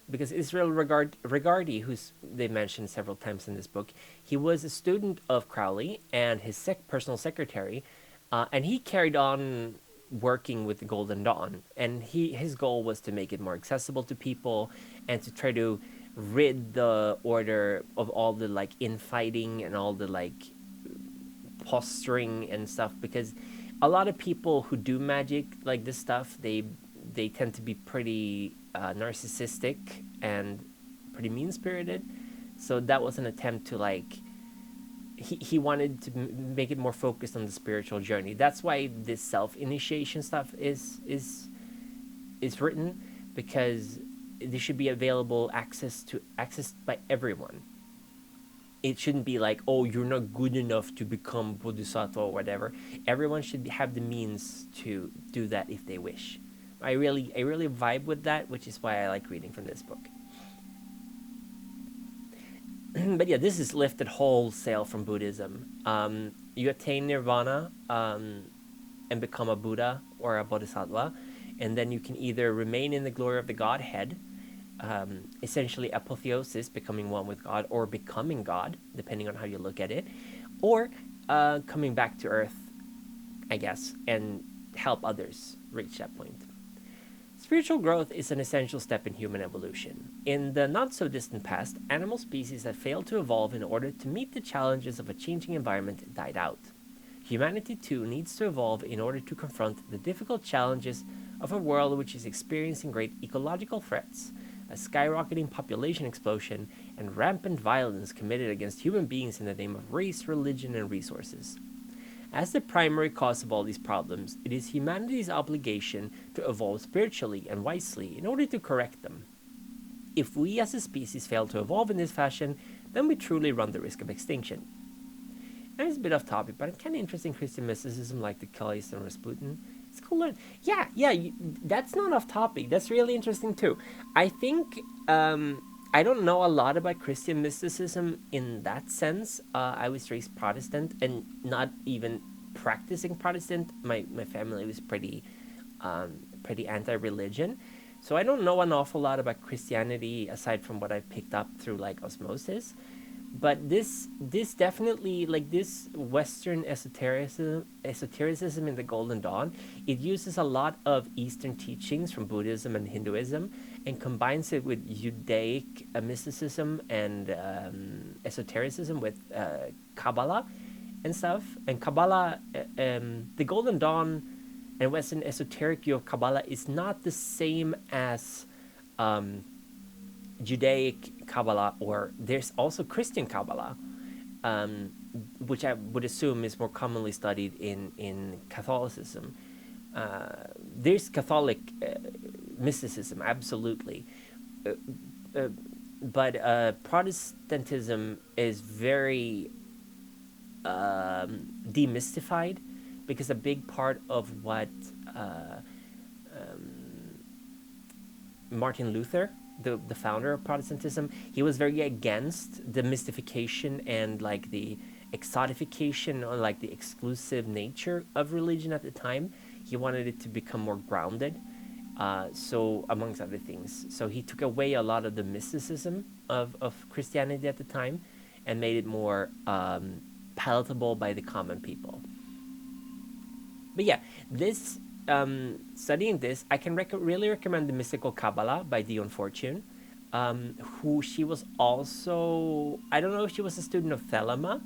Because Israel Regardi, who's they mentioned several times in this book, he was a student of Crowley and his personal secretary, and he carried on working with the Golden Dawn. And his goal was to make it more accessible to people and to try to rid the order of all the like infighting and all the like posturing and stuff, because a lot of people who do magic like this stuff, they tend to be pretty narcissistic and pretty mean-spirited. So that was an attempt to like he wanted to make it more focused on the spiritual journey. That's why this self-initiation stuff is written, because this should be available accessed by everyone. It shouldn't be like, oh, you're not good enough to become bodhisattva or whatever. Everyone should have the means to do that if they wish. I really vibe with that, which is why I like reading from this book. But yeah, this is lifted wholesale from Buddhism. You attain nirvana and become a Buddha or a bodhisattva, and then you can either remain in the glory of the Godhead, essentially apotheosis, becoming one with God, or becoming God, depending on how you look at it, or coming back to Earth, I guess, and help others reach that point. Spiritual growth is an essential step in human evolution. In the not-so-distant past, animal species that failed to evolve in order to meet the challenges of a changing environment died out. Humanity, too, needs to evolve in order to confront the difficult challenges of a world which is experiencing great ecological threats, a skyrocketing population explosion, and rampant violence committed against human beings in the name of race, religion, and resources. As the primary cause of all these problems, it is humanity's obligation to evolve spiritually and wisely in order to correct them. If we as a species fail to evolve in this fashion, then we truly run the risk of extinction. And it's a bit off topic, but it's kind of interesting Christian mysticism like the Calais and Rasputin. It's cool. Yeah, that's not off topic. That's really interesting too. I think I don't know a lot about Christian mysticism in that sense. I was raised Protestant and not even practicing Protestant. My family was pretty anti-religion. So I don't know an awful lot about Christianity aside from what I picked up through like osmosis. but this definitely, like, this Western esotericism in the Golden Dawn, it uses a lot of Eastern teachings from Buddhism and Hinduism and combines it with Judaic mysticism and esotericism with Kabbalah and stuff. And Kabbalah, the Golden Dawn and Western esoteric view of Kabbalah is not the same as Judaic Kabbalah, or there's also Christian Kabbalah, um, which I would assume is more commonly studied in Catholicism. There's Catholic mysticism, absolutely, uh, uh, but Protestantism is very demystified, because a big part of what Martin Luther, the founder of Protestantism, he was very against the mystification and like the exotification or like the exclusive nature of religion at the time. He wanted it to become more grounded. So amongst other things, so he took away a lot of the mysticism of Christianity at the time and made it more palatable by the common people. But yeah, this studying this, I can really recommend the Mystical Kabbalah by Dion Fortune, who she was also. I don't know if she was a student of Thelema,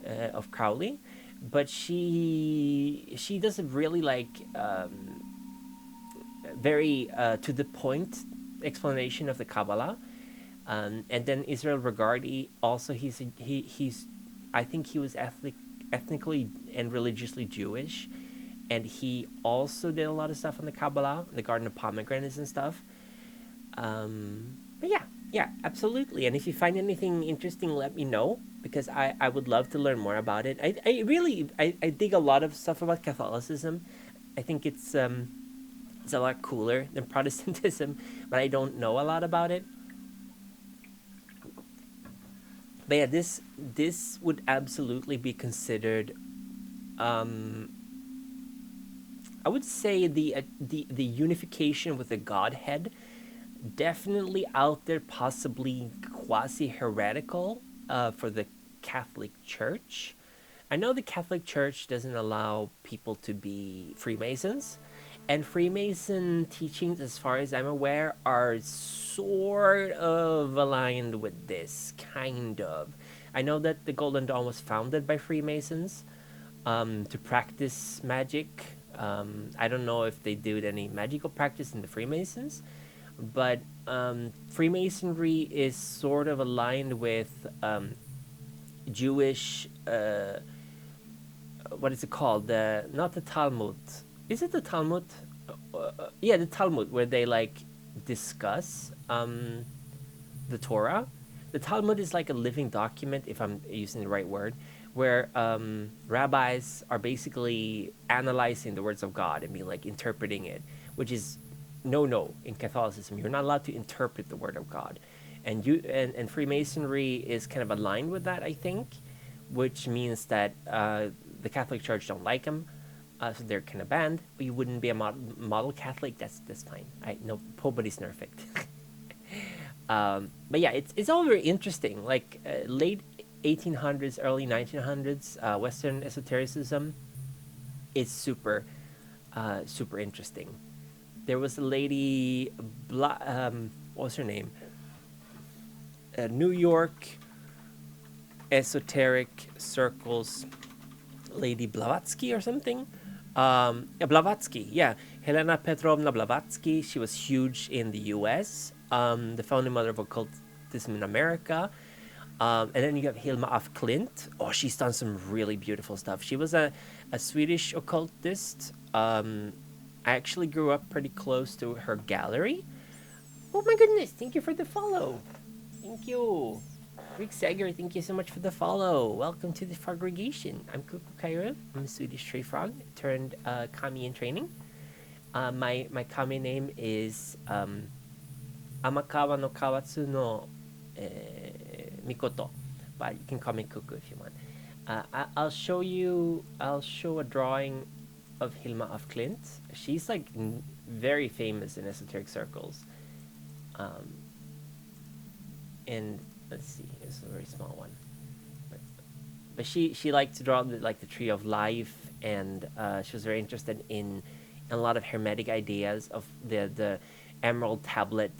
of Crowley, but she does a really like very to the point explanation of the Kabbalah. And then Israel Regardie also, he's I think he was ethnically and religiously Jewish, and he also did a lot of stuff on the Kabbalah, the Garden of Pomegranates and stuff. But yeah, absolutely. And if you find anything interesting, let me know, because I would love to learn more about it. I really I dig a lot of stuff about Catholicism. I think it's a lot cooler than Protestantism, but I don't know a lot about it. But yeah, this would absolutely be considered. I would say the unification with the Godhead, definitely out there, possibly quasi heretical for the Catholic Church. I know the Catholic Church doesn't allow people to be Freemasons, and Freemason teachings, as far as I'm aware, are sort of aligned with this, kind of. I know that the Golden Dawn was founded by Freemasons to practice magic. I don't know if they did any magical practice in the Freemasons, but Freemasonry is sort of aligned with Jewish. What is it called? Not the Talmud. Is it the Talmud? Yeah, the Talmud, where they like discuss the Torah. The Talmud is like a living document, if I'm using the right word, where rabbis are basically analyzing the words of God and being like interpreting it, which is no in Catholicism. You're not allowed to interpret the word of God, and and Freemasonry is kind of aligned with that, I think, which means that the Catholic Church don't like them, so they're kind of banned. But you wouldn't be a model Catholic. That's fine. No, nobody's perfect. But yeah, it's all very interesting. Like late 1800s, early 1900s, Western esotericism is super interesting. There was a lady, what was her name? New York esoteric circles, Lady Blavatsky or something. Yeah, Blavatsky, yeah. Helena Petrovna Blavatsky. She was huge in the U.S., the founding mother of occultism in America. And then you have Hilma af Klint. Oh, she's done some really beautiful stuff. She was a Swedish occultist. I actually grew up pretty close to her gallery. Oh my goodness, thank you for the follow. Thank you. Rick Sager, thank you so much for the follow. Welcome to the Frogregation. I'm Kuku Kaira. I'm a Swedish tree frog turned kami in training. My kami name is Amakawa no Kawatsu no Mikoto, but you can call me Kuku if you want. I'll show a drawing of Hilma af Klint. She's like very famous in esoteric circles, and let's see. It's a very small one, but she liked to draw the tree of life, and she was very interested in a lot of hermetic ideas of the emerald tablet,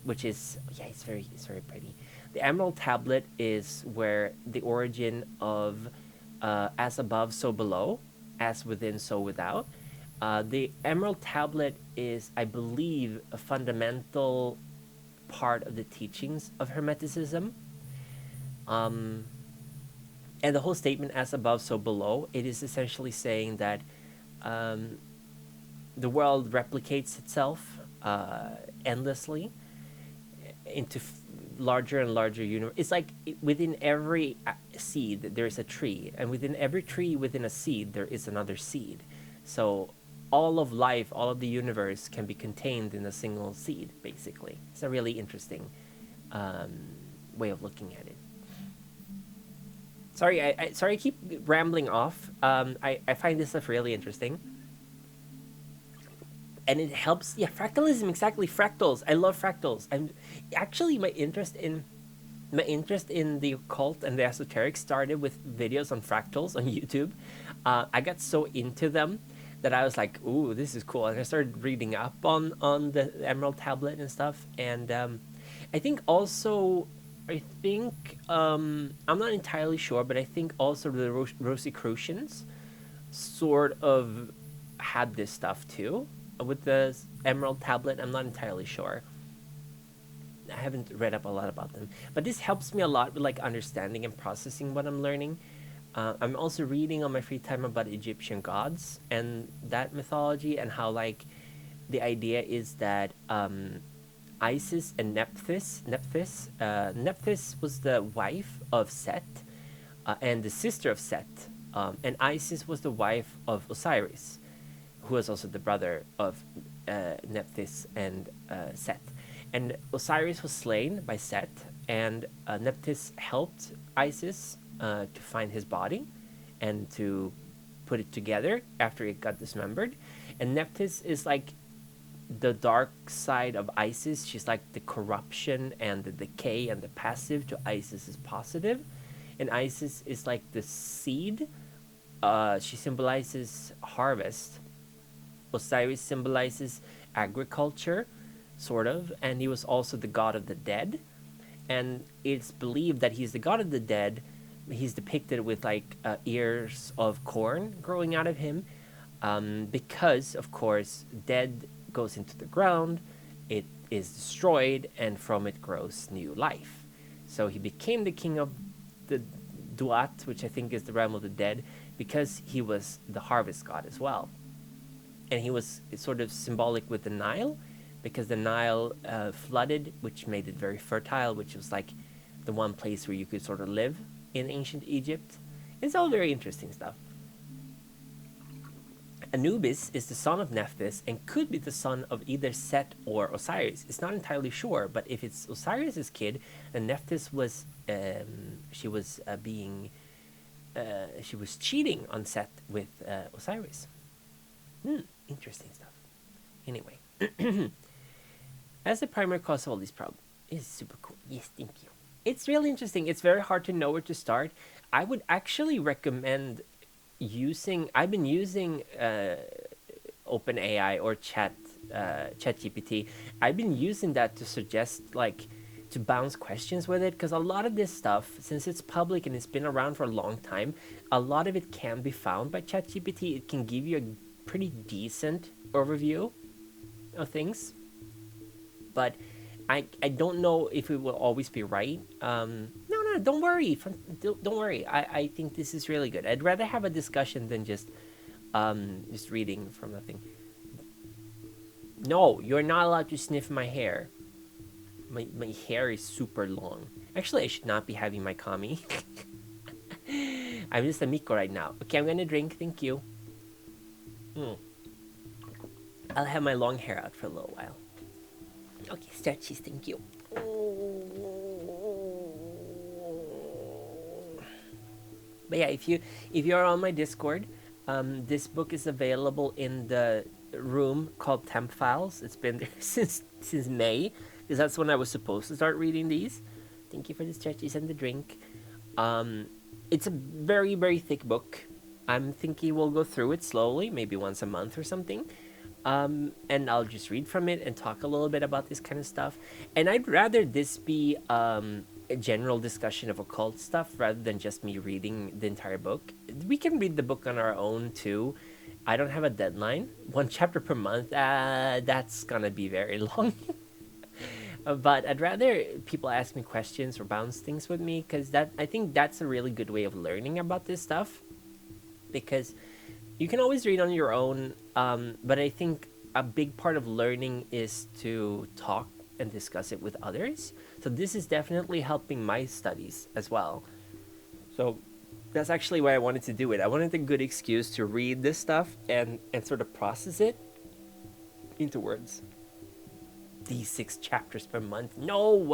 which is, yeah, it's very pretty. The emerald tablet is where the origin of as above, so below, as within, so without. The emerald tablet is, I believe, a fundamental part of the teachings of Hermeticism. And the whole statement, as above, so below, it is essentially saying that the world replicates itself endlessly into larger and larger universe. It's like within every seed there is a tree, and within every tree within a seed there is another seed. So all of life, all of the universe can be contained in a single seed, basically. It's a really interesting way of looking at it. Sorry, I keep rambling off. I find this stuff really interesting. And it helps, yeah, fractalism, exactly, fractals. I love fractals. I'm actually, my interest in the occult and the esoteric started with videos on fractals on YouTube. I got so into them that I was like, ooh, this is cool. And I started reading up on the Emerald Tablet and stuff. And I think also, I'm not entirely sure, but I think also the Rosicrucians sort of had this stuff too with the Emerald Tablet. I'm not entirely sure. I haven't read up a lot about them, but this helps me a lot with like understanding and processing what I'm learning. I'm also reading on my free time about Egyptian gods and that mythology, and how like the idea is that Isis and Nephthys was the wife of Set and the sister of Set, and Isis was the wife of Osiris, who was also the brother of Nephthys and Set. And Osiris was slain by Set, and Nephthys helped Isis to find his body and to put it together after it got dismembered. And Nephthys is like the dark side of Isis. She's like the corruption and the decay and the passive to Isis' positive. And Isis is like the seed. She symbolizes harvest. Osiris symbolizes agriculture, sort of, and he was also the god of the dead. And it's believed that he's the god of the dead. He's depicted with like ears of corn growing out of him, because, of course, dead goes into the ground, it is destroyed, and from it grows new life. So he became the king of the Duat, which I think is the realm of the dead, because he was the harvest god as well. And he was sort of symbolic with the Nile, because the Nile flooded, which made it very fertile, which was like the one place where you could sort of live in ancient Egypt. It's all very interesting stuff. Anubis is the son of Nephthys and could be the son of either Set or Osiris. It's not entirely sure, but if it's Osiris's kid, then Nephthys was she was cheating on Set with Osiris. Interesting stuff. Anyway, as the primary cause of all these problems is super cool. Yes, thank you. It's really interesting. It's very hard to know where to start. I would actually recommend I've been using OpenAI or ChatGPT. I've been using that to suggest, like, to bounce questions with it, because a lot of this stuff, since it's public and it's been around for a long time, a lot of it can be found by ChatGPT. It can give you a pretty decent overview of things, but I don't know if it will always be right. No, don't worry. Don't worry. I think this is really good. I'd rather have a discussion than just reading from nothing. No, you're not allowed to sniff my hair. My hair is super long. Actually, I should not be having my kami. I'm just a Miko right now. Okay, I'm gonna drink. Thank you. I'll have my long hair out for a little while. Okay, stretchies, thank you. But yeah, if you're on my Discord, this book is available in the room called Temp Files. It's been there since May. because that's when I was supposed to start reading these. Thank you for the stretchies and the drink. Um, it's a very, very thick book. I'm thinking we'll go through it slowly, maybe once a month or something. And I'll just read from it and talk a little bit about this kind of stuff. And I'd rather this be a general discussion of occult stuff rather than just me reading the entire book. We can read the book on our own too. I don't have a deadline. One chapter per month, that's gonna be very long. But I'd rather people ask me questions or bounce things with me, because I think that's a really good way of learning about this stuff. Because you can always read on your own, but I think a big part of learning is to talk and discuss it with others. So this is definitely helping my studies as well. So that's actually why I wanted to do it. I wanted a good excuse to read this stuff and sort of process it into words. These 6 chapters per month. No!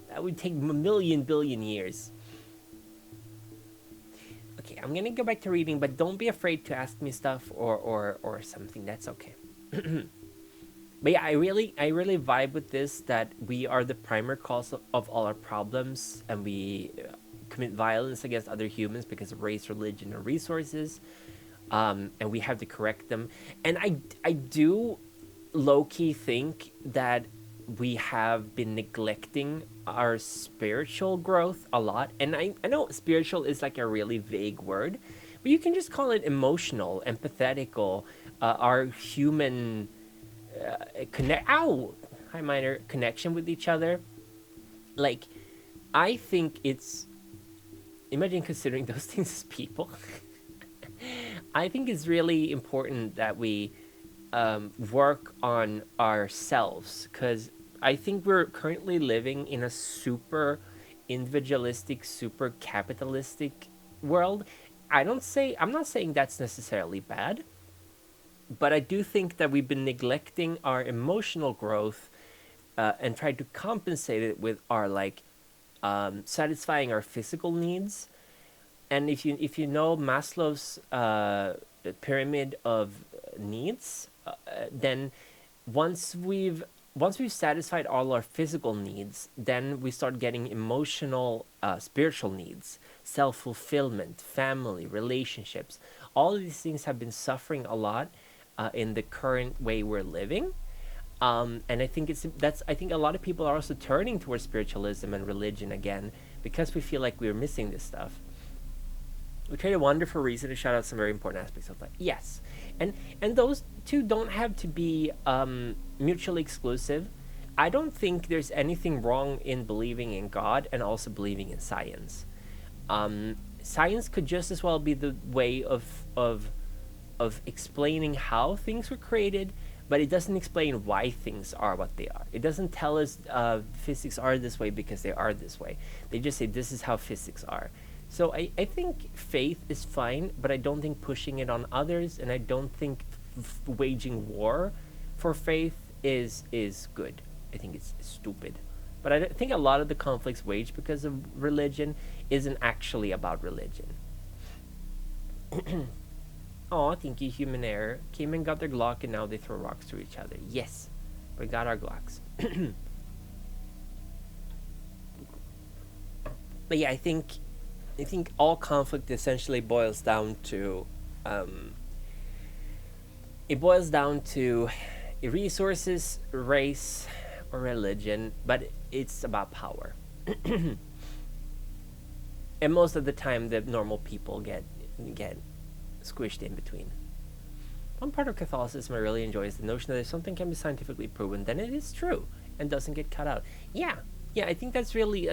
That would take a million billion years. Okay, I'm gonna go back to reading, but don't be afraid to ask me stuff or something. That's okay. But yeah, I really vibe with this, that we are the primary cause of all our problems, and we commit violence against other humans because of race, religion, or resources, and we have to correct them. And I do low-key think that we have been neglecting our spiritual growth a lot. And I know spiritual is like a really vague word, but you can just call it emotional, empathetical, our human connection with each other. Like, I think it's, imagine considering those things as people. I think it's really important that we work on ourselves, because I think we're currently living in a super individualistic, super capitalistic world. I'm not saying that's necessarily bad, but I do think that we've been neglecting our emotional growth and tried to compensate it with our satisfying our physical needs. And if you know Maslow's pyramid of needs, then once we've satisfied all our physical needs, then we start getting emotional, spiritual needs, self-fulfillment, family, relationships. All of these things have been suffering a lot in the current way we're living. And I think I think a lot of people are also turning towards spiritualism and religion again, because we feel like we're missing this stuff. We tried a wonderful reason to shout out some very important aspects of life. Yes. And those two don't have to be mutually exclusive. I don't think there's anything wrong in believing in God and also believing in science. Science could just as well be the way of explaining how things were created, but it doesn't explain why things are what they are. It doesn't tell us physics are this way because they are this way. They just say this is how physics are. So I think faith is fine, but I don't think pushing it on others, and I don't think waging war for faith is good. I think it's stupid. But I think a lot of the conflicts waged because of religion isn't actually about religion. Oh, thank you, Human Error. Came and got their Glock, and now they throw rocks to each other. Yes, we got our Glocks. But yeah, I think all conflict essentially boils down to resources, race, or religion, but it's about power. And most of the time, the normal people get squished in between. One part of Catholicism I really enjoy is the notion that if something can be scientifically proven, then it is true and doesn't get cut out. Yeah, I think that's really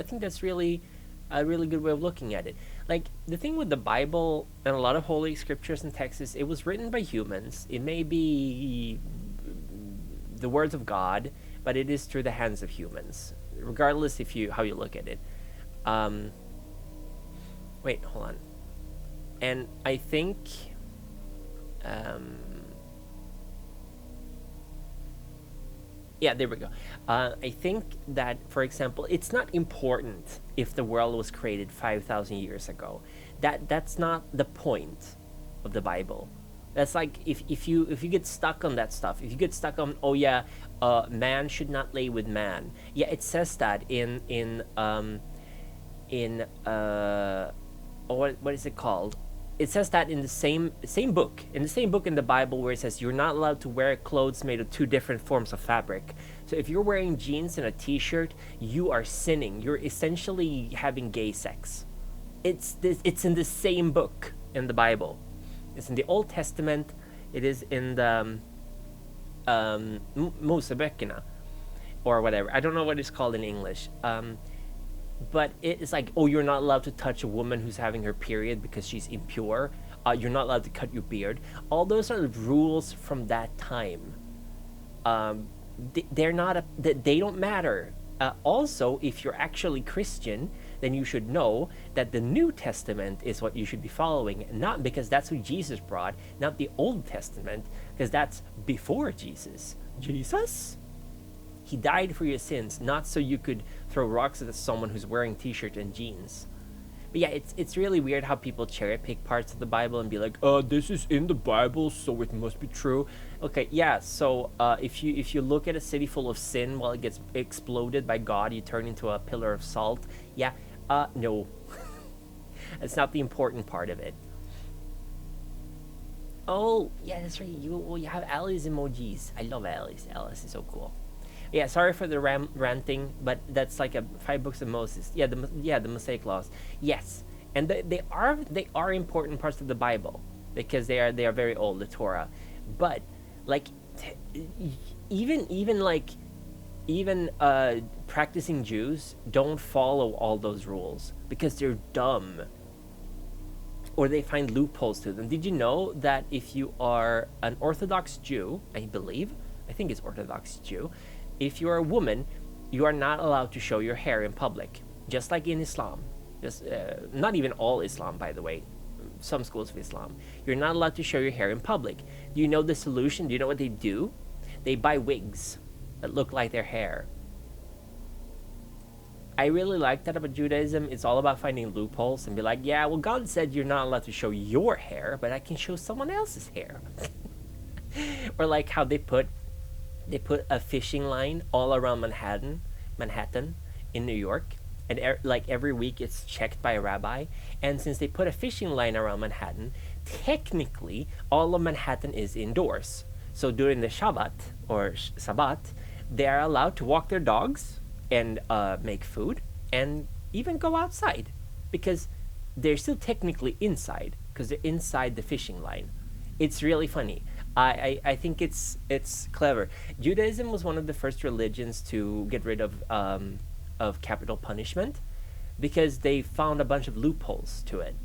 a really good way of looking at it. Like, the thing with the Bible and a lot of holy scriptures and texts, it was written by humans. It may be the words of God, but it is through the hands of humans, regardless how you look at it. Wait, hold on. And I think yeah, there we go. I think that, for example, it's not important if the world was created 5,000 years ago. That's not the point of the Bible. That's like if you get stuck on that stuff, if you get stuck on, oh yeah, man should not lay with man. Yeah, it says that in what is it called? It says that in the same book, in the Bible, where it says you're not allowed to wear clothes made of two different forms of fabric. So if you're wearing jeans and a t-shirt, you are sinning. You're essentially having gay sex. It's in the same book in the Bible. It's in the Old Testament. It is in the Moseböckerna or whatever. I don't know what it's called in English. But it's like, oh, you're not allowed to touch a woman who's having her period because she's impure. You're not allowed to cut your beard. All those are the rules from that time. They're not they don't matter. Also, if you're actually Christian, then you should know that the New Testament is what you should be following, not because that's what Jesus brought, not the Old Testament, because that's before Jesus. Jesus? He died for your sins, not so you could throw rocks at someone who's wearing t-shirt and jeans. But yeah, it's really weird how people cherry pick parts of the Bible and be like, this is in the Bible, so it must be true. Okay, yeah, so if you look at a city full of sin while it gets exploded by God, you turn into a pillar of salt. Yeah, no. That's not the important part of it. Oh, yeah, that's right. You have Alice emojis. I love Alice. Alice is so cool. Yeah, sorry for the ranting, but that's like 5 books of Moses. Yeah, the Mosaic laws. Yes, and they are important parts of the Bible because they are very old, the Torah. But like, even practicing Jews don't follow all those rules because they're dumb, or they find loopholes to them. Did you know that if you are an Orthodox Jew, I think it's Orthodox Jew, if you're a woman, you are not allowed to show your hair in public, just like in Islam. Just not even all Islam, by the way. Some schools of Islam, you're not allowed to show your hair in public. Do you know the solution? Do you know what they do? They buy wigs that look like their hair. I really like that about Judaism. It's all about finding loopholes and be like, yeah, well, God said you're not allowed to show your hair, but I can show someone else's hair. Or like how they put a fishing line all around Manhattan in New York, and like every week it's checked by a rabbi. And since they put a fishing line around Manhattan, technically all of Manhattan is indoors. So during the Shabbat or Sabbat, they are allowed to walk their dogs and make food and even go outside because they're still technically inside because they're inside the fishing line. It's really funny. I think it's clever. Judaism was one of the first religions to get rid of capital punishment because they found a bunch of loopholes to it.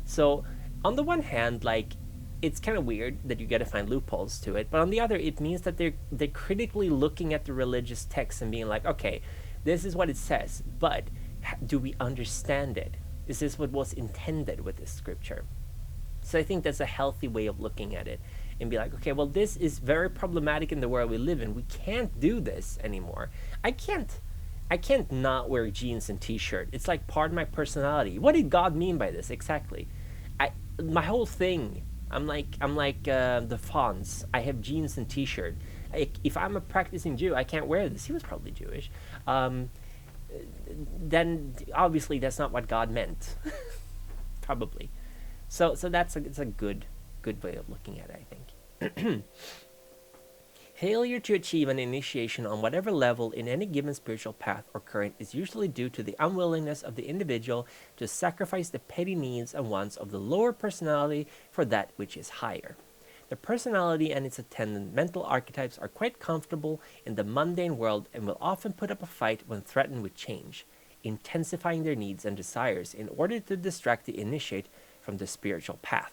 So on the one hand, like, it's kind of weird that you got to find loopholes to it, but on the other, it means that they're critically looking at the religious text and being like, okay, this is what it says, but do we understand it? Is this what was intended with this scripture? So I think that's a healthy way of looking at it and be like, okay, well, this is very problematic in the world we live in. We can't do this anymore. I can't not wear jeans and t-shirt. It's like part of my personality. What did God mean by this exactly? My whole thing, I'm like the Fonz. I have jeans and t-shirt. If I'm a practicing Jew, I can't wear this. He was probably Jewish. Then obviously that's not what God meant. Probably. So it's a good way of looking at it, I think. Failure to achieve an initiation on whatever level in any given spiritual path or current is usually due to the unwillingness of the individual to sacrifice the petty needs and wants of the lower personality for that which is higher. The personality and its attendant mental archetypes are quite comfortable in the mundane world and will often put up a fight when threatened with change, intensifying their needs and desires in order to distract the initiate from the spiritual path.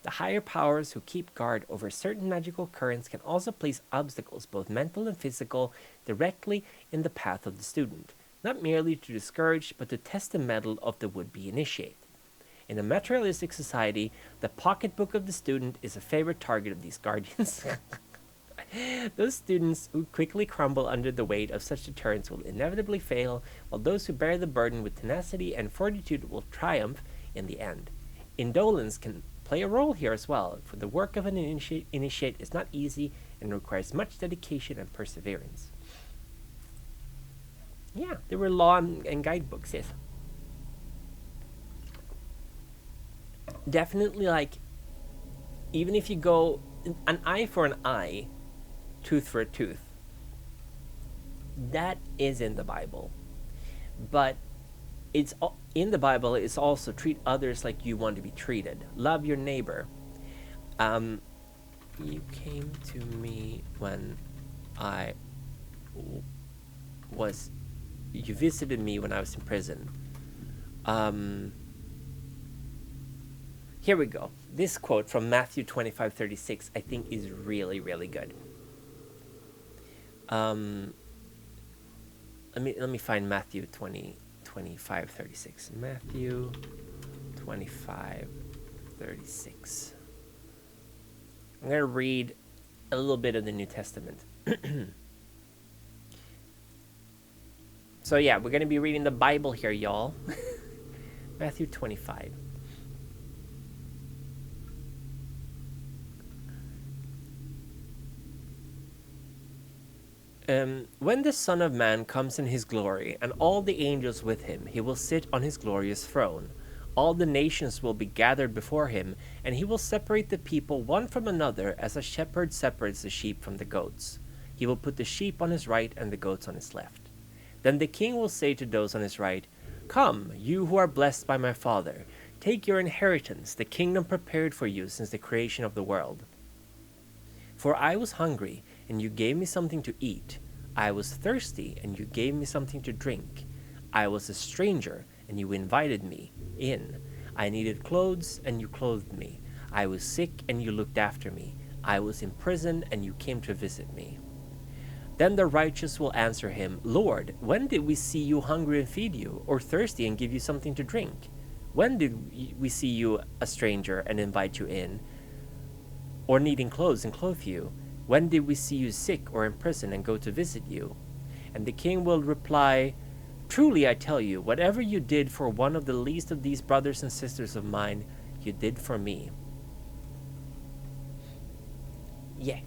The higher powers who keep guard over certain magical currents can also place obstacles, both mental and physical, directly in the path of the student, not merely to discourage, but to test the mettle of the would-be initiate. In a materialistic society, the pocketbook of the student is a favorite target of these guardians. Those students who quickly crumble under the weight of such deterrents will inevitably fail, while those who bear the burden with tenacity and fortitude will triumph in the end. Indolence can play a role here as well, for the work of an initiate is not easy and requires much dedication and perseverance. Yeah, there were law and guidebooks, yes. Definitely, like, even if you go an eye for an eye, tooth for a tooth, that is in the Bible. But it's in the Bible, it's also treat others like you want to be treated. Love your neighbor. You came to me when I was. You visited me when I was in prison. Here we go. This quote from Matthew 25:36 I think is really, really good. Let me find Matthew 25:36. Matthew 25:36. I'm going to read a little bit of the New Testament. So yeah, we're going to be reading the Bible here, y'all. Matthew 25. When the Son of Man comes in his glory, and all the angels with him, he will sit on his glorious throne. All the nations will be gathered before him, and he will separate the people one from another, as a shepherd separates the sheep from the goats. He will put the sheep on his right and the goats on his left. Then the king will say to those on his right, "Come, you who are blessed by my Father, take your inheritance, the kingdom prepared for you since the creation of the world. For I was hungry, and you gave me something to eat. I was thirsty, and you gave me something to drink. I was a stranger, and you invited me in. I needed clothes, and you clothed me. I was sick, and you looked after me. I was in prison, and you came to visit me." Then the righteous will answer him, "Lord, when did we see you hungry and feed you, or thirsty and give you something to drink? When did we see you a stranger and invite you in, or needing clothes and clothe you? When did we see you sick or in prison and go to visit you?" And the king will reply, "Truly I tell you, whatever you did for one of the least of these brothers and sisters of mine, you did for me." Yeah.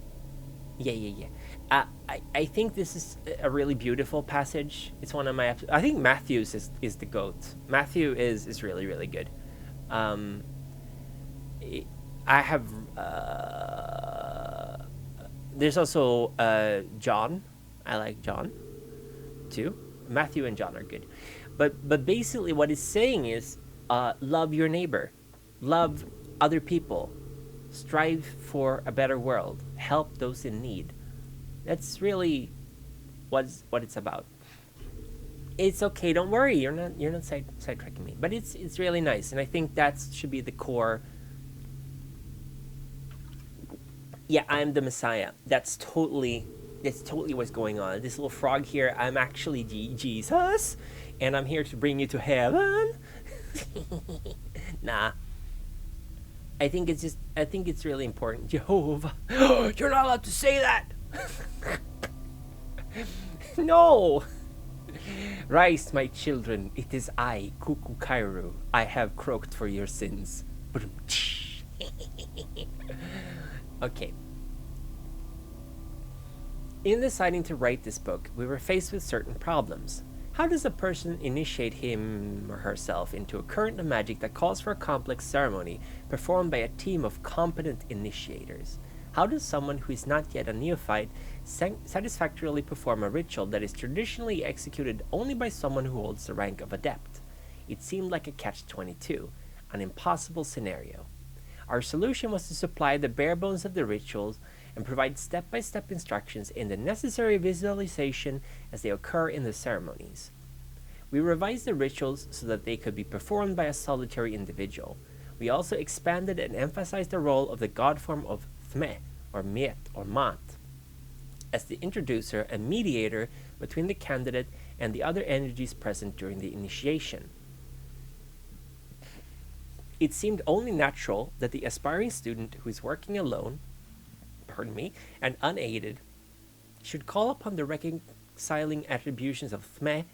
I think this is a really beautiful passage. It's one of my. I think Matthew's is the GOAT. Matthew is really, really good. I have. There's also John. I like John too. Matthew and John are good, but basically what it's saying is, love your neighbor, love other people, strive for a better world, help those in need. That's really what it's about. It's okay. Don't worry. You're not sidetracking me. But it's really nice, and I think that should be the core. Yeah, I'm the Messiah. That's totally what's going on. This little frog here. I'm actually Jesus, and I'm here to bring you to heaven. Nah. I think it's really important. Jehovah, you're not allowed to say that. No. Rise, my children. It is I, Kuku Kairu. I have croaked for your sins. Okay. In deciding to write this book, we were faced with certain problems. How does a person initiate him or herself into a current of magic that calls for a complex ceremony performed by a team of competent initiators? How does someone who is not yet a neophyte satisfactorily perform a ritual that is traditionally executed only by someone who holds the rank of adept? It seemed like a catch-22, an impossible scenario. Our solution was to supply the bare bones of the rituals and provide step-by-step instructions in the necessary visualization as they occur in the ceremonies. We revised the rituals so that they could be performed by a solitary individual. We also expanded and emphasized the role of the god form of Thme, or Miet, or Mat, as the introducer and mediator between the candidate and the other energies present during the initiation. It seemed only natural that the aspiring student who is working alone, and unaided, should call upon the reconciling attributions of Thme,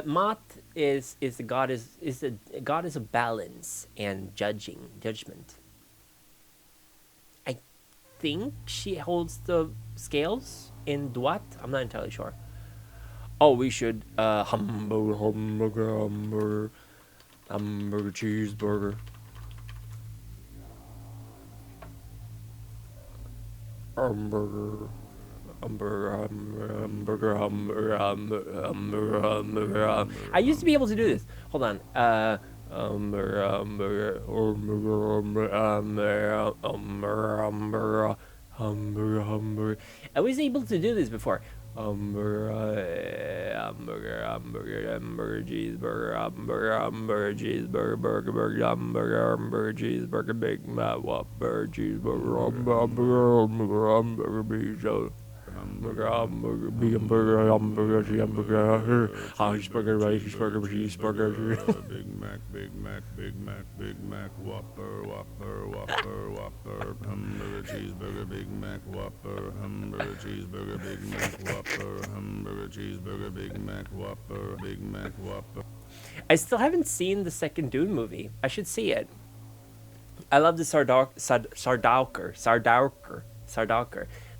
Mat is the god is a goddess of balance and judgment. I think she holds the scales in Duat. I'm not entirely sure. Oh, we should hamburger cheeseburger. Hamburger. I used to be able to do this. Hold on. I was able to do this before. Hamburger, cheeseburger, burger, cheeseburger, Big Mac, Whopper, cheeseburger, hamburger, beef, hamburger, cheeseburger. Big Mac, Big Mac, Big Mac, Big Mac, Whopper, Whopper, Whopper, Whopper, hamburger, cheeseburger, Big Mac, Whopper, hamburger, cheeseburger, Big Mac, Whopper, hamburger, cheeseburger, Big Mac, Whopper, Big Mac, Whopper. I still haven't seen the second Dune movie. I should see it. I love the Sardauker,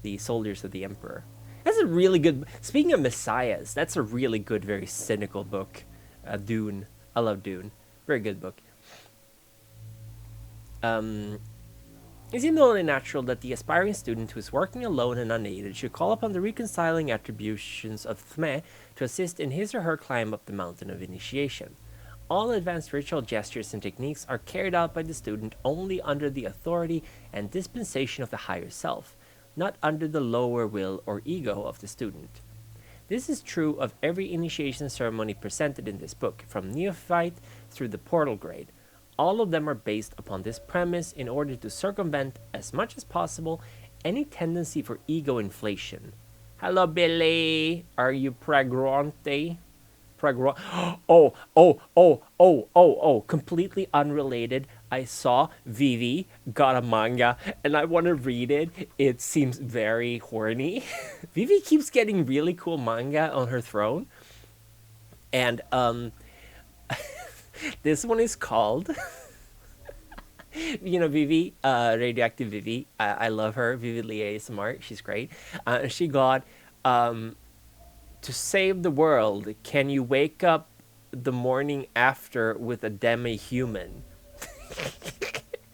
the soldiers of the Emperor. That's a really good. Speaking of messiahs, that's a really good, very cynical book. Dune. I love Dune. Very good book. It seems only natural that the aspiring student who is working alone and unaided should call upon the reconciling attributions of Thme to assist in his or her climb up the mountain of initiation. All advanced ritual gestures and techniques are carried out by the student only under the authority and dispensation of the higher self, not under the lower will or ego of the student. This is true of every initiation ceremony presented in this book, from neophyte through the portal grade. All of them are based upon this premise in order to circumvent, as much as possible, any tendency for ego inflation. Hello, Billy. Are you pregrante? Oh, completely unrelated. I saw Vivi got a manga and I want to read it. It seems very horny. Vivi keeps getting really cool manga on her throne. And this one is called Vivi, Radioactive Vivi. I love her. Vivi Lee Smart. She's great. She got to save the world, can you wake up the morning after with a demi-human?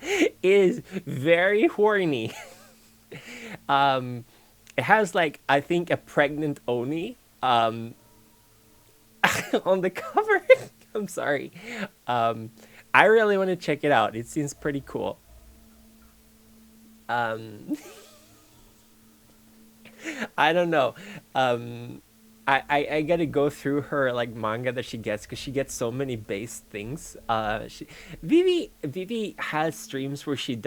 It is very horny. It has I think a pregnant Oni on the cover. I'm sorry. I really want to check it out. It seems pretty cool. I don't know. I gotta go through her manga that she gets because she gets so many base things. Vivi has streams where she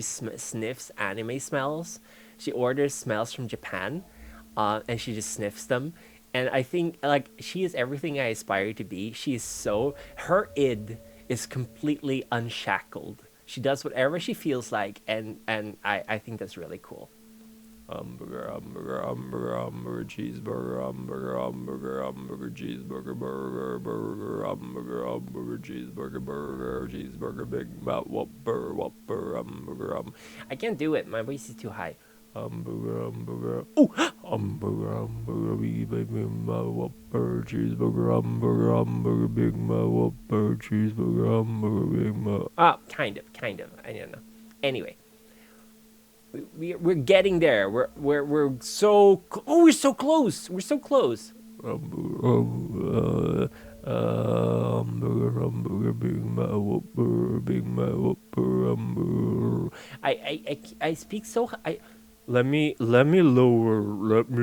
sniffs anime smells. She orders smells from Japan, and she just sniffs them. And I think she is everything I aspire to be. Her id is completely unshackled. She does whatever she feels like, and I think that's really cool. Hamburger, cheeseburger, cheeseburger, burger, cheeseburger, Big Mac, Whopper, hamburger, I can't do it. My voice is too high. Hamburger. Oh, hamburger, Big Mac, Whopper, cheeseburger, Big Mac, Whopper, cheeseburger, Big Mac. Kind of. I don't know. Anyway. We're getting there. We're so we're so close. We're so close. Hamburger, Big Mac, Whopper, hamburger. I speak so high. Let me lower. Big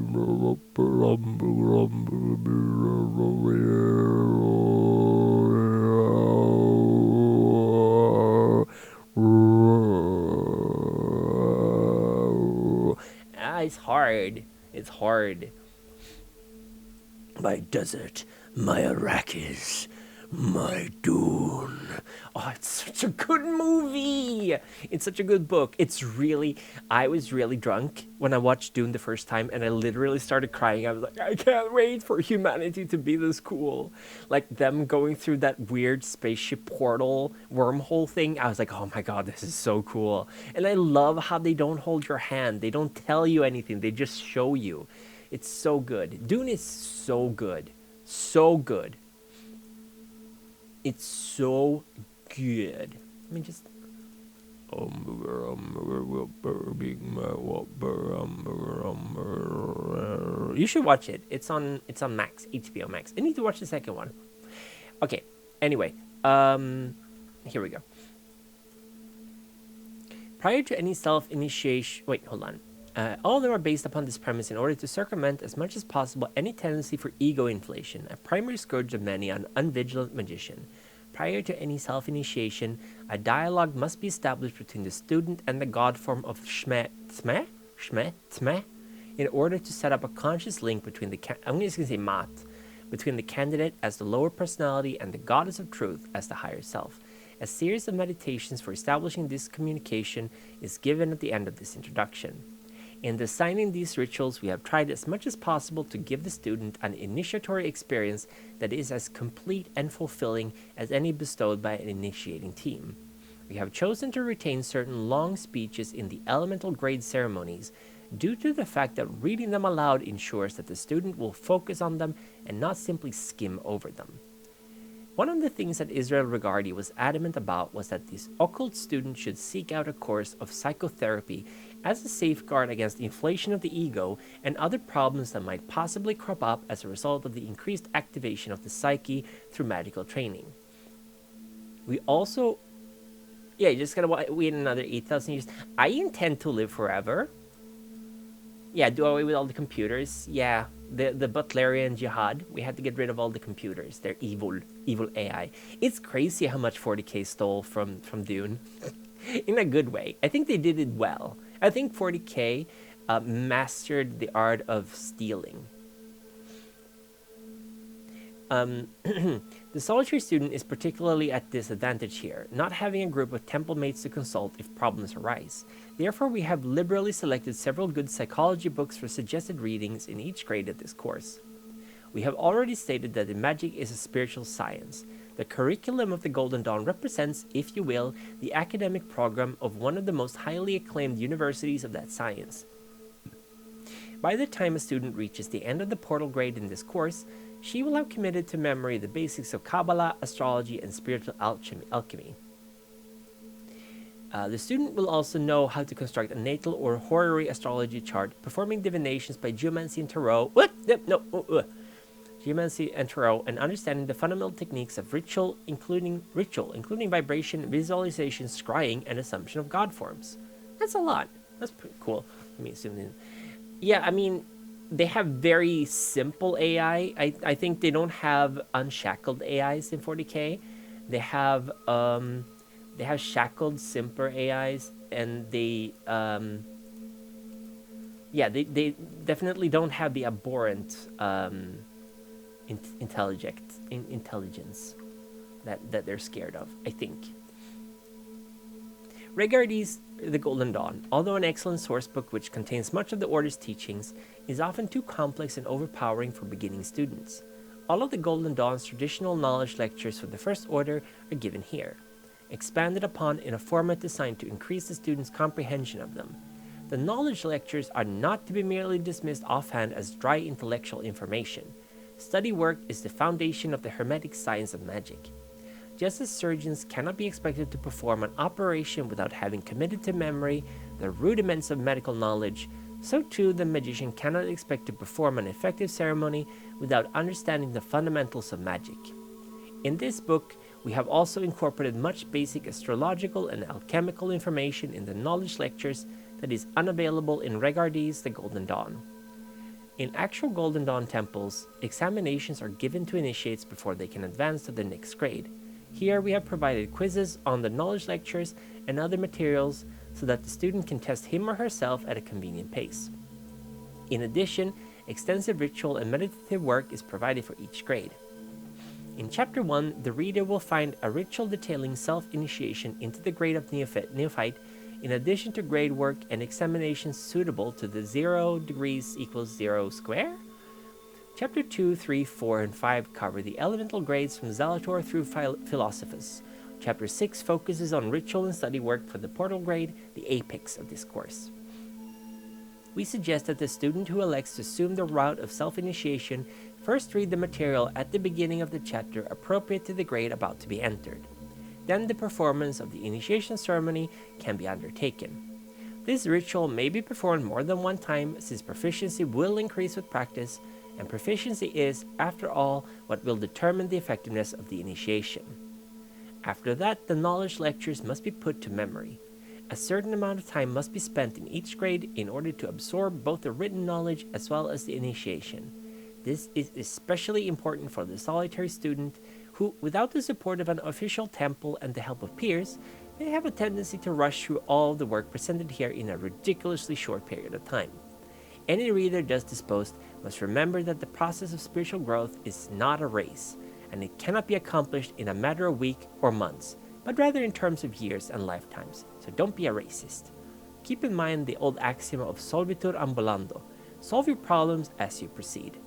Mac, Whopper, It's hard. It's hard. My desert, my Arrakis, My Dune. Oh, it's such a good movie. It's such a good book. I was really drunk when I watched Dune the first time, and I literally started crying. I was like, I can't wait for humanity to be this cool. Like them going through that weird spaceship portal wormhole thing. I was like, oh my God, this is so cool. And I love how they don't hold your hand. They don't tell you anything. They just show you. It's so good. Dune is so good. So good. It's so good. Let me just. You should watch it. It's on Max, HBO Max. I need to watch the second one. Okay. Anyway, here we go. Prior to any self-initiation, wait, hold on. All of them are based upon this premise in order to circumvent as much as possible any tendency for ego inflation, a primary scourge of many an unvigilant magician. Prior to any self-initiation, a dialogue must be established between the student and the god form of Shme, in order to set up a conscious link between I'm just going to say Mat, between the candidate as the lower personality and the goddess of truth as the higher self. A series of meditations for establishing this communication is given at the end of this introduction. In designing these rituals, we have tried as much as possible to give the student an initiatory experience that is as complete and fulfilling as any bestowed by an initiating team. We have chosen to retain certain long speeches in the elemental grade ceremonies due to the fact that reading them aloud ensures that the student will focus on them and not simply skim over them. One of the things that Israel Regardie was adamant about was that this occult student should seek out a course of psychotherapy as a safeguard against the inflation of the ego and other problems that might possibly crop up as a result of the increased activation of the psyche through magical training. We also... Yeah, you just gotta wait another 8,000 years. I intend to live forever. Yeah, do away with all the computers. Yeah, the Butlerian Jihad. We had to get rid of all the computers. They're evil AI. It's crazy how much 40K stole from Dune. In a good way. I think they did it well. I think 40K mastered the art of stealing. The solitary student is particularly at disadvantage here, not having a group of temple mates to consult if problems arise. Therefore, we have liberally selected several good psychology books for suggested readings in each grade of this course. We have already stated that the magic is a spiritual science. The curriculum of the Golden Dawn represents, if you will, the academic program of one of the most highly acclaimed universities of that science. By the time a student reaches the end of the portal grade in this course, she will have committed to memory the basics of Kabbalah, astrology, and spiritual alchemy. The student will also know how to construct a natal or horary astrology chart, performing divinations by geomancy and tarot. Geomancy and tarot, and understanding the fundamental techniques of ritual, including vibration, visualization, scrying, and assumption of god forms. That's a lot. That's pretty cool. Let me zoom in. Yeah, I mean, they have very simple AI. I think they don't have unshackled AIs in 40K. They have shackled, simpler AIs, and they definitely don't have the abhorrent intelligence that they're scared of, I think. Regardie's The Golden Dawn, although an excellent source book which contains much of the Order's teachings, is often too complex and overpowering for beginning students. All of the Golden Dawn's traditional knowledge lectures for the First Order are given here, expanded upon in a format designed to increase the student's comprehension of them. The knowledge lectures are not to be merely dismissed offhand as dry intellectual information. Study work is the foundation of the hermetic science of magic. Just as surgeons cannot be expected to perform an operation without having committed to memory the rudiments of medical knowledge, so too the magician cannot expect to perform an effective ceremony without understanding the fundamentals of magic. In this book, we have also incorporated much basic astrological and alchemical information in the knowledge lectures that is unavailable in Regardie's The Golden Dawn. In actual Golden Dawn temples, examinations are given to initiates before they can advance to the next grade. Here we have provided quizzes on the knowledge lectures and other materials so that the student can test him or herself at a convenient pace. In addition, extensive ritual and meditative work is provided for each grade. In Chapter 1, the reader will find a ritual detailing self-initiation into the grade of neophyte, in addition to grade work and examinations suitable to the 0 degrees equals 0 square. Chapter 2, 3, 4, and 5 cover the elemental grades from Zalator through Philosophus. Chapter 6 focuses on ritual and study work for the portal grade, the apex of this course. We suggest that the student who elects to assume the route of self-initiation first read the material at the beginning of the chapter appropriate to the grade about to be entered. Then the performance of the initiation ceremony can be undertaken. This ritual may be performed more than one time, since proficiency will increase with practice, and proficiency is, after all, what will determine the effectiveness of the initiation. After that, the knowledge lectures must be put to memory. A certain amount of time must be spent in each grade in order to absorb both the written knowledge as well as the initiation. This is especially important for the solitary student who, without the support of an official temple and the help of peers, may have a tendency to rush through all the work presented here in a ridiculously short period of time. Any reader thus disposed must remember that the process of spiritual growth is not a race, and it cannot be accomplished in a matter of weeks or months, but rather in terms of years and lifetimes, so don't be a racist. Keep in mind the old axiom of solvitur ambulando, solve your problems as you proceed.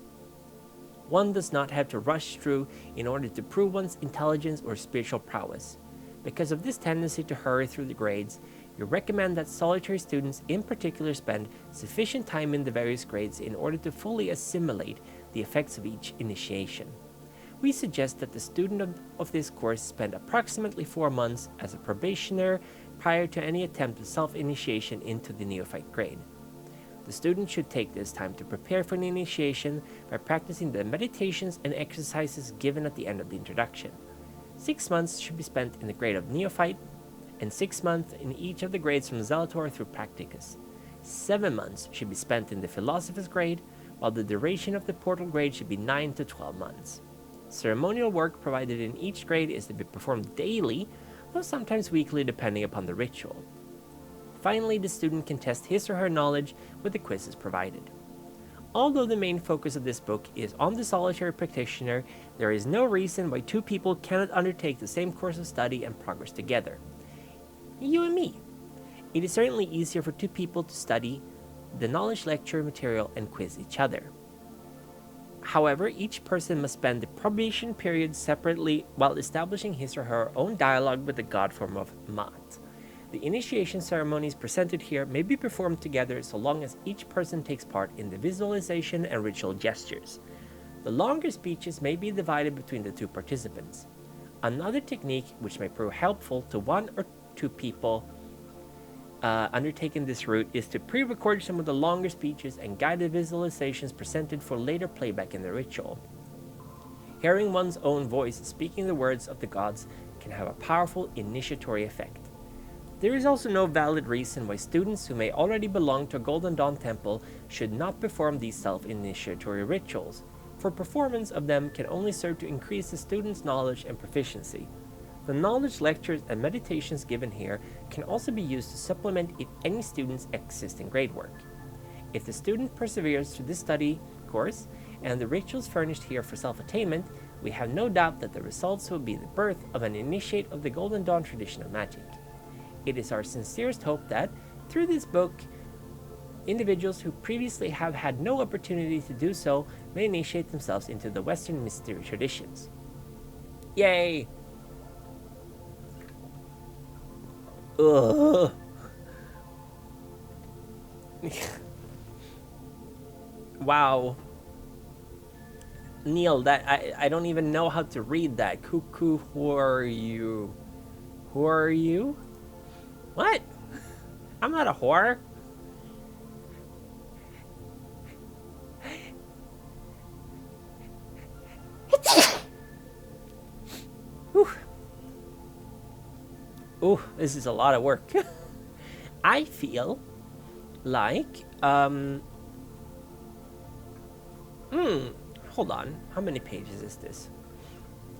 One does not have to rush through in order to prove one's intelligence or spiritual prowess. Because of this tendency to hurry through the grades, we recommend that solitary students in particular spend sufficient time in the various grades in order to fully assimilate the effects of each initiation. We suggest that the student of this course spend approximately 4 months as a probationer prior to any attempt at self-initiation into the neophyte grade. The student should take this time to prepare for an initiation by practicing the meditations and exercises given at the end of the introduction. 6 months should be spent in the grade of neophyte, and 6 months in each of the grades from Zalator through Practicus. 7 months should be spent in the Philosophus grade, while the duration of the portal grade should be 9 to 12 months. Ceremonial work provided in each grade is to be performed daily, though sometimes weekly depending upon the ritual. Finally, the student can test his or her knowledge with the quizzes provided. Although the main focus of this book is on the solitary practitioner, there is no reason why two people cannot undertake the same course of study and progress together. You and me. It is certainly easier for two people to study the knowledge lecture material and quiz each other. However, each person must spend the probation period separately while establishing his or her own dialogue with the god form of Maat. The initiation ceremonies presented here may be performed together so long as each person takes part in the visualization and ritual gestures. The longer speeches may be divided between the two participants. Another technique which may prove helpful to one or two people undertaking this route is to pre-record some of the longer speeches and guided visualizations presented for later playback in the ritual. Hearing one's own voice speaking the words of the gods can have a powerful initiatory effect. There is also no valid reason why students who may already belong to a Golden Dawn temple should not perform these self-initiatory rituals, for performance of them can only serve to increase the student's knowledge and proficiency. The knowledge lectures and meditations given here can also be used to supplement any student's existing grade work. If the student perseveres through this study course and the rituals furnished here for self-attainment, we have no doubt that the results will be the birth of an initiate of the Golden Dawn tradition of magic. It is our sincerest hope that, through this book, individuals who previously have had no opportunity to do so may initiate themselves into the Western mystery traditions. Yay! Ugh. Wow. Neil, that I don't even know how to read that. Cuckoo, who are you? Who are you? What? I'm not a whore. Ooh, this is a lot of work. I feel like, hold on. How many pages is this?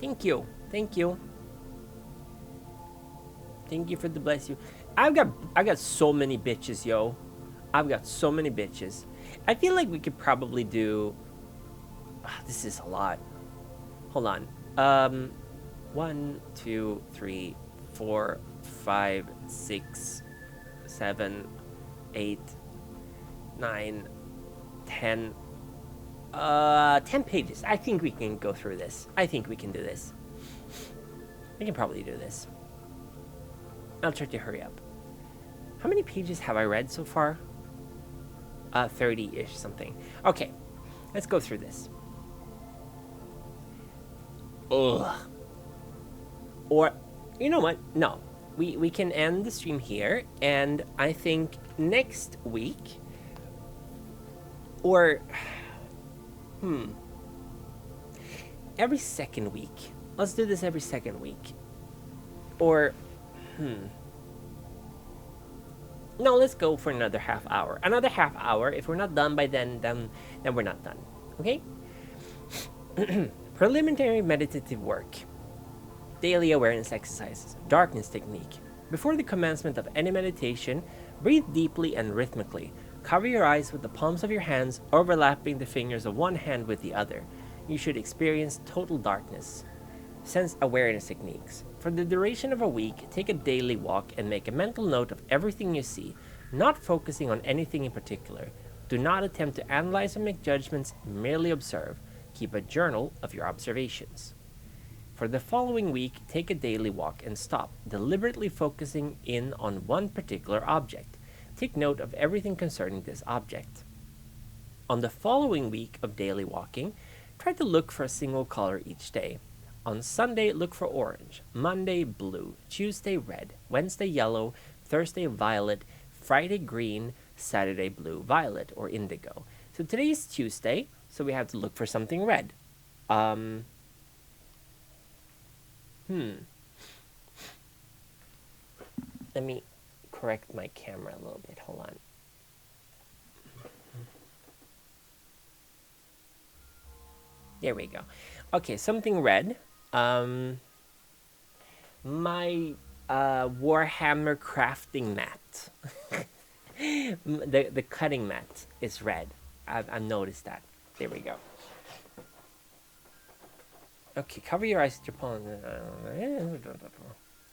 Thank you. Thank you. Thank you for the bless you. I got so many bitches, yo. I've got so many bitches. I feel like we could probably do... this is a lot. Hold on. 1, 2, 3, 4, 5, 6, 7, 8, 9, 10. 10 pages. I think we can go through this. I think we can do this. We can probably do this. I'll try to hurry up. How many pages have I read so far? 30-ish something. Okay, let's go through this. Ugh. Or, you know what? No. We can end the stream here, and I think next week, or, every second week. Let's do this every second week. Or, no, let's go for another half hour. Another half hour. If we're not done by then we're not done. Okay? Preliminary meditative work. Daily awareness exercises. Darkness technique. Before the commencement of any meditation, breathe deeply and rhythmically. Cover your eyes with the palms of your hands, overlapping the fingers of one hand with the other. You should experience total darkness. Sense awareness techniques. For the duration of a week, take a daily walk and make a mental note of everything you see, not focusing on anything in particular. Do not attempt to analyze or make judgments, merely observe. Keep a journal of your observations. For the following week, take a daily walk and stop, deliberately focusing in on one particular object. Take note of everything concerning this object. On the following week of daily walking, try to look for a single color each day. On Sunday, look for orange, Monday, blue, Tuesday, red, Wednesday, yellow, Thursday, violet, Friday, green, Saturday, blue, violet, or indigo. So today is Tuesday, so we have to look for something red. Let me correct my camera a little bit. Hold on. There we go. Okay, something red. My Warhammer crafting mat. the cutting mat is red. I've noticed that. There we go. Okay, cover your eyes with your palm.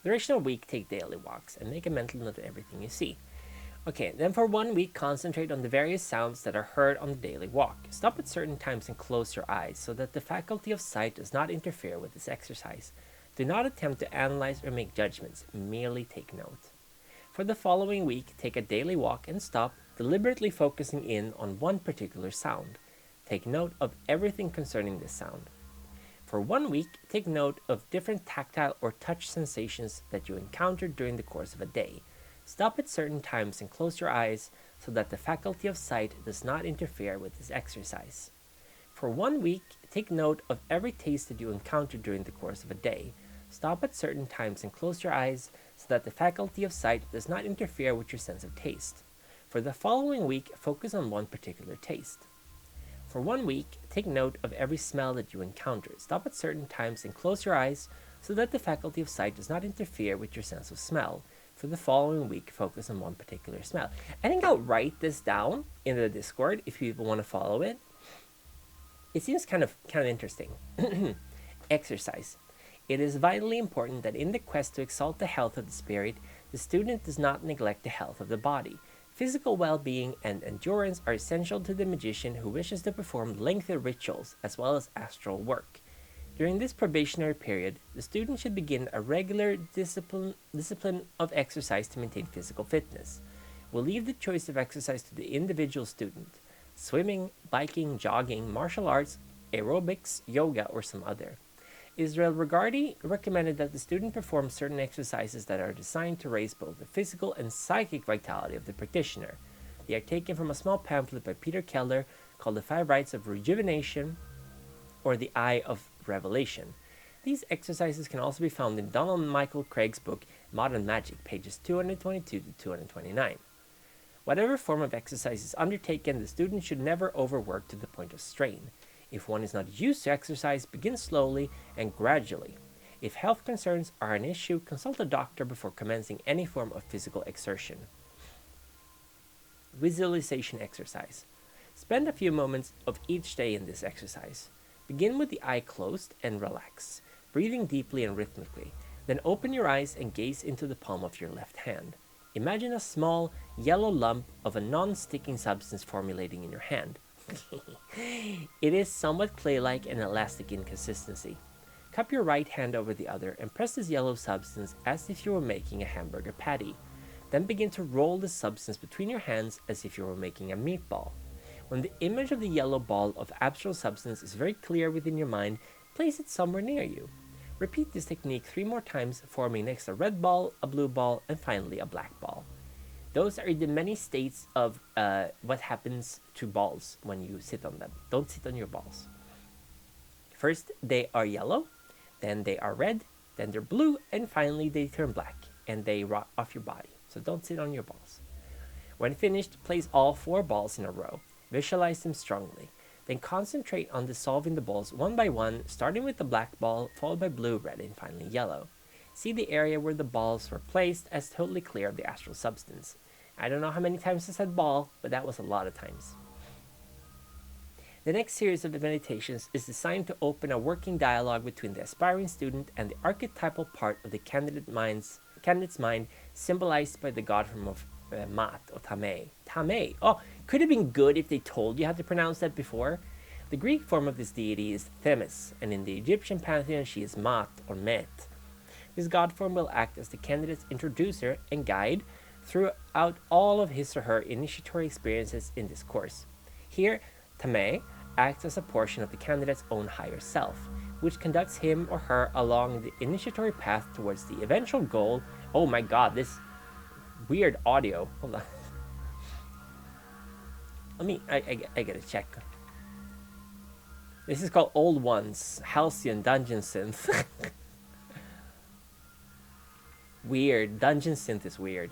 Duration of a week, take daily walks and make a mental note of everything you see. Okay, then for 1 week, concentrate on the various sounds that are heard on the daily walk. Stop at certain times and close your eyes so that the faculty of sight does not interfere with this exercise. Do not attempt to analyze or make judgments, merely take note. For the following week, take a daily walk and stop, deliberately focusing in on one particular sound. Take note of everything concerning this sound. For 1 week, take note of different tactile or touch sensations that you encountered during the course of a day. Stop at certain times and close your eyes so that the faculty of sight does not interfere with this exercise. For 1 week, take note of every taste that you encounter during the course of a day. Stop at certain times and close your eyes so that the faculty of sight does not interfere with your sense of taste. For the following week, focus on one particular taste. For 1 week, take note of every smell that you encounter. Stop at certain times and close your eyes so that the faculty of sight does not interfere with your sense of smell. For the following week, focus on one particular smell. I think I'll write this down in the Discord if people want to follow it. It seems kind of interesting. Exercise. It is vitally important that in the quest to exalt the health of the spirit, the student does not neglect the health of the body. Physical well-being and endurance are essential to the magician who wishes to perform lengthy rituals as well as astral work. During this probationary period, the student should begin a regular discipline of exercise to maintain physical fitness. We'll leave the choice of exercise to the individual student. Swimming, biking, jogging, martial arts, aerobics, yoga, or some other. Israel Regardi recommended that the student perform certain exercises that are designed to raise both the physical and psychic vitality of the practitioner. They are taken from a small pamphlet by Peter Keller called The 5 Rites of Rejuvenation, or The Eye of Revelation. These exercises can also be found in Donald Michael Craig's book Modern Magic, pages 222 to 229. Whatever form of exercise is undertaken, the student should never overwork to the point of strain. If one is not used to exercise, begin slowly and gradually. If health concerns are an issue, consult a doctor before commencing any form of physical exertion. Visualization exercise. Spend a few moments of each day in this exercise. Begin with the eye closed and relax. breathing deeply and rhythmically. Then open your eyes and gaze into the palm of your left hand. Imagine a small, yellow lump of a non-sticking substance formulating in your hand. It is somewhat clay-like and elastic in consistency. Cup your right hand over the other and press this yellow substance as if you were making a hamburger patty. Then begin to roll the substance between your hands as if you were making a meatball. When the image of the yellow ball of abstract substance is very clear within your mind, place it somewhere near you. Repeat this technique 3 more times, forming next a red ball, a blue ball, and finally a black ball. Those are the many states of what happens to balls when you sit on them. Don't sit on your balls. First, they are yellow, then they are red, then they're blue, and finally they turn black, and they rot off your body. So don't sit on your balls. When finished, place all 4 balls in a row. Visualize them strongly. Then concentrate on dissolving the balls one by one, starting with the black ball, followed by blue, red, and finally yellow. See the area where the balls were placed as totally clear of the astral substance. I don't know how many times I said ball, but that was a lot of times. The next series of meditations is designed to open a working dialogue between the aspiring student and the archetypal part of the candidate's mind, symbolized by the god form of Mat or Tameh. Tameh. Oh, could have been good if they told you how to pronounce that before. The Greek form of this deity is Themis, and in the Egyptian pantheon she is Mat or Met. This god form will act as the candidate's introducer and guide throughout all of his or her initiatory experiences in this course. Here, Tameh acts as a portion of the candidate's own higher self, which conducts him or her along the initiatory path towards the eventual goal. Oh my god, this weird audio. Hold on. I gotta check. This is called Old Ones, Halcyon Dungeon Synth. Weird. Dungeon Synth is weird.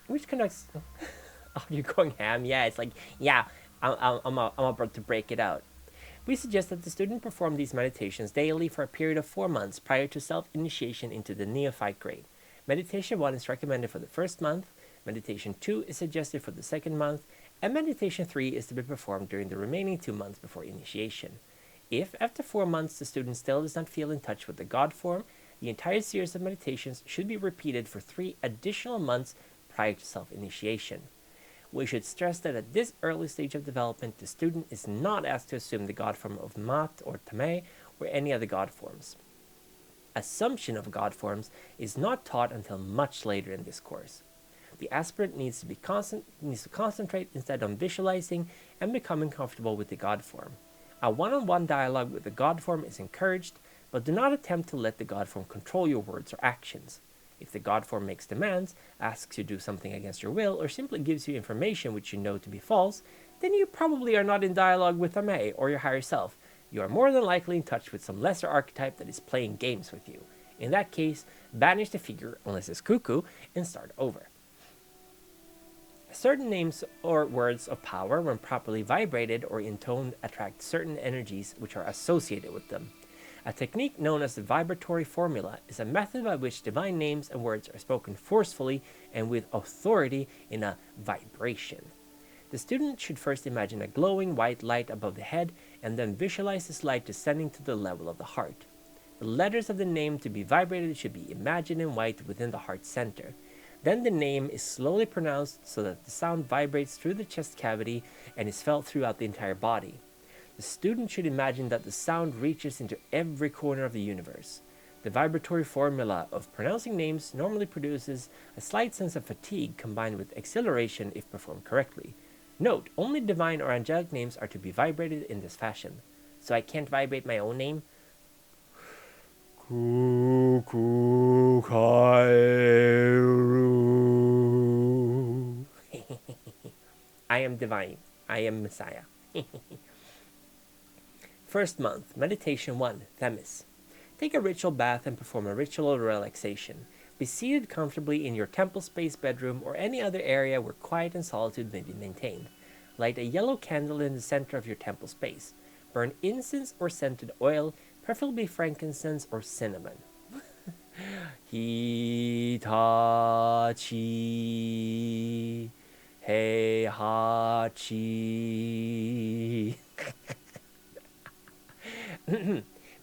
Which conducts... Oh, you're going ham? Yeah, it's like, yeah, I'm about to break it out. We suggest that the student perform these meditations daily for a period of 4 months prior to self-initiation into the neophyte grade. Meditation 1 is recommended for the first month, Meditation 2 is suggested for the second month, and Meditation 3 is to be performed during the remaining 2 months before initiation. If, after 4 months, the student still does not feel in touch with the God form, the entire series of meditations should be repeated for 3 additional months prior to self-initiation. We should stress that at this early stage of development, the student is not asked to assume the God form of Mat or Tameh or any other God forms. Assumption of God forms is not taught until much later in this course. The aspirant needs to concentrate instead on visualizing and becoming comfortable with the God form. A one-on-one dialogue with the God form is encouraged, but do not attempt to let the God form control your words or actions. If the God form makes demands, asks you to do something against your will, or simply gives you information which you know to be false, then you probably are not in dialogue with Tameh or your higher self. You are more than likely in touch with some lesser archetype that is playing games with you. In that case, banish the figure, unless it's cuckoo, and start over. Certain names or words of power, when properly vibrated or intoned, attract certain energies which are associated with them. A technique known as the vibratory formula is a method by which divine names and words are spoken forcefully and with authority in a vibration. The student should first imagine a glowing white light above the head and then visualize this light descending to the level of the heart. The letters of the name to be vibrated should be imagined in white within the heart center. Then the name is slowly pronounced so that the sound vibrates through the chest cavity and is felt throughout the entire body. The student should imagine that the sound reaches into every corner of the universe. The vibratory formula of pronouncing names normally produces a slight sense of fatigue combined with exhilaration if performed correctly. Note, only divine or angelic names are to be vibrated in this fashion. So I can't vibrate my own name? I am divine. I am Messiah. First month, Meditation 1, Themis. Take a ritual bath and perform a ritual relaxation. Be seated comfortably in your temple space, bedroom, or any other area where quiet and solitude may be maintained. Light a yellow candle in the center of your temple space. Burn incense or scented oil, preferably frankincense or cinnamon. Hitachi Heihachi.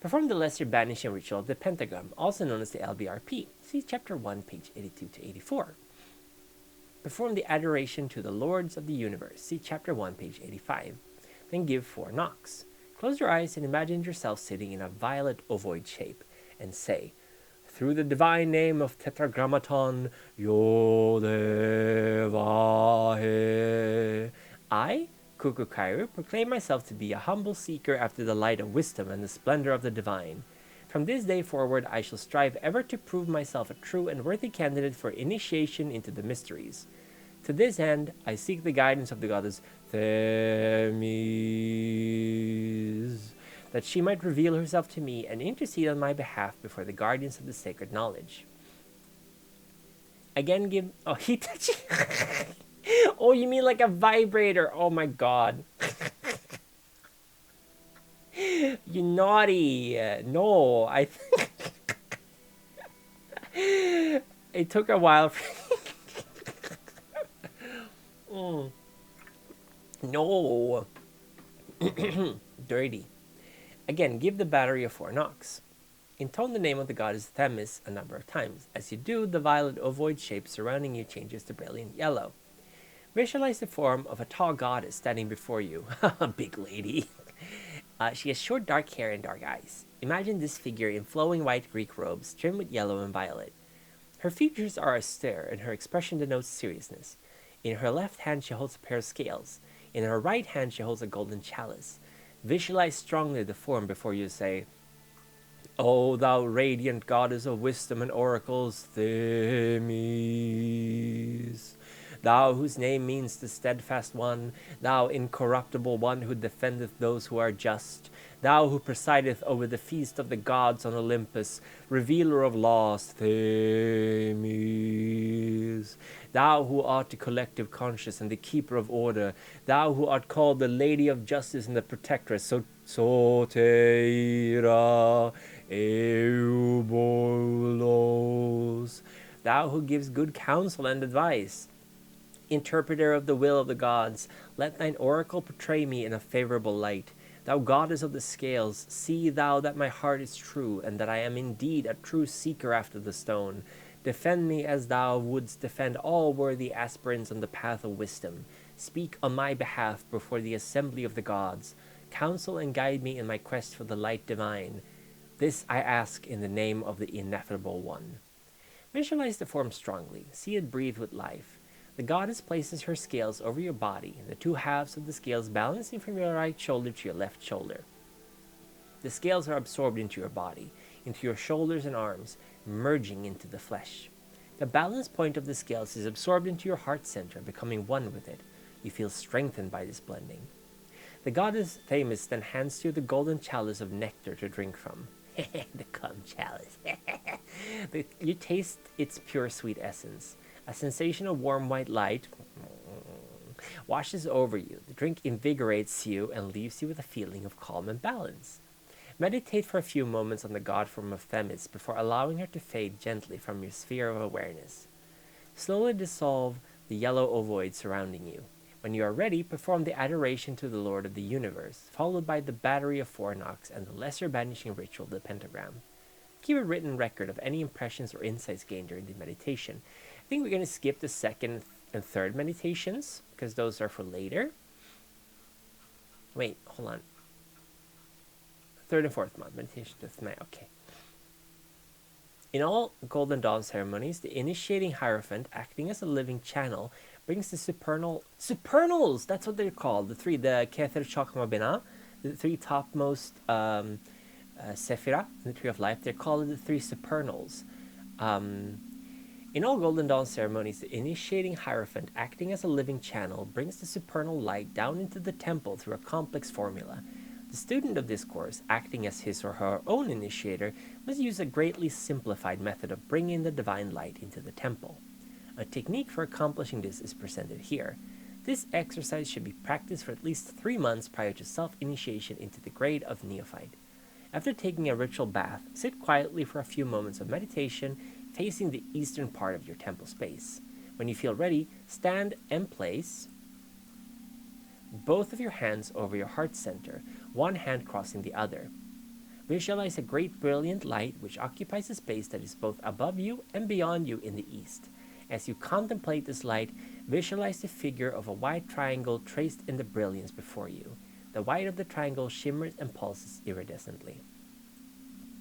Perform the lesser banishing ritual of the pentagram, also known as the LBRP. See chapter 1, page 82 to 84. Perform the adoration to the lords of the universe. See chapter 1, page 85. Then give 4 knocks. Close your eyes and imagine yourself sitting in a violet ovoid shape and say, through the divine name of Tetragrammaton, Yodevahe, I, Kukukairu, proclaim myself to be a humble seeker after the light of wisdom and the splendor of the divine. From this day forward, I shall strive ever to prove myself a true and worthy candidate for initiation into the mysteries. To this end, I seek the guidance of the goddess Themis, that she might reveal herself to me and intercede on my behalf before the guardians of the sacred knowledge. Again, give... Oh, Hitachi! Oh, you mean like a vibrator? Oh my god. You naughty. No, I... It took a while for... No. Dirty. Again, give the battery of 4 knocks. Intone the name of the goddess Themis a number of times. As you do, the violet ovoid shape surrounding you changes to brilliant yellow. Visualize the form of a tall goddess standing before you. Big lady. She has short dark hair and dark eyes. Imagine this figure in flowing white Greek robes trimmed with yellow and violet. Her features are austere and her expression denotes seriousness. In her left hand she holds a pair of scales. In her right hand she holds a golden chalice. Visualize strongly the form before you say, O thou radiant goddess of wisdom and oracles, Themis, thou whose name means the steadfast one, thou incorruptible one who defendeth those who are just, thou who presideth over the feast of the gods on Olympus, revealer of laws, Themis, thou who art the collective conscious and the keeper of order, thou who art called the lady of justice and the protectress, Soteira Eubolos, thou who gives good counsel and advice, interpreter of the will of the gods, let thine oracle portray me in a favorable light. Thou goddess of the scales, see thou that my heart is true, and that I am indeed a true seeker after the stone. Defend me as thou wouldst defend all worthy aspirants on the path of wisdom. Speak on my behalf before the assembly of the gods. Counsel and guide me in my quest for the light divine. This I ask in the name of the ineffable one. Visualize the form strongly. See it breathe with life. The goddess places her scales over your body, the 2 halves of the scales balancing from your right shoulder to your left shoulder. The scales are absorbed into your body, into your shoulders and arms, merging into the flesh. The balance point of the scales is absorbed into your heart center, becoming one with it. You feel strengthened by this blending. The goddess Themis then hands you the golden chalice of nectar to drink from. The cum chalice. You taste its pure sweet essence. A sensation of warm white light washes over you. The drink invigorates you and leaves you with a feeling of calm and balance. Meditate for a few moments on the god form of Themis before allowing her to fade gently from your sphere of awareness. Slowly dissolve the yellow ovoid surrounding you. When you are ready, perform the adoration to the Lord of the Universe, followed by the battery of 4 knocks and the lesser banishing ritual of the pentagram. Keep a written record of any impressions or insights gained during the meditation. I think we're going to skip the second and third meditations, because those are for later. Wait, hold on. Third and fourth month meditation to May. Okay. In all Golden Dawn ceremonies, the initiating Hierophant, acting as a living channel, brings the supernals, that's what they're called, the Kether Chakma Bina, the 3 topmost Sephira, in the Tree of Life. They're called the 3 supernals. In all Golden Dawn ceremonies, the initiating Hierophant, acting as a living channel, brings the supernal light down into the temple through a complex formula. The student of this course, acting as his or her own initiator, must use a greatly simplified method of bringing the divine light into the temple. A technique for accomplishing this is presented here. This exercise should be practiced for at least 3 months prior to self-initiation into the grade of neophyte. After taking a ritual bath, sit quietly for a few moments of meditation, facing the eastern part of your temple space. When you feel ready, stand and place both of your hands over your heart center, one hand crossing the other. Visualize a great brilliant light which occupies a space that is both above you and beyond you in the east. As you contemplate this light, visualize the figure of a white triangle traced in the brilliance before you. The white of the triangle shimmers and pulses iridescently.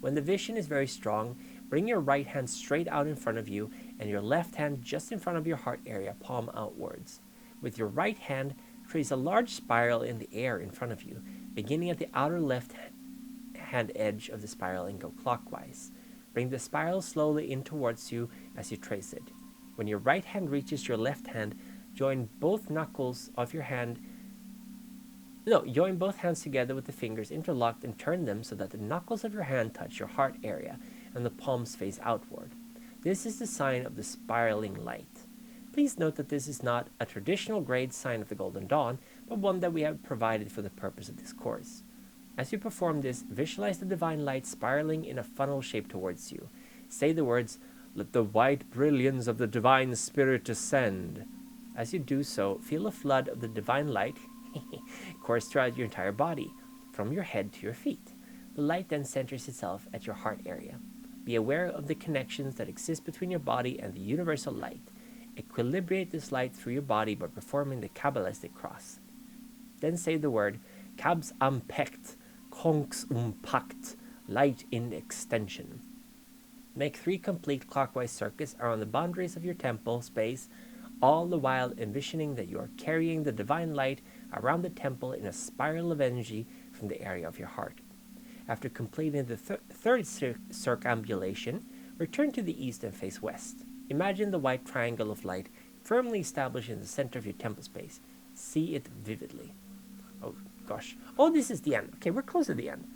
When the vision is very strong, bring your right hand straight out in front of you and your left hand just in front of your heart area, palm outwards. With your right hand, trace a large spiral in the air in front of you, beginning at the outer left hand edge of the spiral and go clockwise. Bring the spiral slowly in towards you as you trace it. When your right hand reaches your left hand, join both hands together with the fingers interlocked and turn them so that the knuckles of your hand touch your heart area and the palms face outward. This is the sign of the spiraling light. Please note that this is not a traditional grade sign of the Golden Dawn, but one that we have provided for the purpose of this course. As you perform this, visualize the divine light spiraling in a funnel shape towards you. Say the words, "Let the white brilliance of the divine spirit ascend." As you do so, feel a flood of the divine light course throughout your entire body, from your head to your feet. The light then centers itself at your heart area. Be aware of the connections that exist between your body and the universal light. Equilibrate this light through your body by performing the Kabbalistic cross. Then say the word, "Kabs ampekt, konks pakt," light in extension. Make 3 complete clockwise circuits around the boundaries of your temple space, all the while envisioning that you are carrying the divine light around the temple in a spiral of energy from the area of your heart. After completing the third circumambulation, return to the east and face west. Imagine the white triangle of light firmly established in the center of your temple space. See it vividly. Oh gosh. Oh, this is the end. Okay, we're close to the end.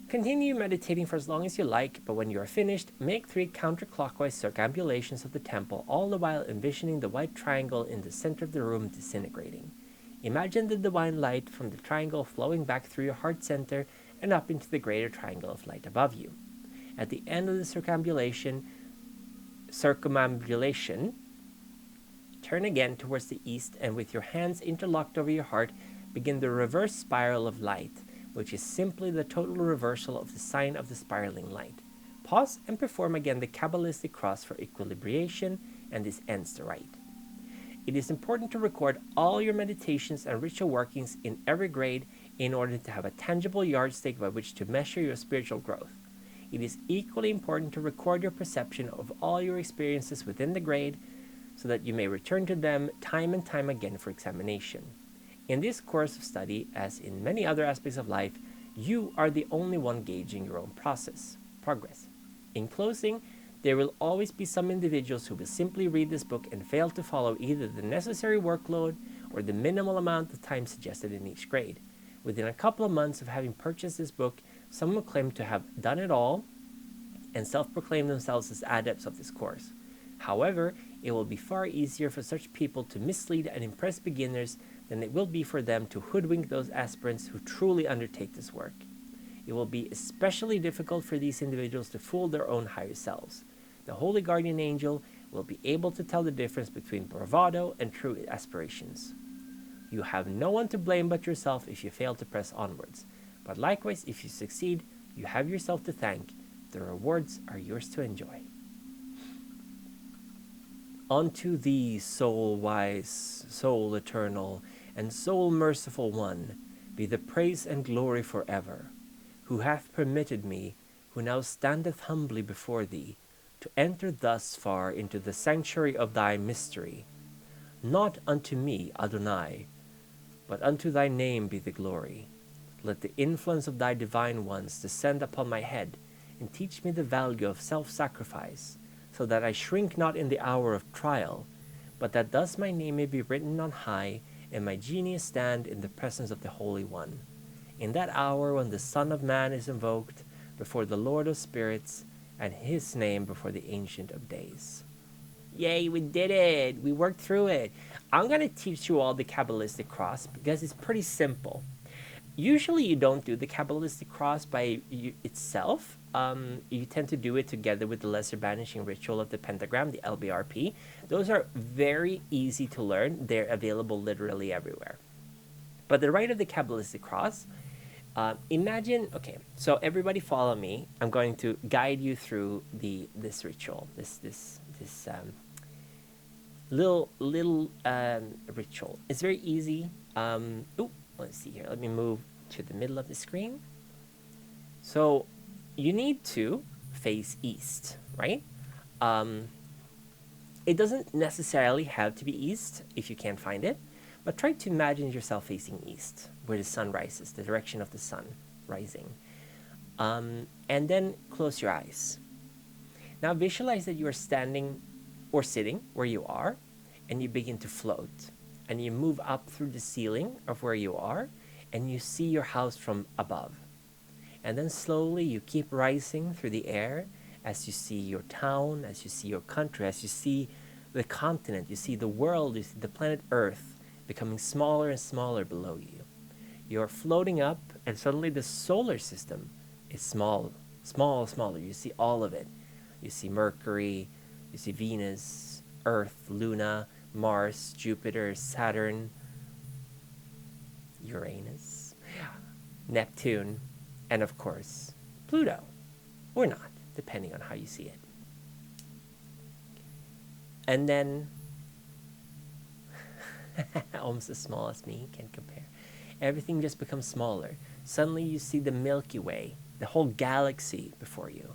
Continue meditating for as long as you like, but when you are finished, make 3 counterclockwise circumambulations of the temple, all the while envisioning the white triangle in the center of the room disintegrating. Imagine the divine light from the triangle flowing back through your heart center and up into the greater triangle of light above you. At the end of the circumambulation, turn again towards the east and with your hands interlocked over your heart, begin the reverse spiral of light, which is simply the total reversal of the sign of the spiraling light. Pause and perform again the Kabbalistic cross for equilibration, and this ends the rite. It is important to record all your meditations and ritual workings in every grade in order to have a tangible yardstick by which to measure your spiritual growth. It is equally important to record your perception of all your experiences within the grade so that you may return to them time and time again for examination. In this course of study, as in many other aspects of life, you are the only one gauging your own progress. In closing, there will always be some individuals who will simply read this book and fail to follow either the necessary workload or the minimal amount of time suggested in each grade. Within a couple of months of having purchased this book, some will claim to have done it all and self-proclaim themselves as adepts of this course. However, it will be far easier for such people to mislead and impress beginners than it will be for them to hoodwink those aspirants who truly undertake this work. It will be especially difficult for these individuals to fool their own higher selves. The Holy Guardian Angel will be able to tell the difference between bravado and true aspirations. You have no one to blame but yourself if you fail to press onwards. But likewise, if you succeed, you have yourself to thank. The rewards are yours to enjoy. Unto thee, soul wise, soul eternal, and soul merciful one, be the praise and glory forever, who hath permitted me, who now standeth humbly before thee, to enter thus far into the sanctuary of thy mystery. Not unto me, Adonai, but unto thy name be the glory. Let the influence of thy divine ones descend upon my head, and teach me the value of self-sacrifice, so that I shrink not in the hour of trial, but that thus my name may be written on high, and my genius stand in the presence of the Holy One. In that hour when the Son of Man is invoked before the Lord of Spirits, and his name before the Ancient of Days. Yay, we did it! We worked through it. I'm going to teach you all the Kabbalistic cross because it's pretty simple. Usually you don't do the Kabbalistic cross by itself. You tend to do it together with the Lesser Banishing Ritual of the Pentagram, the LBRP. Those are very easy to learn. They're available literally everywhere. But the rite of the Kabbalistic cross Imagine, okay, so everybody follow me. I'm going to guide you through this ritual, this little ritual. It's very easy. Let's see here. Let me move to the middle of the screen. So you need to face east, right? It doesn't necessarily have to be east if you can't find it, but try to imagine yourself facing east, where the sun rises, the direction of the sun rising. And then close your eyes. Now visualize that you are standing or sitting where you are, and you begin to float. And you move up through the ceiling of where you are, and you see your house from above. And then slowly you keep rising through the air as you see your town, as you see your country, as you see the continent, you see the world, you see the planet Earth becoming smaller and smaller below you. You're floating up, and suddenly the solar system is smaller. You see all of it. You see Mercury, you see Venus, Earth, Luna, Mars, Jupiter, Saturn, Uranus, Neptune, and of course, Pluto, or not, depending on how you see it. And then, almost as small as me, can't compare. Everything just becomes smaller. Suddenly you see the Milky Way, the whole galaxy before you.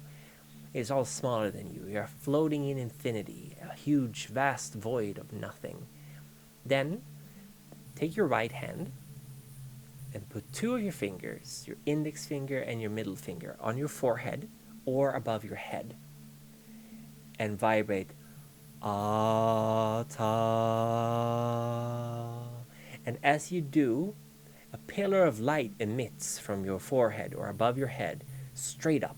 It's all smaller than you. You're floating in infinity, a huge, vast void of nothing. Then, take your right hand and put two of your fingers, your index finger and your middle finger, on your forehead or above your head, and vibrate Ata. And as you do, a pillar of light emits from your forehead or above your head, straight up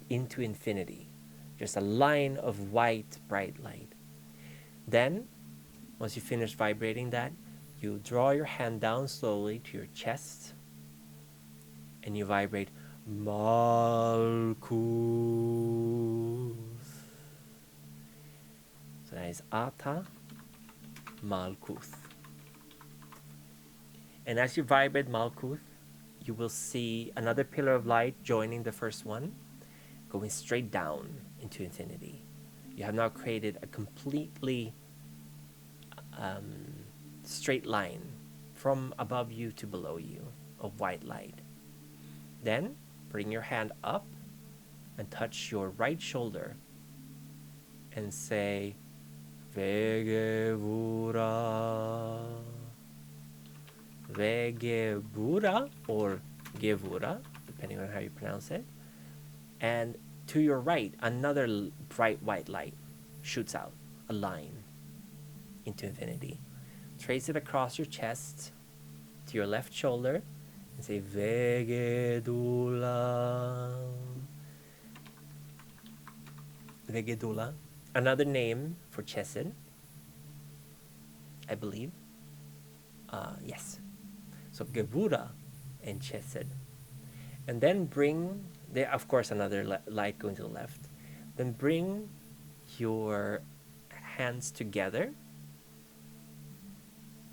into infinity. Just a line of white, bright light. Then, once you finish vibrating that, you draw your hand down slowly to your chest, and you vibrate Malkuth. So that is Ata Malkuth. And as you vibrate Malkuth, you will see another pillar of light joining the first one, going straight down into infinity. You have now created a completely straight line from above you to below you of white light. Then bring your hand up and touch your right shoulder and say Vegevura. Vegevura or Gevura, depending on how you pronounce it. And to your right, another bright white light shoots out, a line into infinity. Trace it across your chest to your left shoulder and say Vegedula. Vegedula. Another name for Chesed, I believe. Yes. So Gevura and Chesed. And then bring, of course, another light going to the left. Then bring your hands together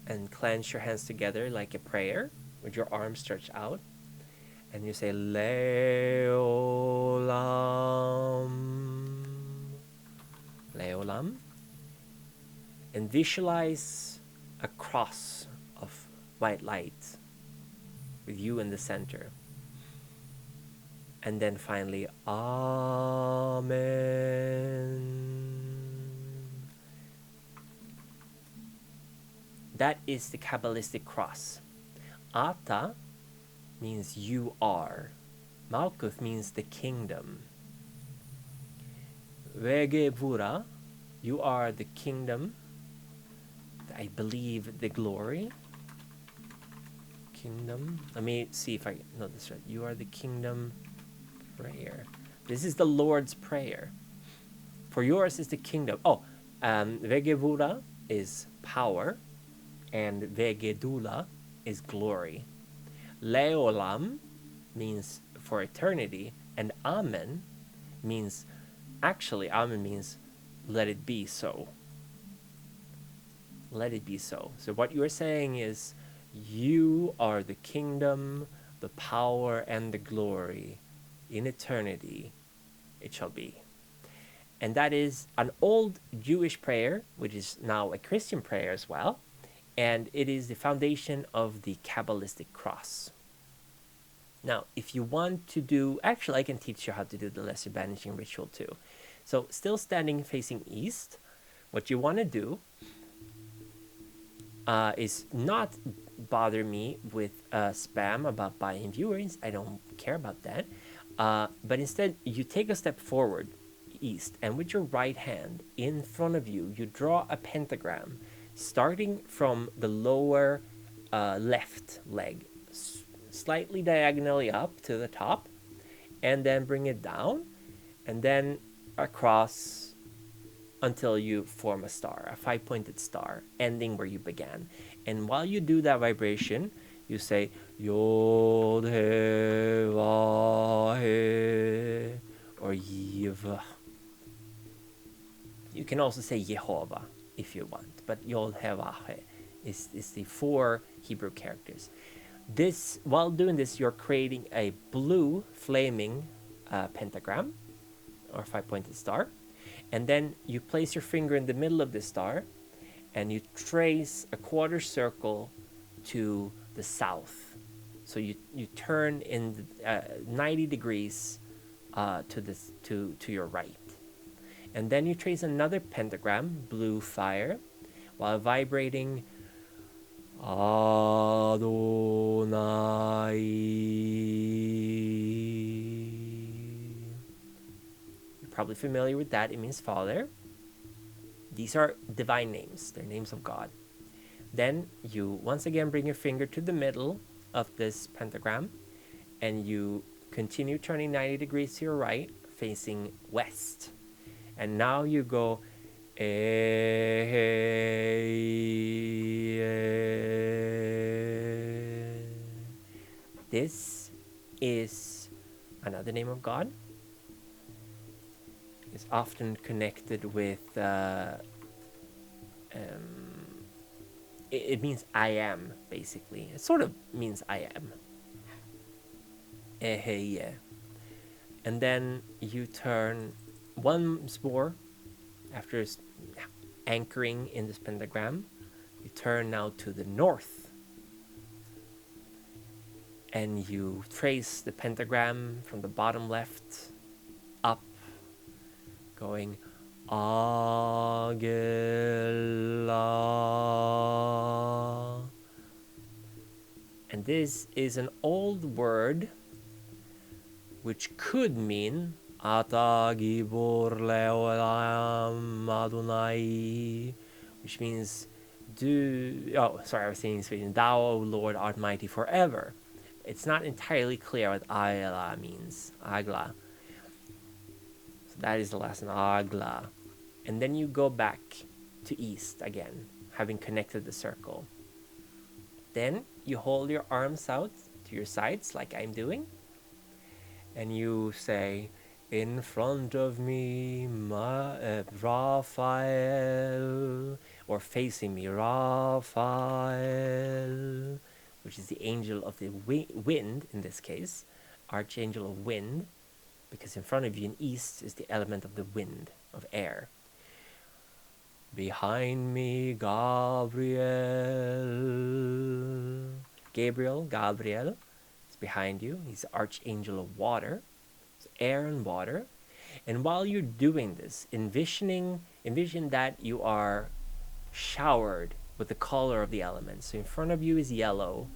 and clench your hands together like a prayer with your arms stretched out. And you say Leolam. Leolam. And visualize a cross of white light with you in the center. And then finally, Amen. That is the Kabbalistic cross. Ata means you are. Malkuth means the kingdom. Vegevura, you are the kingdom. I believe the glory. Kingdom. Let me see if I know this right. You are the kingdom prayer. This is the Lord's Prayer. For yours is the kingdom. Vegevura is power, and Vegedula is glory. Leolam means for eternity, and Amen means, Amen means let it be so. Let it be so. So what you are saying is, You are the kingdom, the power, and the glory. In eternity it shall be. And that is an old Jewish prayer, which is now a Christian prayer as well. And it is the foundation of the Kabbalistic cross. Now, if you want to do, actually, I can teach you how to do the lesser banishing ritual too. So, still standing facing east, what you want to do is not bother me with spam about buying viewers. I don't care about that. But instead, you take a step forward, east, and with your right hand in front of you, you draw a pentagram, starting from the lower left leg, slightly diagonally up to the top, and then bring it down, and then across until you form a star, a 5-pointed star, ending where you began. And while you do that vibration, you say Yod He Va He, or Yiv. You can also say Yehovah if you want, but Yod He Va He is the 4 Hebrew characters. This, while doing this, you're creating a blue flaming pentagram or 5-pointed star. And then you place your finger in the middle of the star and you trace a quarter circle to the south. So you turn in 90 degrees to your right. And then you trace another pentagram, blue fire, while vibrating Adonai. Probably familiar with that. It means Father. These are divine names. They're names of God. Then you once again bring your finger to the middle of this pentagram and you continue turning 90 degrees to your right, facing west. And now you go This is another name of God. Is often connected with it means I am, basically. It sort of means I am. And then you turn once more after anchoring in this pentagram. You turn now to the north and you trace the pentagram from the bottom left up, going Agela. And this is an old word which could mean Ata Gibor Leolam Adonai, which means I was saying in Swedish, Thou, O Lord, art mighty forever. It's not entirely clear what Agla means. Agla. So that is the last one, Agla. And then you go back to east again, having connected the circle. Then you hold your arms out to your sides, like I'm doing. And you say, in front of me, Raphael, or facing me, Raphael, which is the angel of the wind in this case, archangel of wind, because in front of you in east is the element of the wind, of air. Behind me, Gabriel is behind you. He's the archangel of water, it's air and water. And while you're doing this, envision that you are showered with the color of the elements. So in front of you is yellow,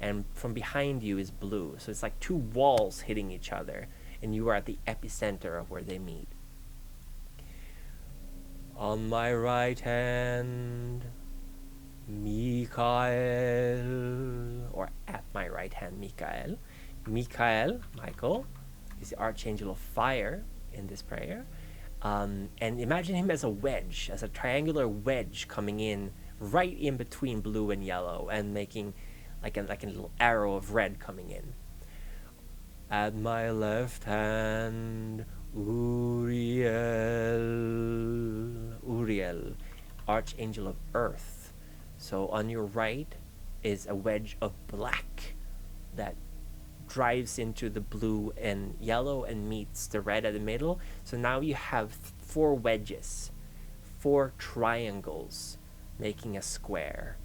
and from behind you is blue. So it's like two walls hitting each other, and you are at the epicenter of where they meet. On my right hand, Michael, or at my right hand, Michael. Michael, is the archangel of fire in this prayer. And imagine him as a wedge, as a triangular wedge coming in right in between blue and yellow, and making like a little arrow of red coming in. At my left hand, Uriel, archangel of earth. So on your right is a wedge of black that drives into the blue and yellow and meets the red at the middle. So now you have 4 wedges, 4 triangles making a square,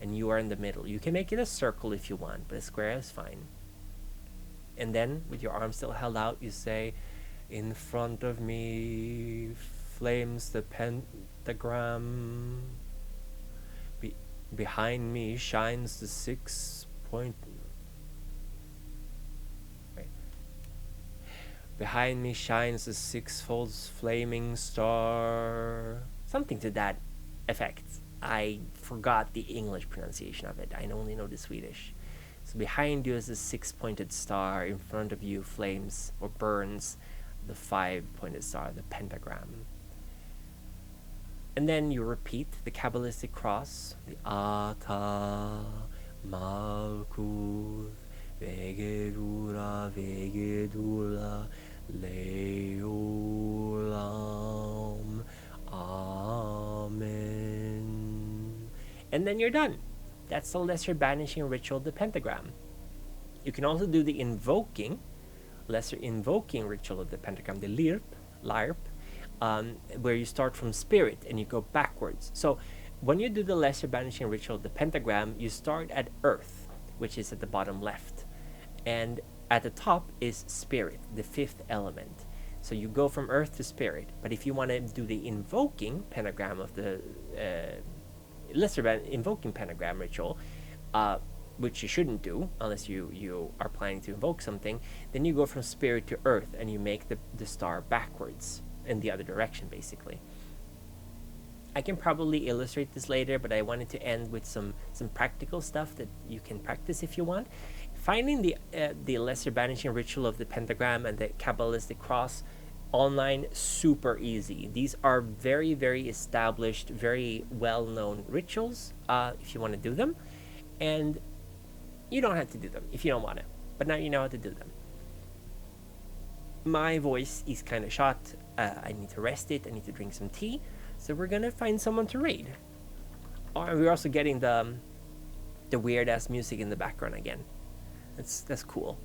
and you are in the middle. You can make it a circle if you want, but a square is fine. And then with your arms still held out, you say, in front of me flames the pentagram, behind me shines the 6-point. Behind me shines the 6-fold flaming star. Something to that effect. I forgot the English pronunciation of it. I only know the Swedish. So behind you is a 6-pointed star. In front of you flames or burns the 5-pointed star, the pentagram. And then you repeat the Kabbalistic cross. The Ata Malkuth Vegedura Vegedula Leolam. Amen. And then you're done. That's the lesser banishing ritual of the pentagram. You can also do the lesser invoking ritual of the pentagram, the LARP, where you start from spirit and you go backwards. So when you do the lesser banishing ritual of the pentagram, you start at earth, which is at the bottom left. And at the top is spirit, the 5th element. So you go from earth to spirit. But if you want to do the invoking pentagram of the lesser invoking pentagram ritual, which you shouldn't do unless you are planning to invoke something, then you go from spirit to earth and you make the star backwards in the other direction, basically. I can probably illustrate this later, but I wanted to end with some practical stuff that you can practice if you want. Finding the lesser banishing ritual of the pentagram and the Kabbalistic cross online, super easy. These are very, very established, very well-known rituals if you want to do them. And you don't have to do them if you don't want to, but now you know how to do them. My voice is kind of shot. I need to rest it. I need to drink some tea. So we're gonna find someone to raid. We're also getting the weird ass music in the background again. That's cool.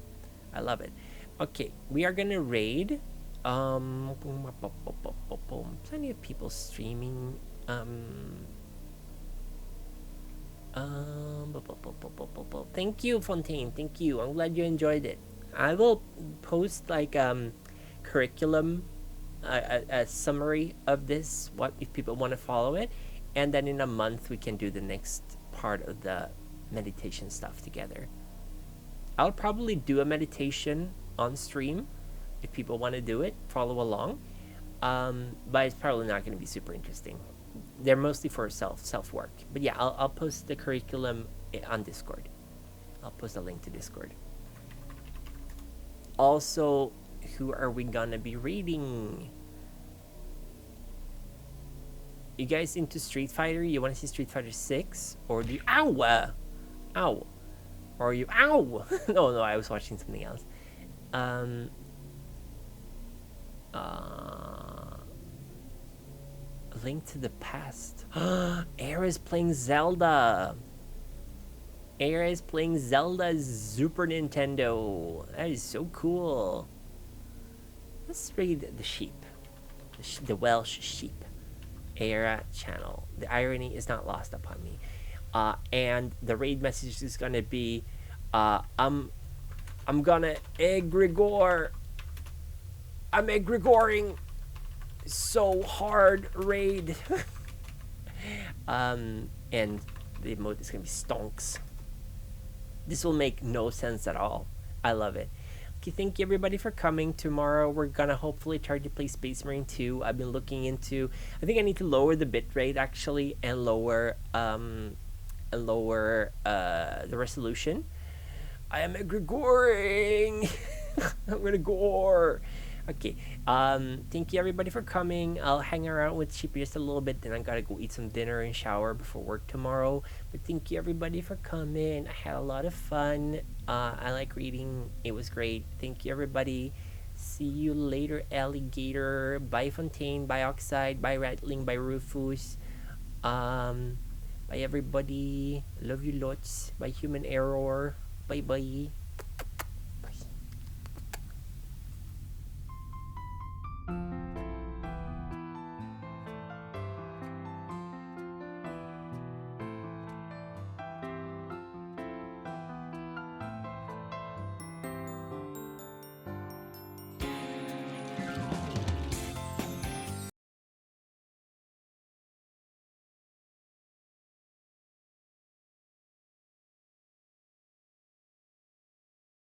I love it. Okay, we are gonna raid. Plenty of people streaming. Thank you, Fontaine. Thank you. I'm glad you enjoyed it. I will post like curriculum, a summary of this. What if people want to follow it, and then in a month we can do the next part of the meditation stuff together. I'll probably do a meditation on stream if people want to do it. Follow along, but it's probably not going to be super interesting. They're mostly for self work. But yeah, I'll post the curriculum on Discord. I'll post a link to Discord. Also, who are we gonna be reading? You guys into Street Fighter? You want to see Street Fighter 6? Or do you... Ow! Ow! Or you... Ow! No, I was watching something else. Link to the Past. Era is playing Zelda. Era is playing Zelda Super Nintendo. That is so cool. Let's read the sheep. The Welsh sheep. Era channel. The irony is not lost upon me. And the raid message is gonna be, I'm gonna egregore. I'm egregoring so hard raid. And the emote is gonna be stonks. This will make no sense at all. I love it. Okay, thank you everybody for coming. Tomorrow we're gonna hopefully try to play Space Marine 2. I've been looking into, I think I need to lower the bitrate actually and lower the resolution. I am egregoring. I'm gonna gore. Okay, thank you everybody for coming. I'll hang around with Sheep just a little bit, then I gotta go eat some dinner and shower before work tomorrow. But thank you everybody for coming. I had a lot of fun. I like reading. It was great. Thank you everybody. See you later, alligator. Bye Fontaine, bye Oxide, bye Rattling, bye Rufus. Bye everybody. Love you lots. Bye human error. Bye bye.